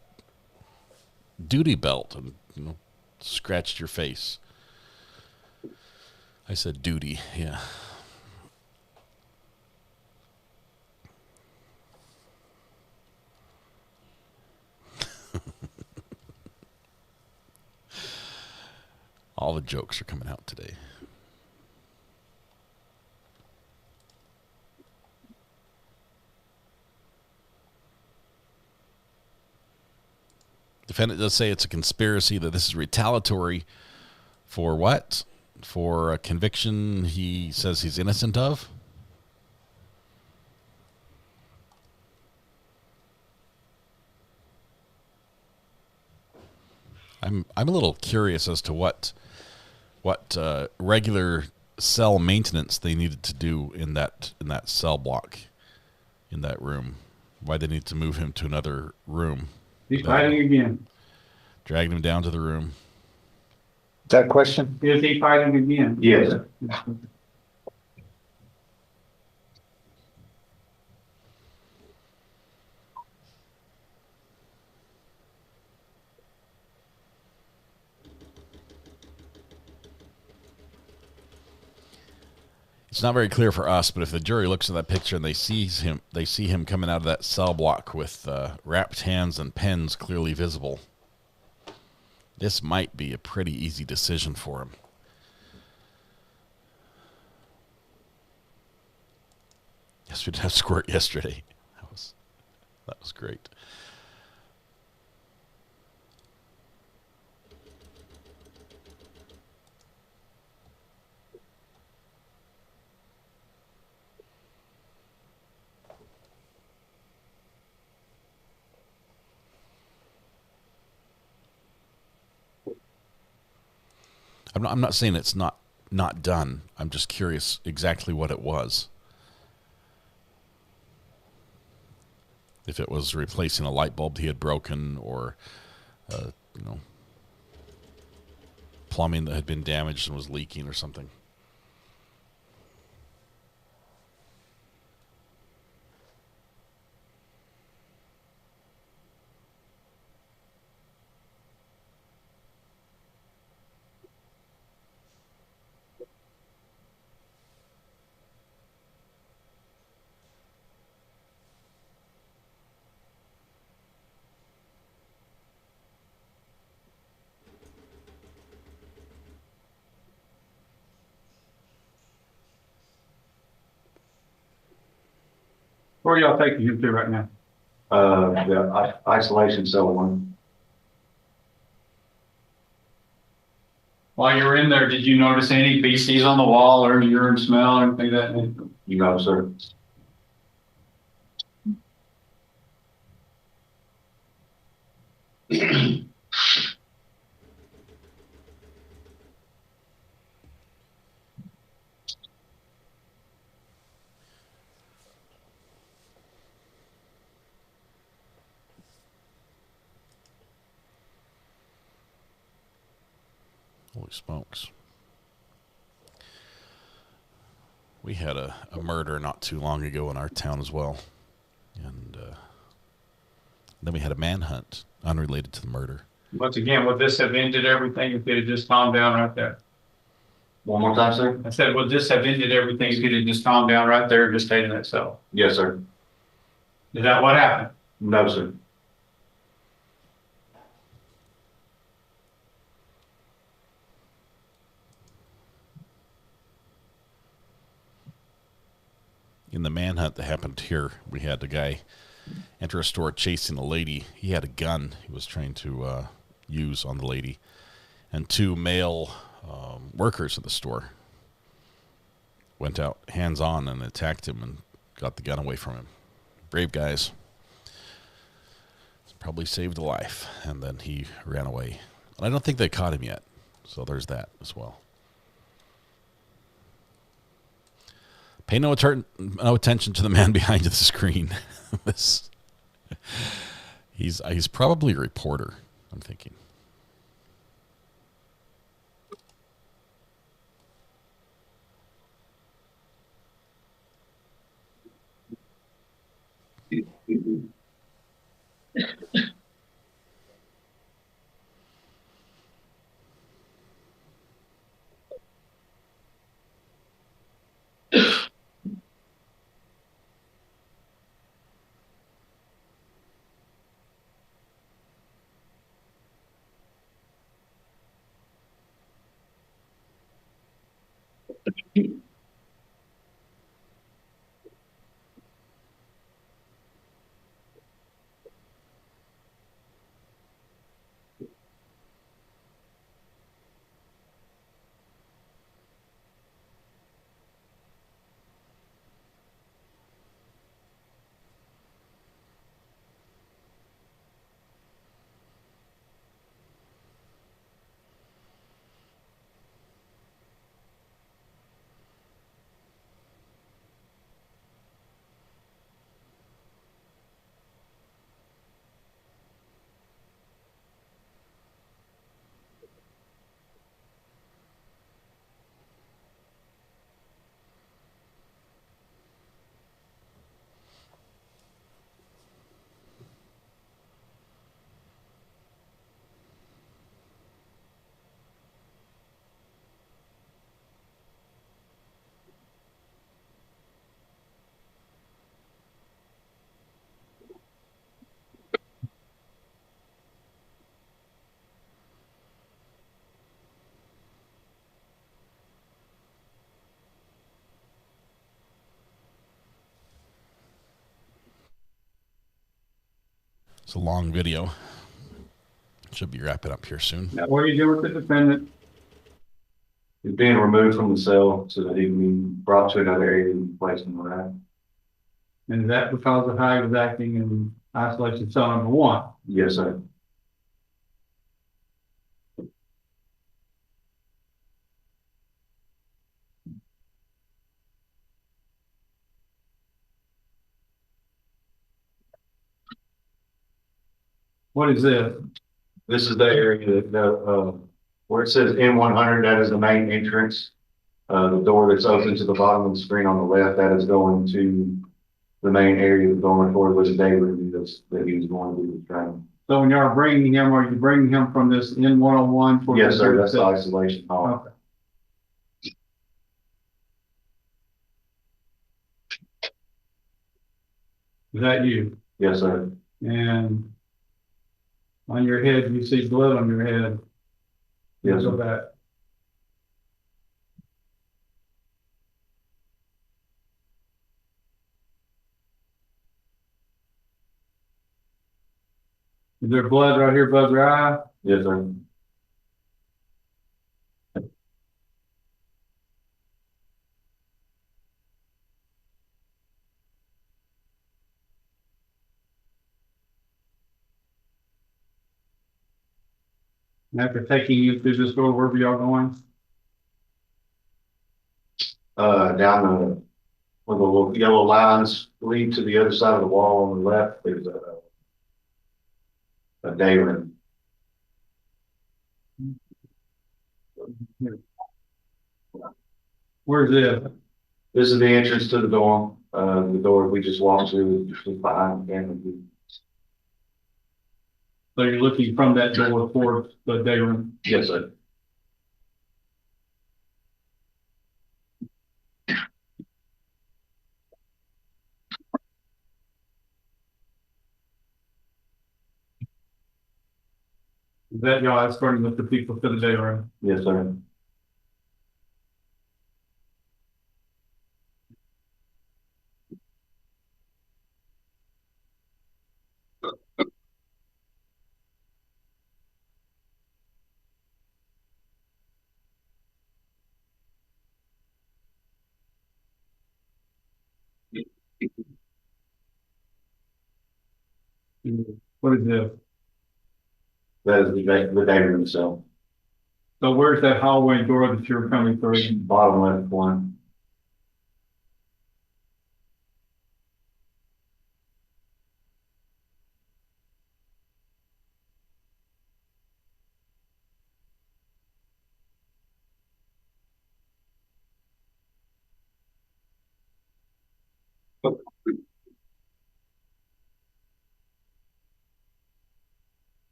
duty belt and, scratched your face. I said duty, yeah. All the jokes are coming out today. Defendant does say it's a conspiracy, that this is retaliatory for what? For a conviction he says he's innocent of? I'm a little curious as to what regular cell maintenance they needed to do in that cell block, in that room. Why they need to move him to another room. He's fighting again. Dragging him down to the room. Is that a question? Is he fighting again? Yes. It's not very clear for us, but if the jury looks at that picture and they see him coming out of that cell block with wrapped hands and pens clearly visible, this might be a pretty easy decision for him. Yes, we did have squirt yesterday. That was great. I'm not saying it's not done. I'm just curious exactly what it was. If it was replacing a light bulb he had broken, or plumbing that had been damaged and was leaking or something. Where are y'all taking him to right now? The isolation cell one. While you were in there, did you notice any feces on the wall or urine smell or anything like that? No, sir. Holy smokes. We had a murder not too long ago in our town as well. And then we had a manhunt unrelated to the murder. Once again, would this have ended everything if it had just calmed down right there? One more time, sir? I said, would this have ended everything if it had just calmed down right there and just stayed in that cell? Yes, sir. Is that what happened? No, sir. In the manhunt that happened here, we had a guy enter a store chasing a lady. He had a gun he was trying to use on the lady. And two male workers at the store went out hands-on and attacked him and got the gun away from him. Brave guys. Probably saved a life. And then he ran away. And I don't think they caught him yet. So there's that as well. Pay no attention to the man behind the screen. He's probably a reporter, I'm thinking. It's a long video. Should be wrapping up here soon. Now, what do you do with the defendant? He's being removed from the cell so that he can be brought to another area and placed in the rack. And is that because of how he was acting in isolation cell number 1? Yes, sir. What is this? This is the area that, where it says N100, that is the main entrance. The door that's open to the bottom of the screen on the left, that is going to the main area of the dormitory where the day room is that he was going to do the training. So when y'all bringing him, are you bringing him from this N101? Yes, sir. That's the isolation hall. Okay. Is that you? Yes, sir. And on your head, you see blood on your head. Yes, Go sir. back. Is there blood right here above your eye? Yes, sir. And after taking you through this door, wherever y'all going? Down the, where the little yellow lines lead to the other side of the wall on the left, there's a day room. Where's this? This is the entrance to the dorm. The door we just walked through is behind the camera. So you're looking from that door towards the day room? Yes, sir. Is that y'all escorting with the people to the day room? Yes, sir. What is this? That is the day room itself. So where's that hallway door that you're coming through? Bottom left one.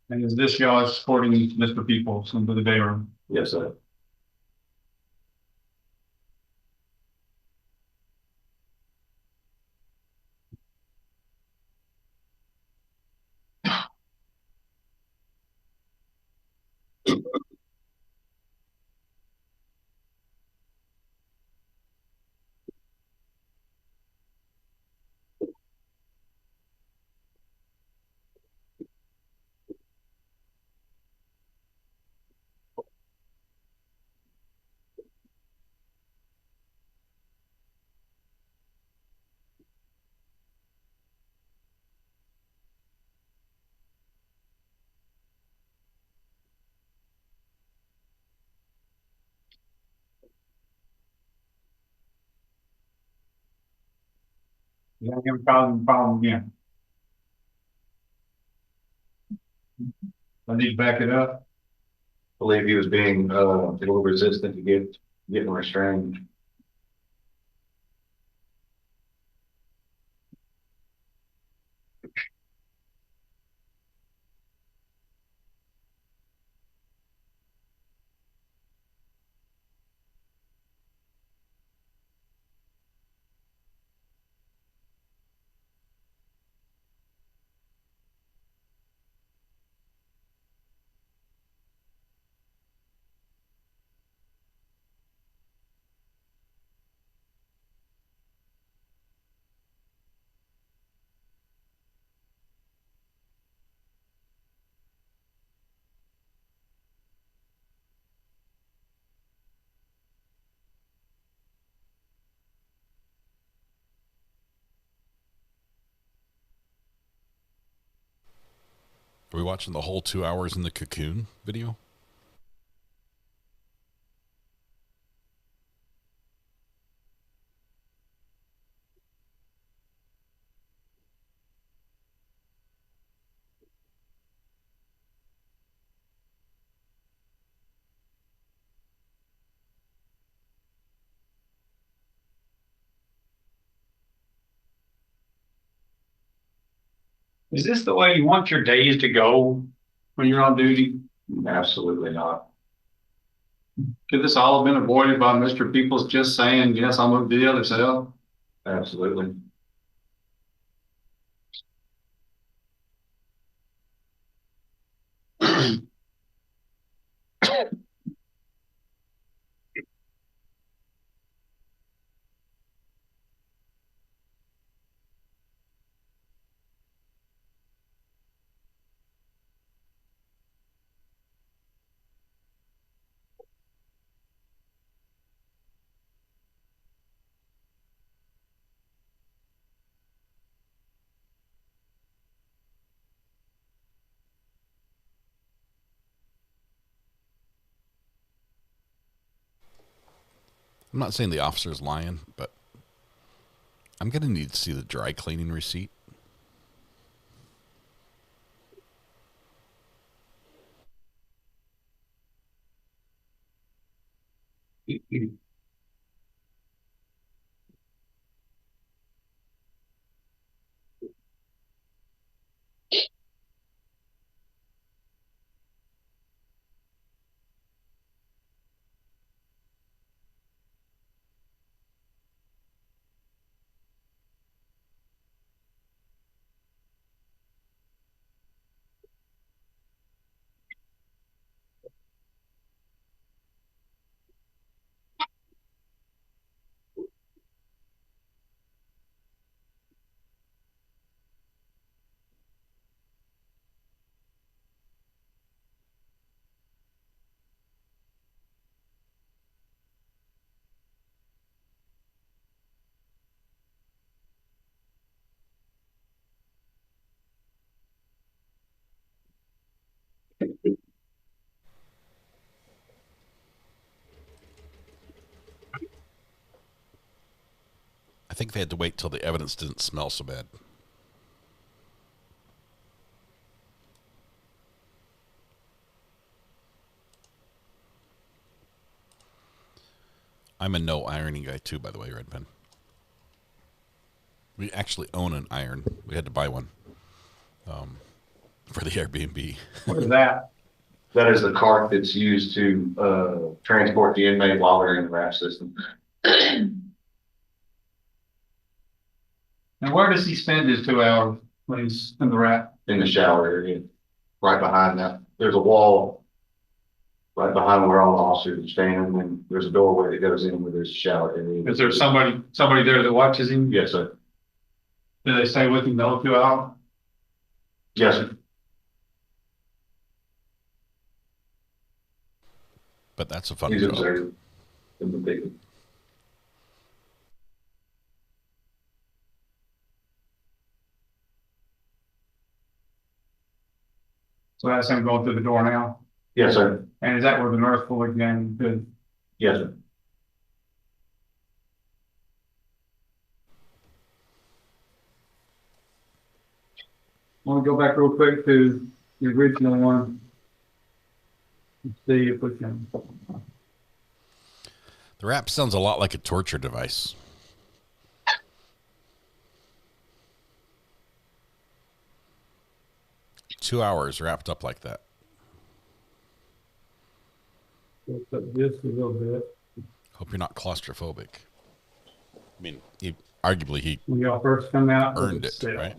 And is this y'all escorting Mr. Peoples into the day room? Yes, sir. Yeah, him causing the problem again. I need to back it up. I believe he was being a little resistant to getting restrained. Are we watching the whole 2 hours in the cocoon video? Is this the way you want your days to go when you're on duty? Absolutely not. Could this all have been avoided by Mr. Peoples just saying, yes, I'll move to the other cell? Absolutely. I'm not saying the officer's lying, but I'm going to need to see the dry cleaning receipt. I think they had to wait till the evidence didn't smell so bad. I'm a no ironing guy too, by the way, Red Pen. We actually own an iron. We had to buy one for the Airbnb. What is that? That is the cart that's used to transport the inmate while they're in the RAP system. And where does he spend his 2 hours when he's in the RAP? In the shower area, right behind that. There's a wall right behind where all the officers are standing, and there's a doorway that goes in where there's a shower area. Is there somebody there that watches him? Yes, sir. Do they stay with him the whole 2 hours? Yes, sir. But that's a fun He's job. observed in the big. So that's him going through the door now? Yes, sir. And is that where the nurse will again? Good. Yes, sir. want to go back real quick to the original one. Let's see if we can. The rap sounds a lot like a torture device. Two hours wrapped up like that. Just a little bit. Hope you're not claustrophobic. I mean, arguably he when y'all first come out, earned it, right?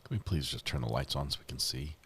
Can we please just turn the lights on so we can see?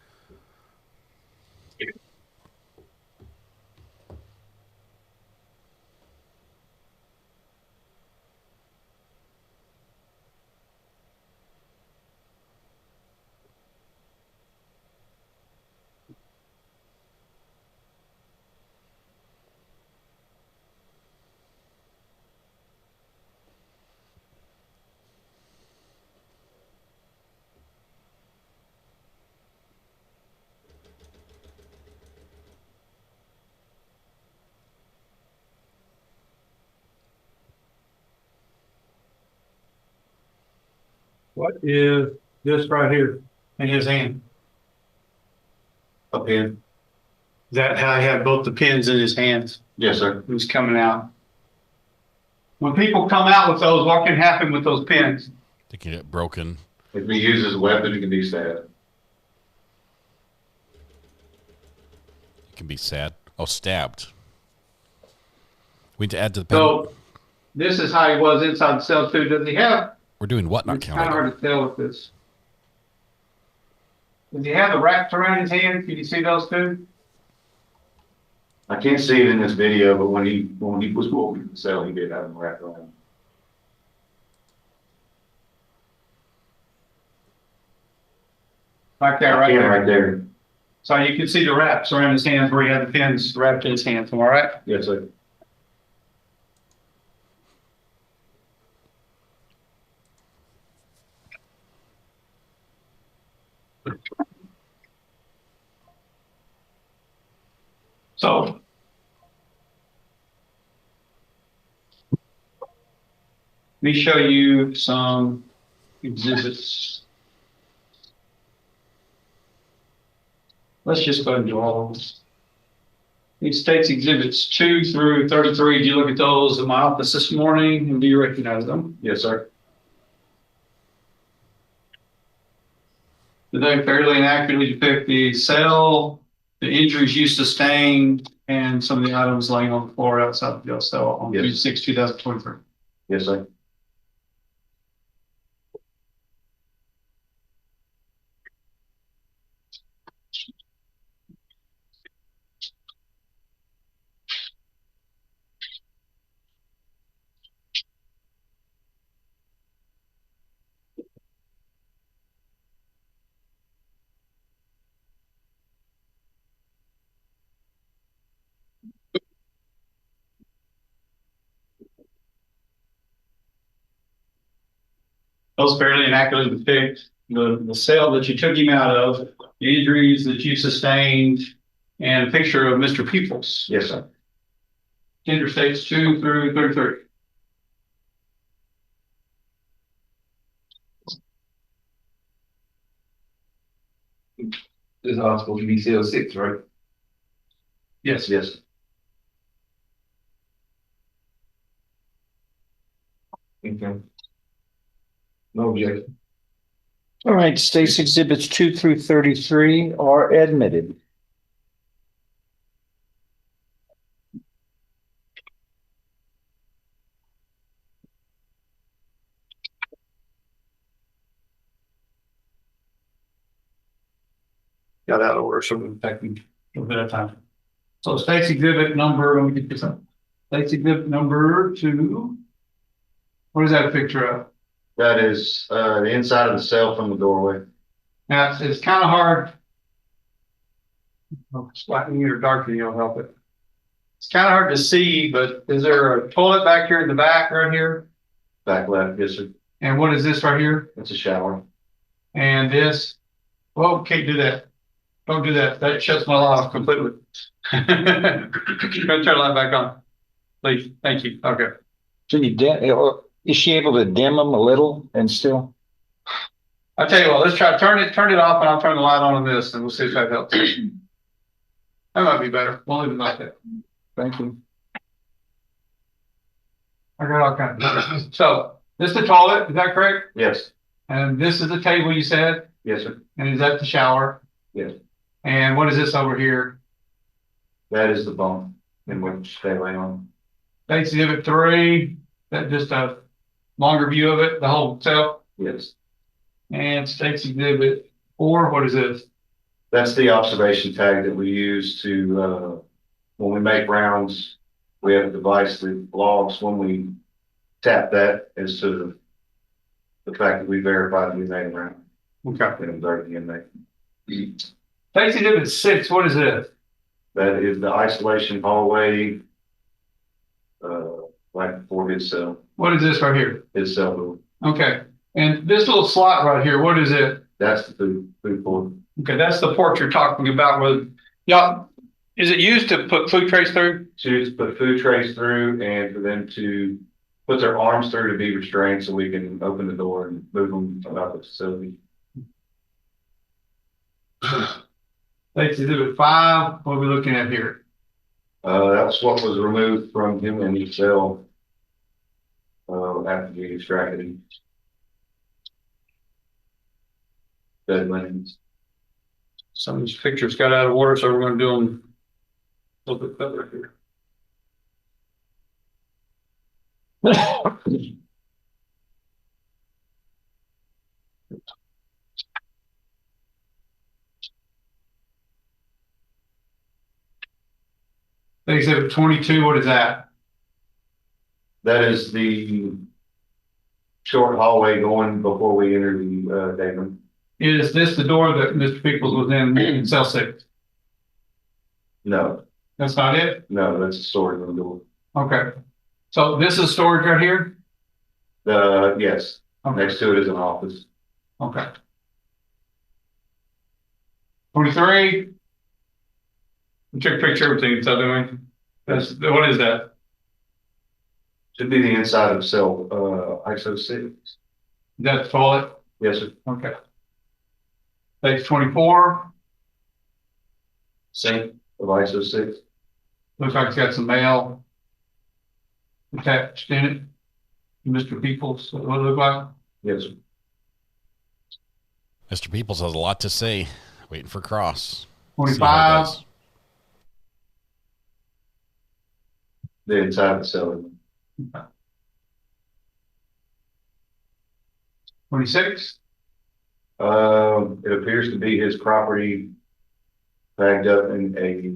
What is this right here in his hand? A pin? Is that how he had both the pins in his hands? Yes, sir. Who's coming out? When people come out with those, what can happen with those pins? They can get broken. It can be used as a weapon, it can be stabbed. It can be sad. Oh, stabbed. We need to add to the pen. So this is how he was inside the cell too. Does he have? We're doing what, not It's kind of counting? hard to tell with this. Does he have the wraps around his hand? Can you see those two? I can't see it in this video, but when he was walking the cell, he did have them wrapped around. Like that right Yeah, there. right there. So you can see the wraps around his hands where he had the pins wrapped in his hands. Am I right? Yes, sir. So let me show you some exhibits. Let's just go ahead and do all of them. These states exhibits 2 through 33. Did you look at those in my office this morning and do you recognize them? Yes, sir. Do they fairly and accurately depict the cell, the injuries you sustained, and some of the items laying on the floor outside the jail cell on June 6, 2023? Yes, sir. Those fairly and accurately depict the cell that you took him out of, the injuries that you sustained, and a picture of Mr. Pickles. Yes, sir. Interstates 2 through 33. This hospital should be cell 6, right? Yes. Yes. Okay. No objection. All right, states exhibits 2 through 33 are admitted. Got out of order, so we're taking a little bit of time. So states exhibit number, let me get this up. States exhibit number 2 What is that a picture of? That is the inside of the cell from the doorway. Now, it's kind of hard. Oh, it's lightening it or darkening, you'll help it. It's kind of hard to see, but is there a toilet back here in the back right here? Back left, yes, sir. And what is this right here? It's a shower. And this? Well, can't do that. Don't do that. That shuts my light off completely. Go turn the light back on. Please. Thank you. Okay. Can you is she able to dim them a little and still? I'll tell you what, let's try turn it off and I'll turn the light on this and we'll see if that helps. That might be better. We'll leave it like that. Thank you. I got all kinds of So this is the toilet, is that correct? Yes. And this is the table you said? Yes, sir. And is that the shower? Yes. And what is this over here? That is the bunk in which they lay on. That's exhibit 3. That just a longer view of it, the whole cell? Yes. And states exhibit 4, what is this? That's the observation tag that we use to, when we make rounds, we have a device that logs when we tap that as to the fact that we verified we made a round. Okay. And observe the inmate. States exhibit 6, what is this? That is the isolation hallway, right before his cell. What is this right here? His cell door. Okay. And this little slot right here, what is it? That's the food port. Okay, that's the port you're talking about with, yeah. Is it used to put food trays through? To put food trays through and for them to put their arms through to be restrained so we can open the door and move them about the facility. States exhibit 5, what are we looking at here? That's what was removed from him in his cell after being extracted him. Dead linens. Some of these pictures got out of order, so we're going to do them a little bit better here. Exhibit 22, what is that? That is the short hallway going before we enter the day room. Is this the door that Mr. Pickles was in cell 6? No. That's not it? No, that's the storage room door. Okay. So this is storage right here? Yes. Okay. Next to it is an office. Okay. 23. We took a picture of everything, so doing. What is that? Should be the inside of cell ISO 6. Is that the toilet? Yes, sir. Okay. Page 24. Sink of ISO 6. Looks like it's got some mail attached in it. Mr. Peoples, what it look like? Yes, sir. Mr. Peoples has a lot to say. Waiting for Cross. 25. The inside of the cell. Okay. 26. It appears to be his property bagged up in a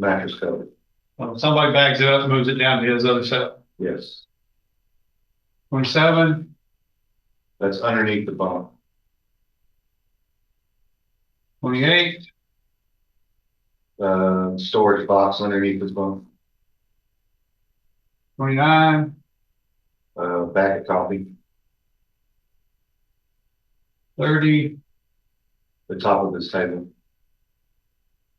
mattress cover. Well, somebody bags it up and moves it down to his other cell. Yes. 27. That's underneath the bunk. 28. Storage box underneath his bunk. 29. Bag of coffee. 30. The top of this table.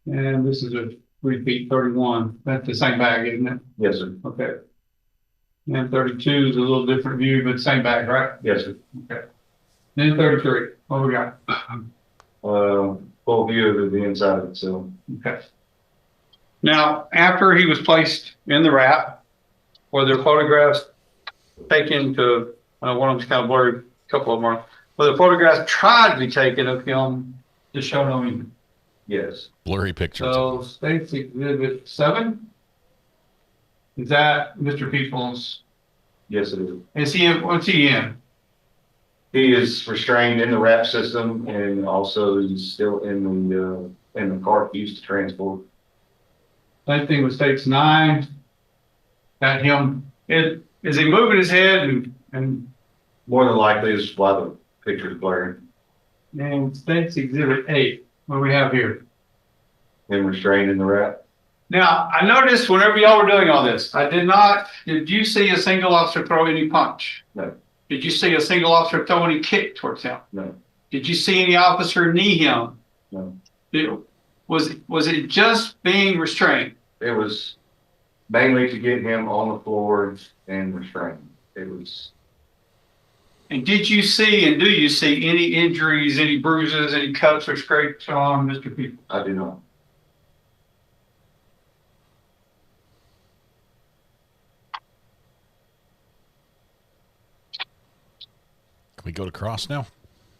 And this is a repeat 31. That's the same bag, isn't it? Yes, sir. Okay. And 32 is a little different view, but same bag, right? Yes, sir. Okay. Then 33. What we got? Full view of the inside of the cell. Okay. Now, after he was placed in the wrap, were there photographs taken to, one of them's kind of blurry, a couple of them are, were the photographs tried to be taken of him to show him? Yes. Blurry pictures. So, States Exhibit 7? Is that Mr. Peoples? Yes, it is. Is he in, what's he in? He is restrained in the wrap system and also he's still in the cart used to transport. Same thing with States 9. Got him. Is he moving his head and More than likely is why the picture's blurry. and State's Exhibit 8? What do we have here? Him restraining the rat. Now, I noticed whenever y'all were doing all this, did you see a single officer throw any punch? No. Did you see a single officer throw any kick towards him? No. Did you see any officer knee him? No. Was it just being restrained? It was mainly to get him on the floor and restrained. It was. And did you see and do you see any injuries, any bruises, any cuts or scrapes on Mr. People? I do not. Can we go to cross now?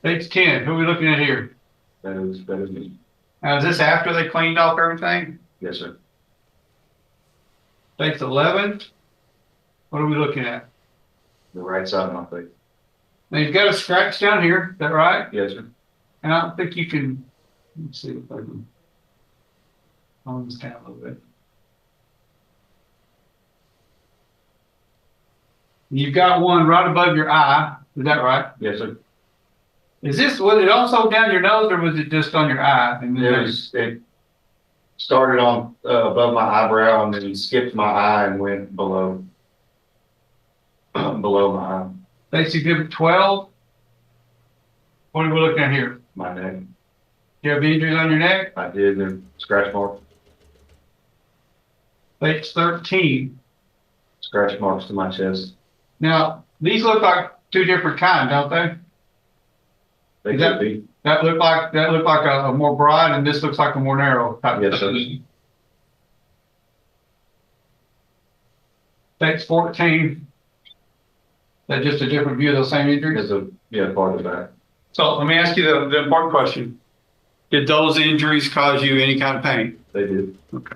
Page 10. Who are we looking at here? That is me. Now, is this after they cleaned off everything? Yes, sir. Page 11. What are we looking at? The right side of my face. Now, you've got a scratch down here. Is that right? Yes, sir. And I don't think you can. Let's see if I can calm this down a little bit. You've got one right above your eye. Is that right? Yes, sir. Was it also down your nose, or was it just on your eye? And It started on above my eyebrow and then skipped my eye and went below below my eye. State's Exhibit 12. What are we looking at here? My neck. Do you have injuries on your neck? I did. The scratch mark. Page 13. Scratch marks to my chest. Now, these look like two different kinds, don't they? They could be. That look like a more broad, and this looks like a more narrow type. Yes, sir. Page 14. Is that just a different view of those same injuries? Part of that. So let me ask you the important question. Did those injuries cause you any kind of pain? They did. Okay.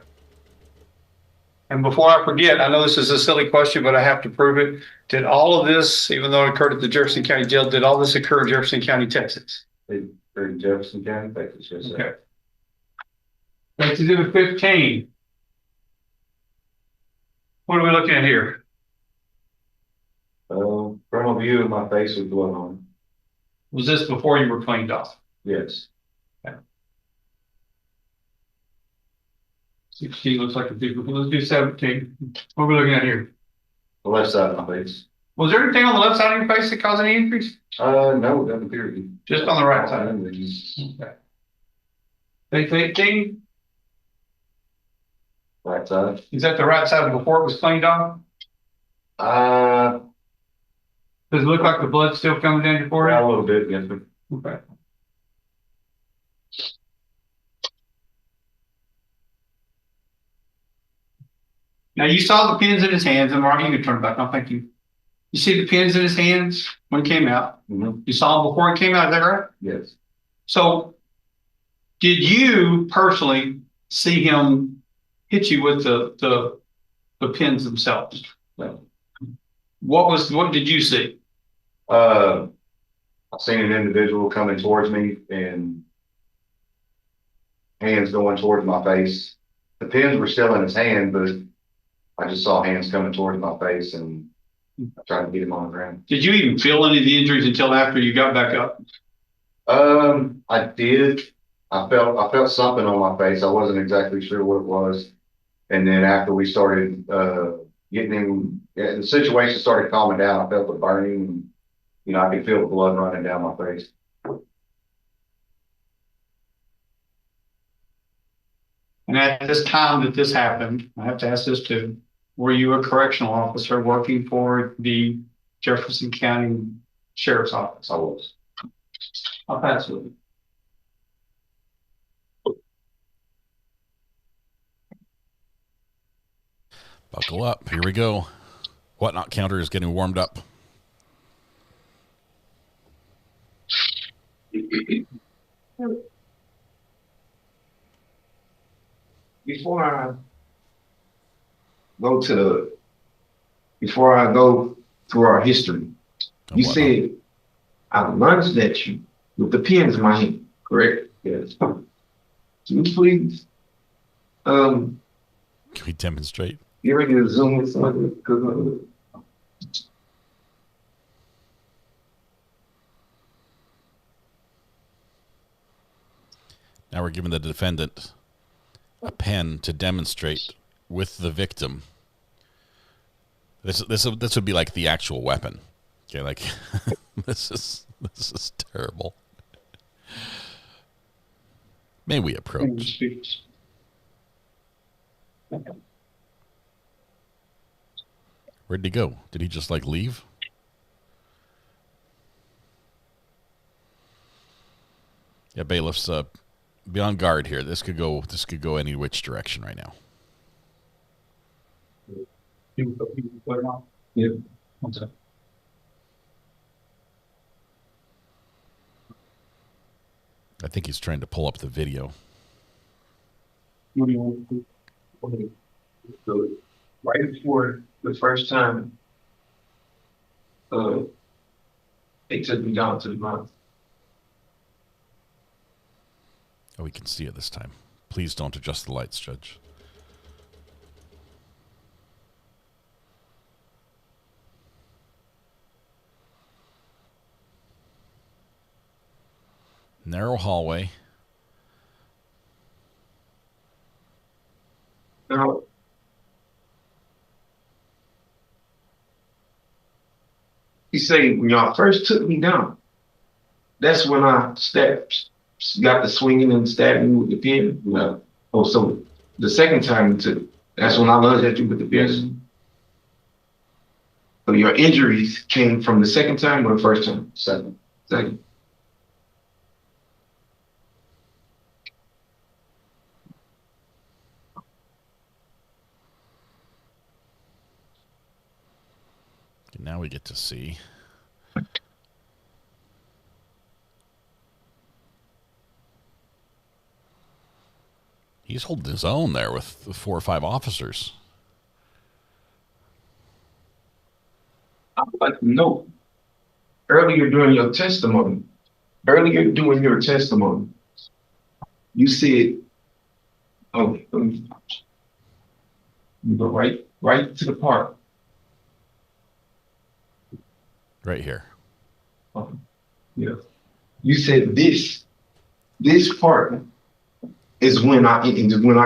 And before I forget, I know this is a silly question, but I have to prove it. Did all of this, even though it occurred at the Jefferson County Jail, did all this occur in Jefferson County, Texas? In Jefferson County, Texas, yes, sir. Okay. Let's do 15. What are we looking at here? Frontal view of my face with blood on it. Was this before you were cleaned off? Yes. Okay. 16 looks like a big one. Let's do 17. What are we looking at here? The left side of my face. Was there anything on the left side of your face that caused any injuries? No, it doesn't appear to be. Just on the right side. Okay. Page 18. Right side. Is that the right side before it was cleaned off? Does it look like the blood's still coming down your forehead? Yeah, a little bit, yes, sir. Okay. Now you saw the pins in his hands, and Mark, you can turn it back on. Thank you. You see the pins in his hands when he came out. Mm-hmm. You saw him before he came out. Is that right? Yes. So, did you personally see him hit you with the pins themselves? No. What did you see? I've seen an individual coming towards me and hands going towards my face. The pins were still in his hand, but I just saw hands coming towards my face and trying to get him on the ground. Did you even feel any of the injuries until after you got back up? I did. I felt something on my face. I wasn't exactly sure what it was. And then after we started getting him, the situation started calming down. I felt the burning. And, I could feel the blood running down my face. And at this time that this happened, I have to ask this too, were you a correctional officer working for the Jefferson County Sheriff's Office? I was. I'll pass with you. Buckle up. Here we go. Whatnot counter is getting warmed up. Before I go through our history, you said I lunged at you with the pins in my hand, correct? Yes. Can you please can we demonstrate? You ready to zoom with something? Now we're giving the defendant a pen to demonstrate with the victim. This would be like the actual weapon. Okay, like this is terrible. May we approach? Where'd he go? Did he just like leave? Yeah, bailiffs, be on guard here. This could go any which direction right now. Yeah. I think he's trying to pull up the video. What do you want to do? So, right before the first time, they took me down to the ground. Oh, we can see it this time. Please don't adjust the lights, Judge. Narrow hallway. Now, he say, when y'all first took me down, that's when I got the swinging and stabbing with the pen. Oh, so the second time you took, that's when I lunged at you with the pen. So your injuries came from the second time or the first time? Second. Now we get to see. He's holding his own there with the 4 or 5 officers. I would like to know, earlier during your testimony, you said, oh, you go right to the part. Right here. Yeah. You said this part is when you got injured when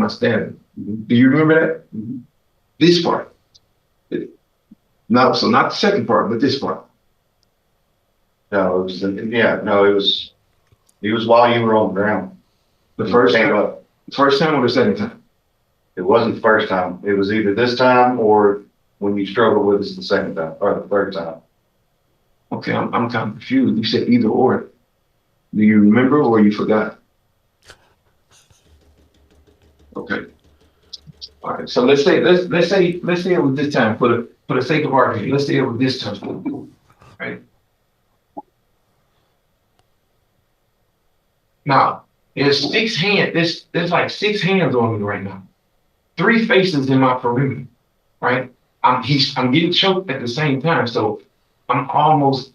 I stabbed you. Do you remember that? Mm-hmm. This part. No, so not the second part, but this part. No, it was while you were on the ground. The first time or the second time? It wasn't the first time. It was either this time or when you struggled with us the second time or the third time. Okay, I'm kind of confused. You said either or. Do you remember or you forgot? Okay. All right. So let's say it was this time for the sake of argument. Let's say it was this time. Right. Now there's 6 hands. There's like 6 hands on me right now. 3 faces in my perimeter. Right. I'm getting choked at the same time, so I'm almost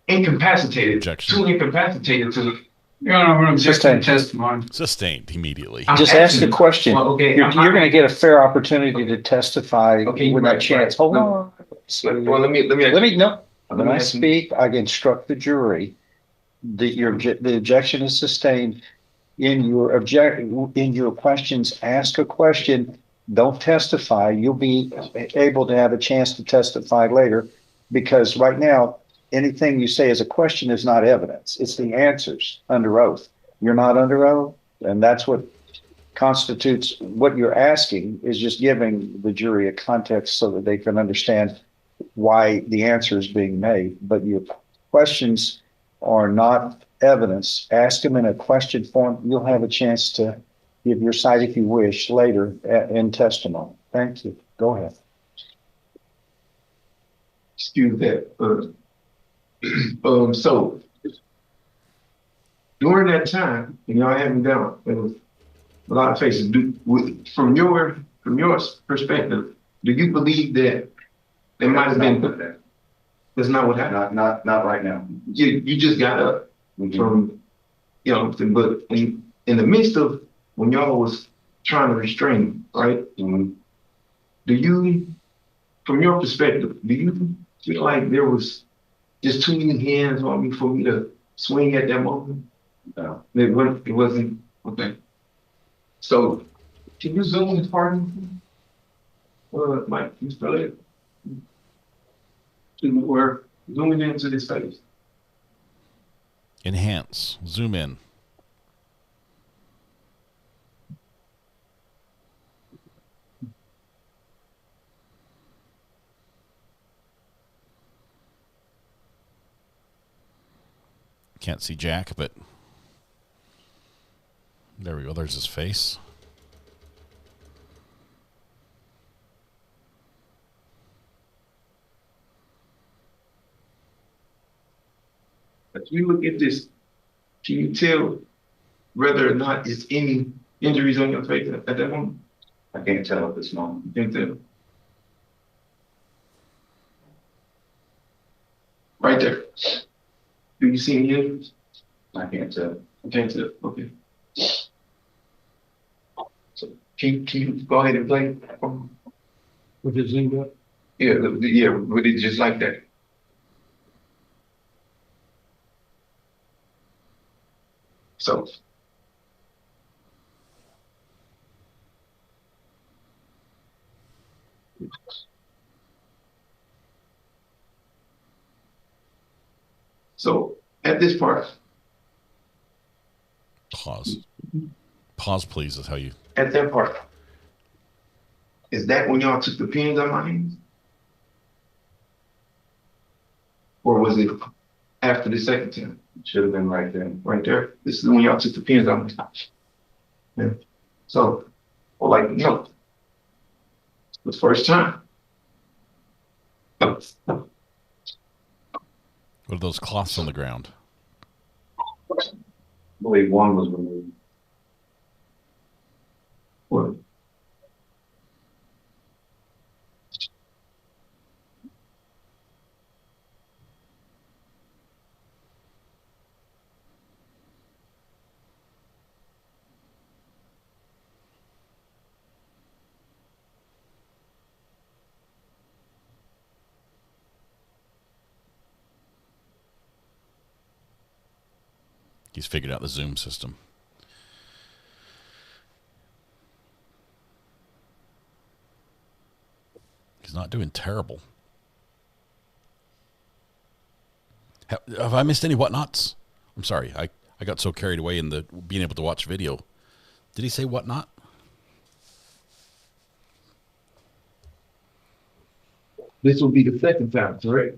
incapacitated. Objection. Too incapacitated to. Your Honor, I'm Sustained. testimony. Sustained immediately. Just ask the question. Well, okay, You're going to get a fair opportunity to testify with that chance. Hold on. Well, let me. When I speak, I instruct the jury that the objection is sustained. In your questions, ask a question. Don't testify. You'll be able to have a chance to testify later, because right now, anything you say as a question is not evidence. It's the answers under oath. You're not under oath, and that's what constitutes what you're asking, is just giving the jury a context so that they can understand why the answer is being made. But your questions are not evidence. Ask them in a question form. You'll have a chance to give your side, if you wish, later in testimony. Thank you. Go ahead. Excuse that. So during that time, and y'all had me down, there was a lot of faces. From your perspective, do you believe that there might have been that? That's not what happened. Not right now. You just got up from, but in the midst of when y'all was trying to restrain, right? Mm-hmm. Do you, from your perspective, do you feel like there was just too many hands on me for me to swing at that moment? No. It wasn't, okay. So, can you zoom in pardon? Mike, you spell it? We're zooming into this face. Enhance. Zoom in. Can't see Jack, but there we go. There's his face. As we look at this, can you tell whether or not it's any injuries on your face at that moment? I can't tell at this moment. You can't tell. Right there. Do you see any injuries? I can't tell. I can't tell. Okay. So can you go ahead and play? With it zoomed up? Yeah, with it just like that. So at this part, Pause. Pause, please, is how you. at that part, is that when y'all took the pins out of my hands? Or was it after the second time? It should have been right then. Right there. This is when y'all took the pins out of my hands. Yeah. So, no. The first time. What are those cloths on the ground? I believe one was removed. What? He's figured out the zoom system. He's not doing terrible. Have I missed any whatnots? I'm sorry. I got so carried away in the being able to watch video. Did he say whatnot? This will be the second time, correct?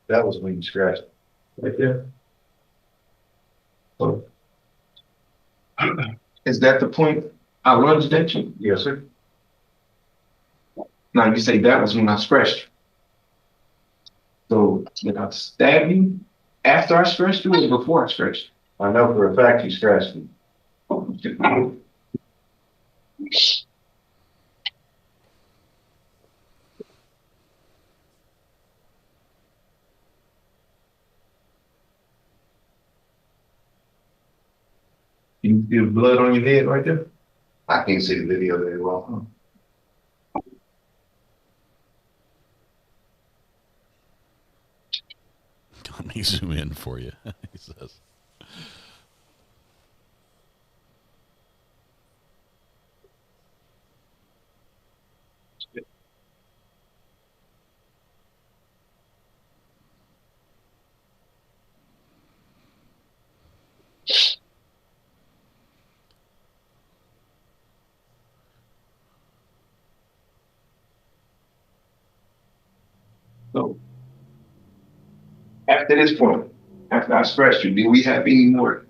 That was when you scratched. Right there. So, is that the point I lunged at you? Yes, sir. Now you say that was when I scratched you. So did I stab you after I scratched you or before I scratched you? I know for a fact you scratched me. You feel blood on your head right there? I can't see the video very well. Let me zoom in for you, he says. So after this point, after I scratched you, did we have any more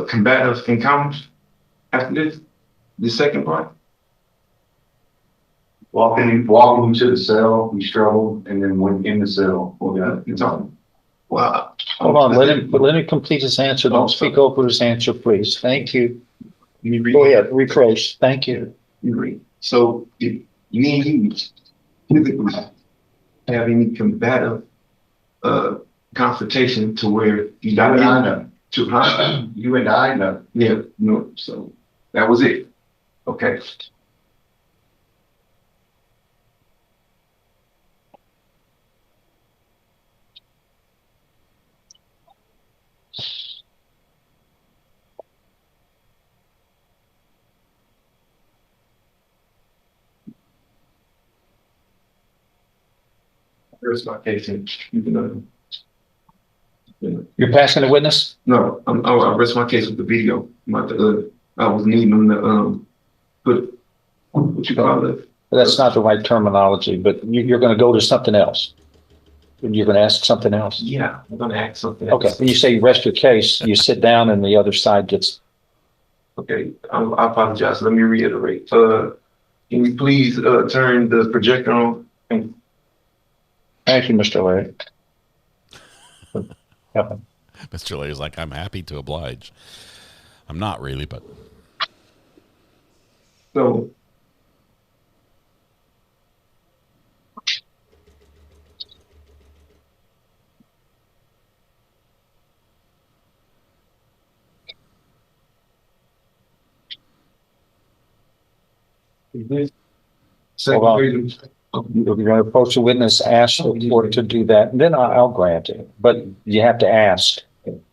combative encounters after this? The second part? Walking to the cell, we struggled, and then went in the cell. Well, Hold on, let him complete his answer. Don't speak over his answer, please. Thank you. Go ahead, rephrase. Thank you. You read. So did me and you physically have any combative confrontation to where you got too high? You and I know. Yeah, no. So that was it. Okay. rest my case and you can, You're passing the witness? no, I'll rest my case with the video. I was needing them to, put, what you call it? That's not the right terminology, but you're going to go to something else. You're going to ask something else. Yeah, I'm gonna ask something. Okay, when you say you rest your case, you sit down and the other side gets. Okay, I apologize. Let me reiterate. Can you please, turn the projector on? Thank you, Mr. Larry. Mr. Larry's like, I'm happy to oblige. I'm not really, but. So. Hold on. You're going to approach the witness, ask the court to do that, and then I'll grant it. But you have to ask. You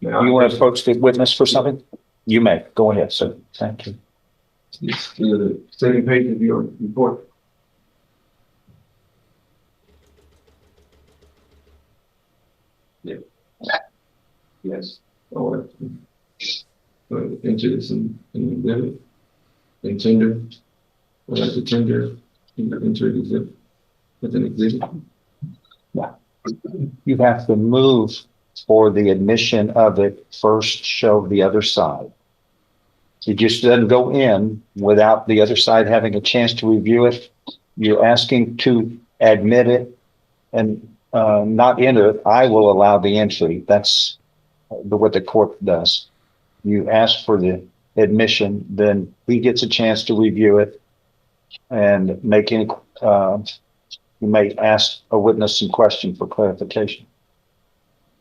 want to approach the witness for something? You may. Go ahead, sir. Thank you. It's the second page of your report. Yeah. Yes. Oh, enter this in exhibit. And tender. Like the tender. Enter the exhibit. With an exhibit. Yeah. You have to move for the admission of it. First, show the other side. It just doesn't go in without the other side having a chance to review it. You're asking to admit it and not enter it. I will allow the entry. That's what the court does. You ask for the admission, then he gets a chance to review it and make any. You may ask a witness some question for clarification.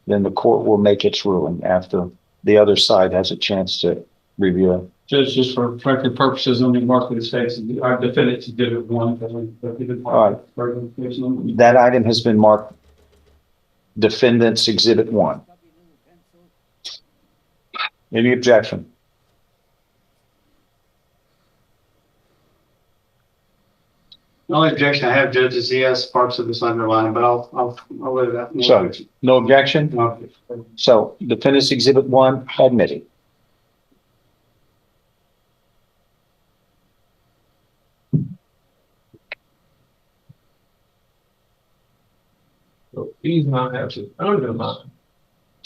Then the court will make its ruling after the other side has a chance to review it. Judge, just for record purposes, let me mark the states. Our defendant's exhibit 1. All right. That item has been marked defendant's exhibit 1. Any objection? The only objection I have, Judge, is he has parts of this underlined, but I'll let that. So, no objection? No. So, defendant's exhibit 1 admitted. So these might have to underline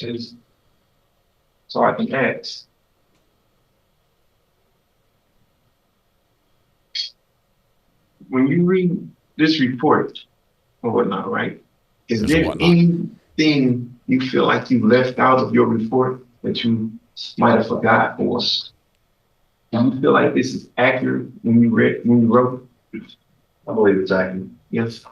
is so I can ask. When you read this report or whatnot, right? Is there anything you feel like you left out of your report that you might have forgot, or do you feel like this is accurate when you wrote? I believe it's accurate. Yes.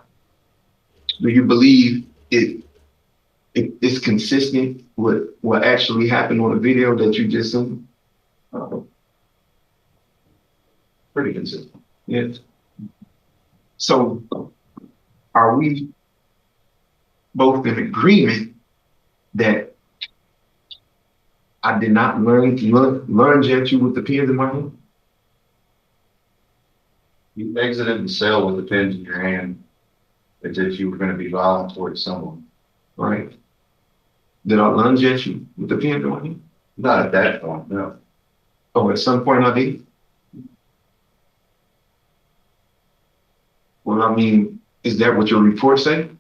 Do you believe it's consistent with what actually happened on the video that you just seen? Pretty consistent. Yes. So are we both in agreement that I did not lunge at you with the pins in my hand? You exited the cell with the pins in your hand as if you were going to be violent towards someone. Right. Did I lunge at you with the pins in my hand? Not at that point, no. Oh, at some point I did? Well, I mean, is that what your report say?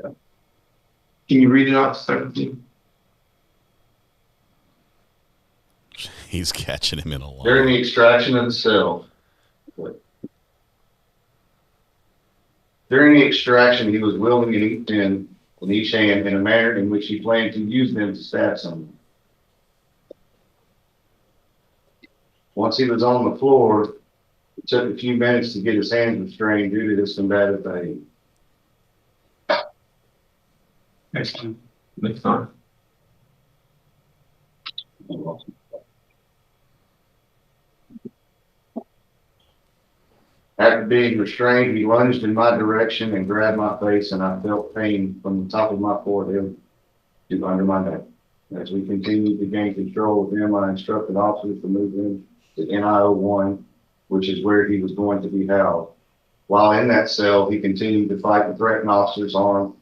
Yeah. Can you read it out, sir? He's catching him in a lie. During the extraction of the cell, during the extraction, he was wielding an pin with each hand in a manner in which he planned to use them to stab someone. Once he was on the floor, it took a few minutes to get his hands restrained due to his combative behavior. Next time. Next time. After being restrained, he lunged in my direction and grabbed my face, and I felt pain from the top of my forehead to under my neck. As we continued to gain control of him, I instructed officers to move him to NIO 1, which is where he was going to be housed. While in that cell, he continued to fight and threaten officers armed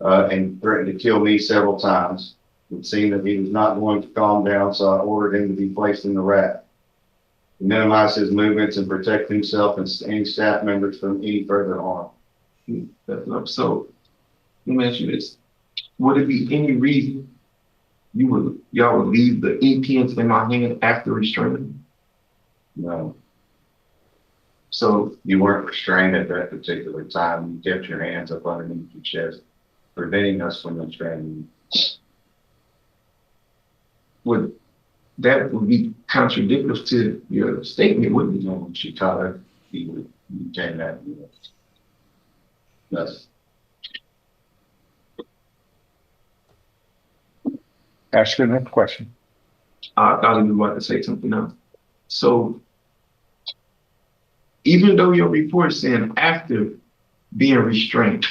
and threatened to kill me several times. It seemed that he was not going to calm down, so I ordered him to be placed in the rack to minimize his movements and protect himself and any staff members from any further harm. So let me ask you this. Would it be any reason y'all would leave the ink pens in my hand after restraining? No. So you weren't restrained at that particular time. You kept your hands up underneath your chest, preventing us from restraining you. Would be contradictory to your statement, wouldn't it? When she taught her, you came at me. Yes. Ask your next question. I thought you were about to say something else. So, even though your report saying after being restrained,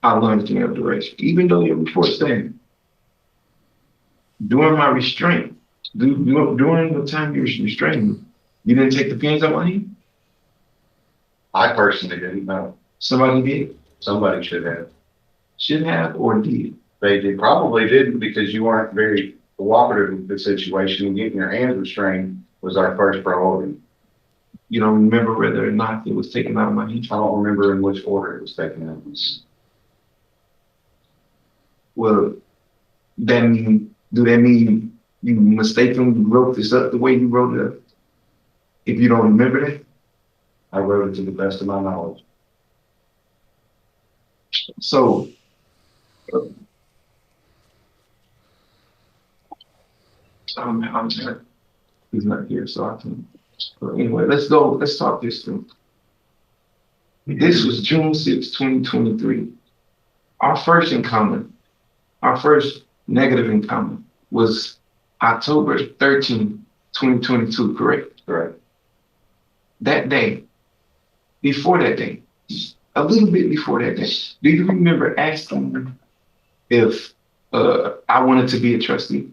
I learned to have duration. Even though your report saying during my restraint, during the time you were restrained, you didn't take the pens out of my hand? I personally didn't know. Somebody did? Somebody should have. Should have or did? They probably didn't, because you weren't very cooperative with the situation, and getting your hands restrained was our first priority. You don't remember whether or not it was taken out of my hand? I don't remember in which order it was taken out. Well, do that mean you mistakenly wrote this up the way you wrote it up? If you don't remember that? I wrote it to the best of my knowledge. So, I'm sorry. He's not here, so I can. But anyway, let's talk this through. This was June 6, 2023. Our first negative encounter was October 13, 2022, correct? Correct. That day, before that day, a little bit before that day, do you remember asking me if I wanted to be a trustee?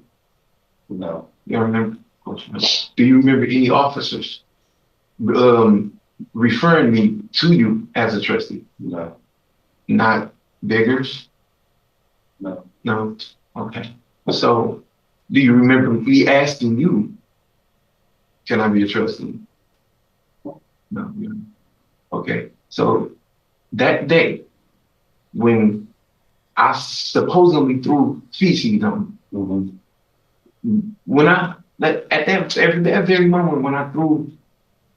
No. You don't remember? Do you remember any officers referring me to you as a trustee? No. Not beggars? No. No? Okay. So, do you remember me asking you, can I be a trustee? No. Okay. So, that day, when I supposedly threw feces on you, at that very moment when I threw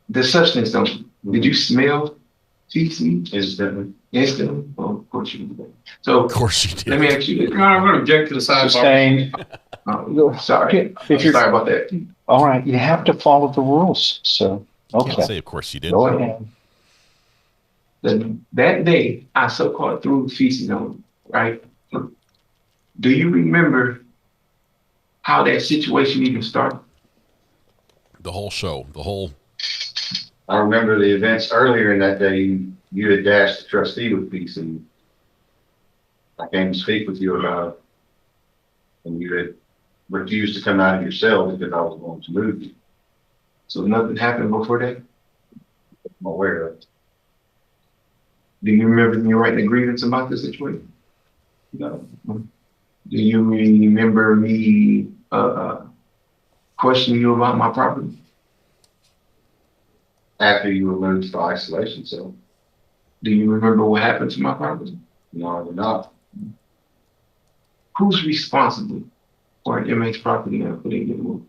the substance on you, did you smell feces? Instantly. Instantly? Oh, of course you did. So, of course you did. Let me ask you this. I'm going to object to the sidebar. Sustained. Sorry. Sorry about that. All right, you have to follow the rules. So, okay. Can't say, of course you did. Go ahead. That day, I so-called threw feces on you, right? Do you remember how that situation even started? The whole show, I remember the events earlier in that day. You had dashed the trustee with PC. I came to speak with you about it, and you had refused to come out of your cell because I was going to move you. So nothing happened before that? I'm aware of it. Do you remember me writing a grievance about this situation? No. Do you remember me questioning you about my property? After you were moved to isolation cell. Do you remember what happened to my property? No, I do not. Who's responsible for an inmate's property after they get moved?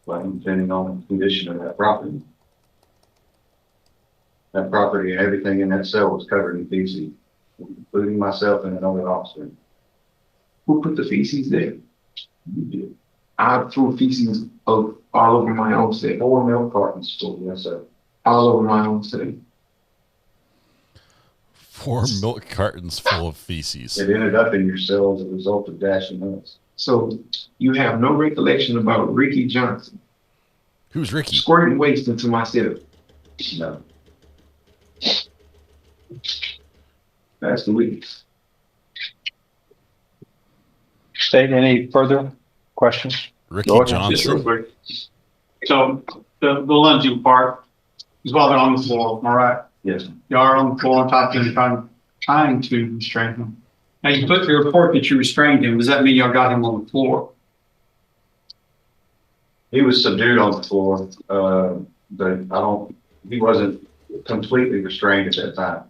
Well, depending on the condition of that property. That property and everything in that cell was covered in feces, including myself and another officer. Who put the feces there? You did. I threw feces all over my own cell. 4 milk cartons full, yes, sir. All over my own cell. 4 milk cartons full of feces. It ended up in your cell as a result of dashing us. So you have no recollection about Ricky Johnson? Who's Ricky? Squirting waste into my cell? No. That's the witness. State any further questions? Ricky Johnson. So the lunging part is while they're on the floor, all right? Yes. You are on the floor on top of him trying to restrain him. Now you put the report that you restrained him. Does that mean y'all got him on the floor? He was subdued on the floor, but he wasn't completely restrained at that time.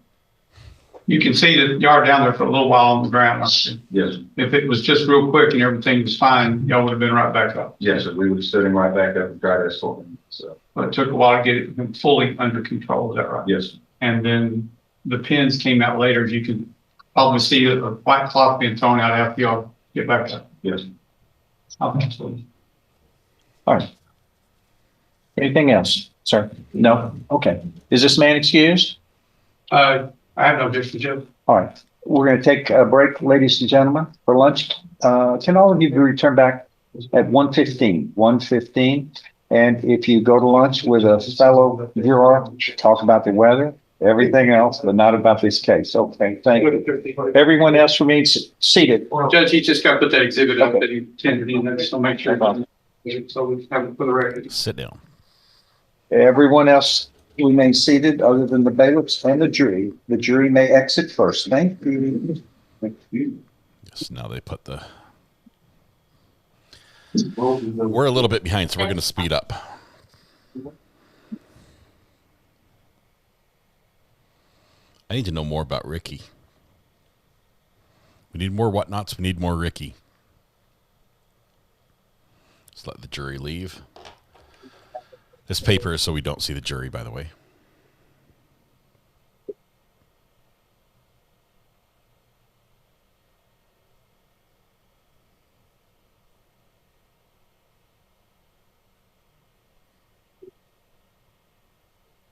You can see that y'all are down there for a little while on the ground. Yes. If it was just real quick and everything was fine, y'all would have been right back up. Yes, sir. We would have stood him right back up and tried to escort him. So. But it took a while to get him fully under control. Is that right? Yes. And then the pins came out later. You can probably see a white cloth being thrown out after y'all get back up. Yes. Absolutely. All right. Anything else, sir? No? Okay. Is this man excused? I have no objection, Joe. All right. We're going to take a break, ladies and gentlemen, for lunch. Can all of you return back at 1:15? 1:15. And if you go to lunch with a fellow juror, talk about the weather, everything else, but not about this case. Okay, thank you. Everyone else remains seated. Judge, he just got to put that exhibit up that he attended in. Just to make sure. So we have it for the record. Sit down. Everyone else remain seated other than the bailiffs and the jury. The jury may exit first. Thank you. Thank you. Yes, now they put the... We're a little bit behind, so we're going to speed up. I need to know more about Ricky. We need more whatnots. We need more Ricky. Let's let the jury leave. This paper is so we don't see the jury, by the way.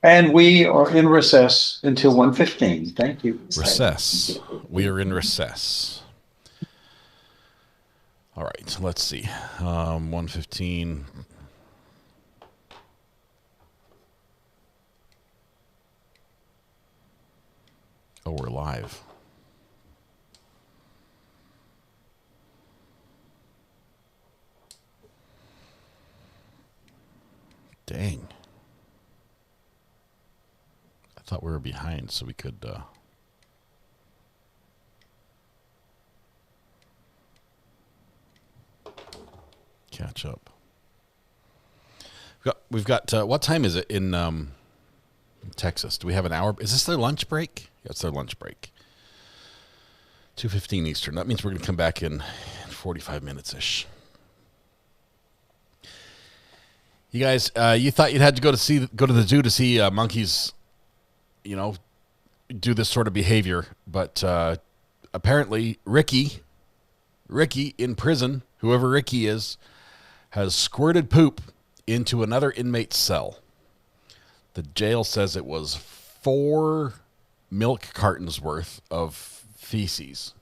And we are in recess until 1:15. Thank you. Recess. We are in recess. All right, let's see. 1:15. Oh, we're live. Dang. I thought we were behind so we could catch up. We've got what time is it in Texas? Do we have an hour? Is this their lunch break? Yeah, it's their lunch break. 2:15 Eastern. That means we're going to come back in 45 minutes-ish. You guys, you thought you'd had to go to the zoo to see monkeys, you know, do this sort of behavior, but apparently Ricky in prison, whoever Ricky is, has squirted poop into another inmate's cell. The jail says it was 4 milk cartons worth of feces.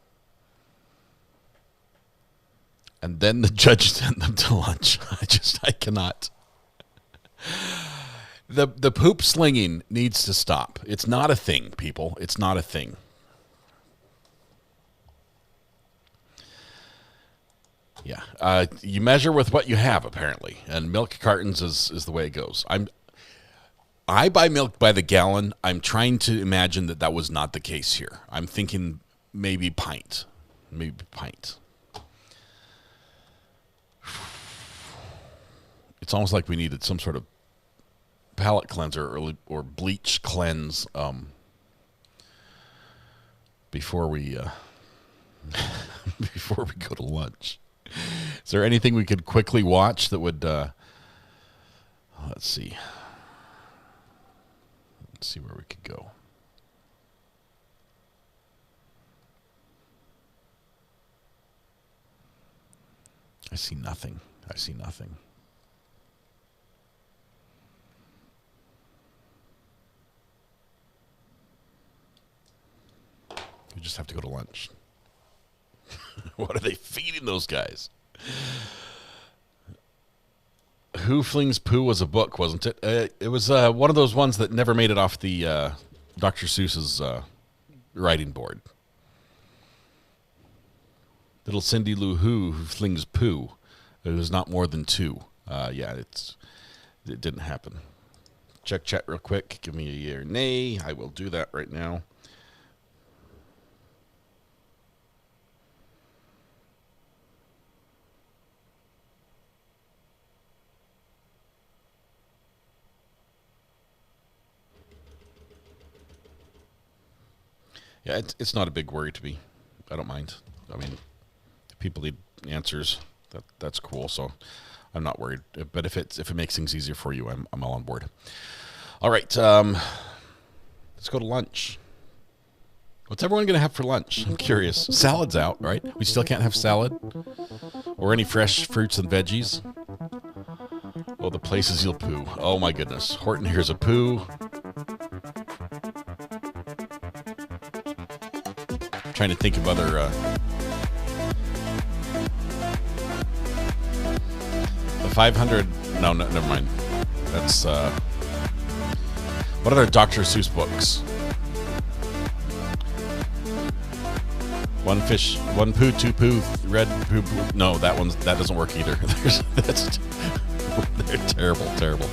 And then the judge sent them to lunch. I cannot. The poop slinging needs to stop. It's not a thing, people. It's not a thing. Yeah. You measure with what you have, apparently. And milk cartons is the way it goes. I buy milk by the gallon. I'm trying to imagine that was not the case here. I'm thinking maybe pint. Maybe pint. It's almost like we needed some sort of palate cleanser or bleach cleanse before we before we go to lunch. Is there anything we could quickly watch that would let's see where we could go. I see nothing. We just have to go to lunch. What are they feeding those guys? Who Flings Poo was a book, wasn't it? It was one of those ones that never made it off the Dr. Seuss's writing board. Little Cindy Lou Who Flings Poo. It was not more than 2. Yeah, It didn't happen. Check chat real quick. Give me a yay or nay. I will do that right now. Yeah, it's not a big worry to me. I don't mind. I mean, if people need answers, that's cool. So I'm not worried. But if it makes things easier for you, I'm all on board. All right, let's go to lunch. What's everyone going to have for lunch? I'm curious. Salad's out, right? We still can't have salad or any fresh fruits and veggies. Oh, the places you'll poo. Oh my goodness. Horton here's a poo. Trying to think of other the 500. No, never mind. That's what other Dr. Seuss books? One fish, one poo, two poo, red poo. No, that doesn't work either. They're terrible.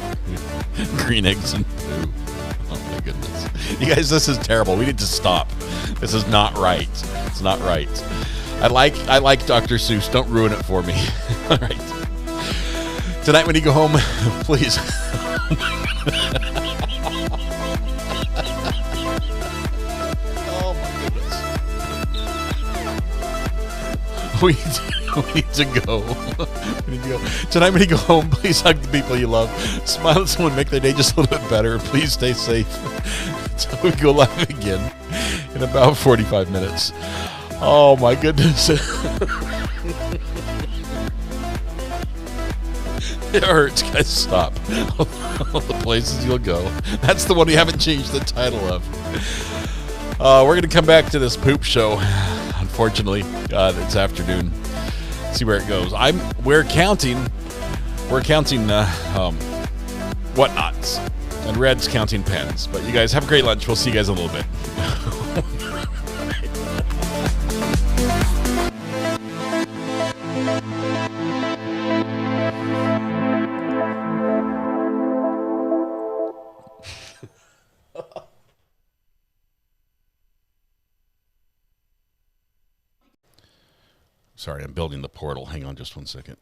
Green eggs and poo. Oh my goodness. You guys, this is terrible. We need to stop. This is not right. It's not right. I like Dr. Seuss. Don't ruin it for me. All right. Tonight when you go home, please. Oh my goodness. We need to go. Tonight when you go home, please hug the people you love. Smile at someone, make their day just a little bit better. Please stay safe. So we go live again in about 45 minutes. Oh my goodness. It hurts, guys. Stop. All the places you'll go. That's the one we haven't changed the title of. We're going to come back to this poop show, unfortunately, this afternoon. See where it goes. We're counting whatnots, and Red's counting pens. But you guys have a great lunch. We'll see you guys in a little bit. Sorry, I'm building the portal. Hang on just one second.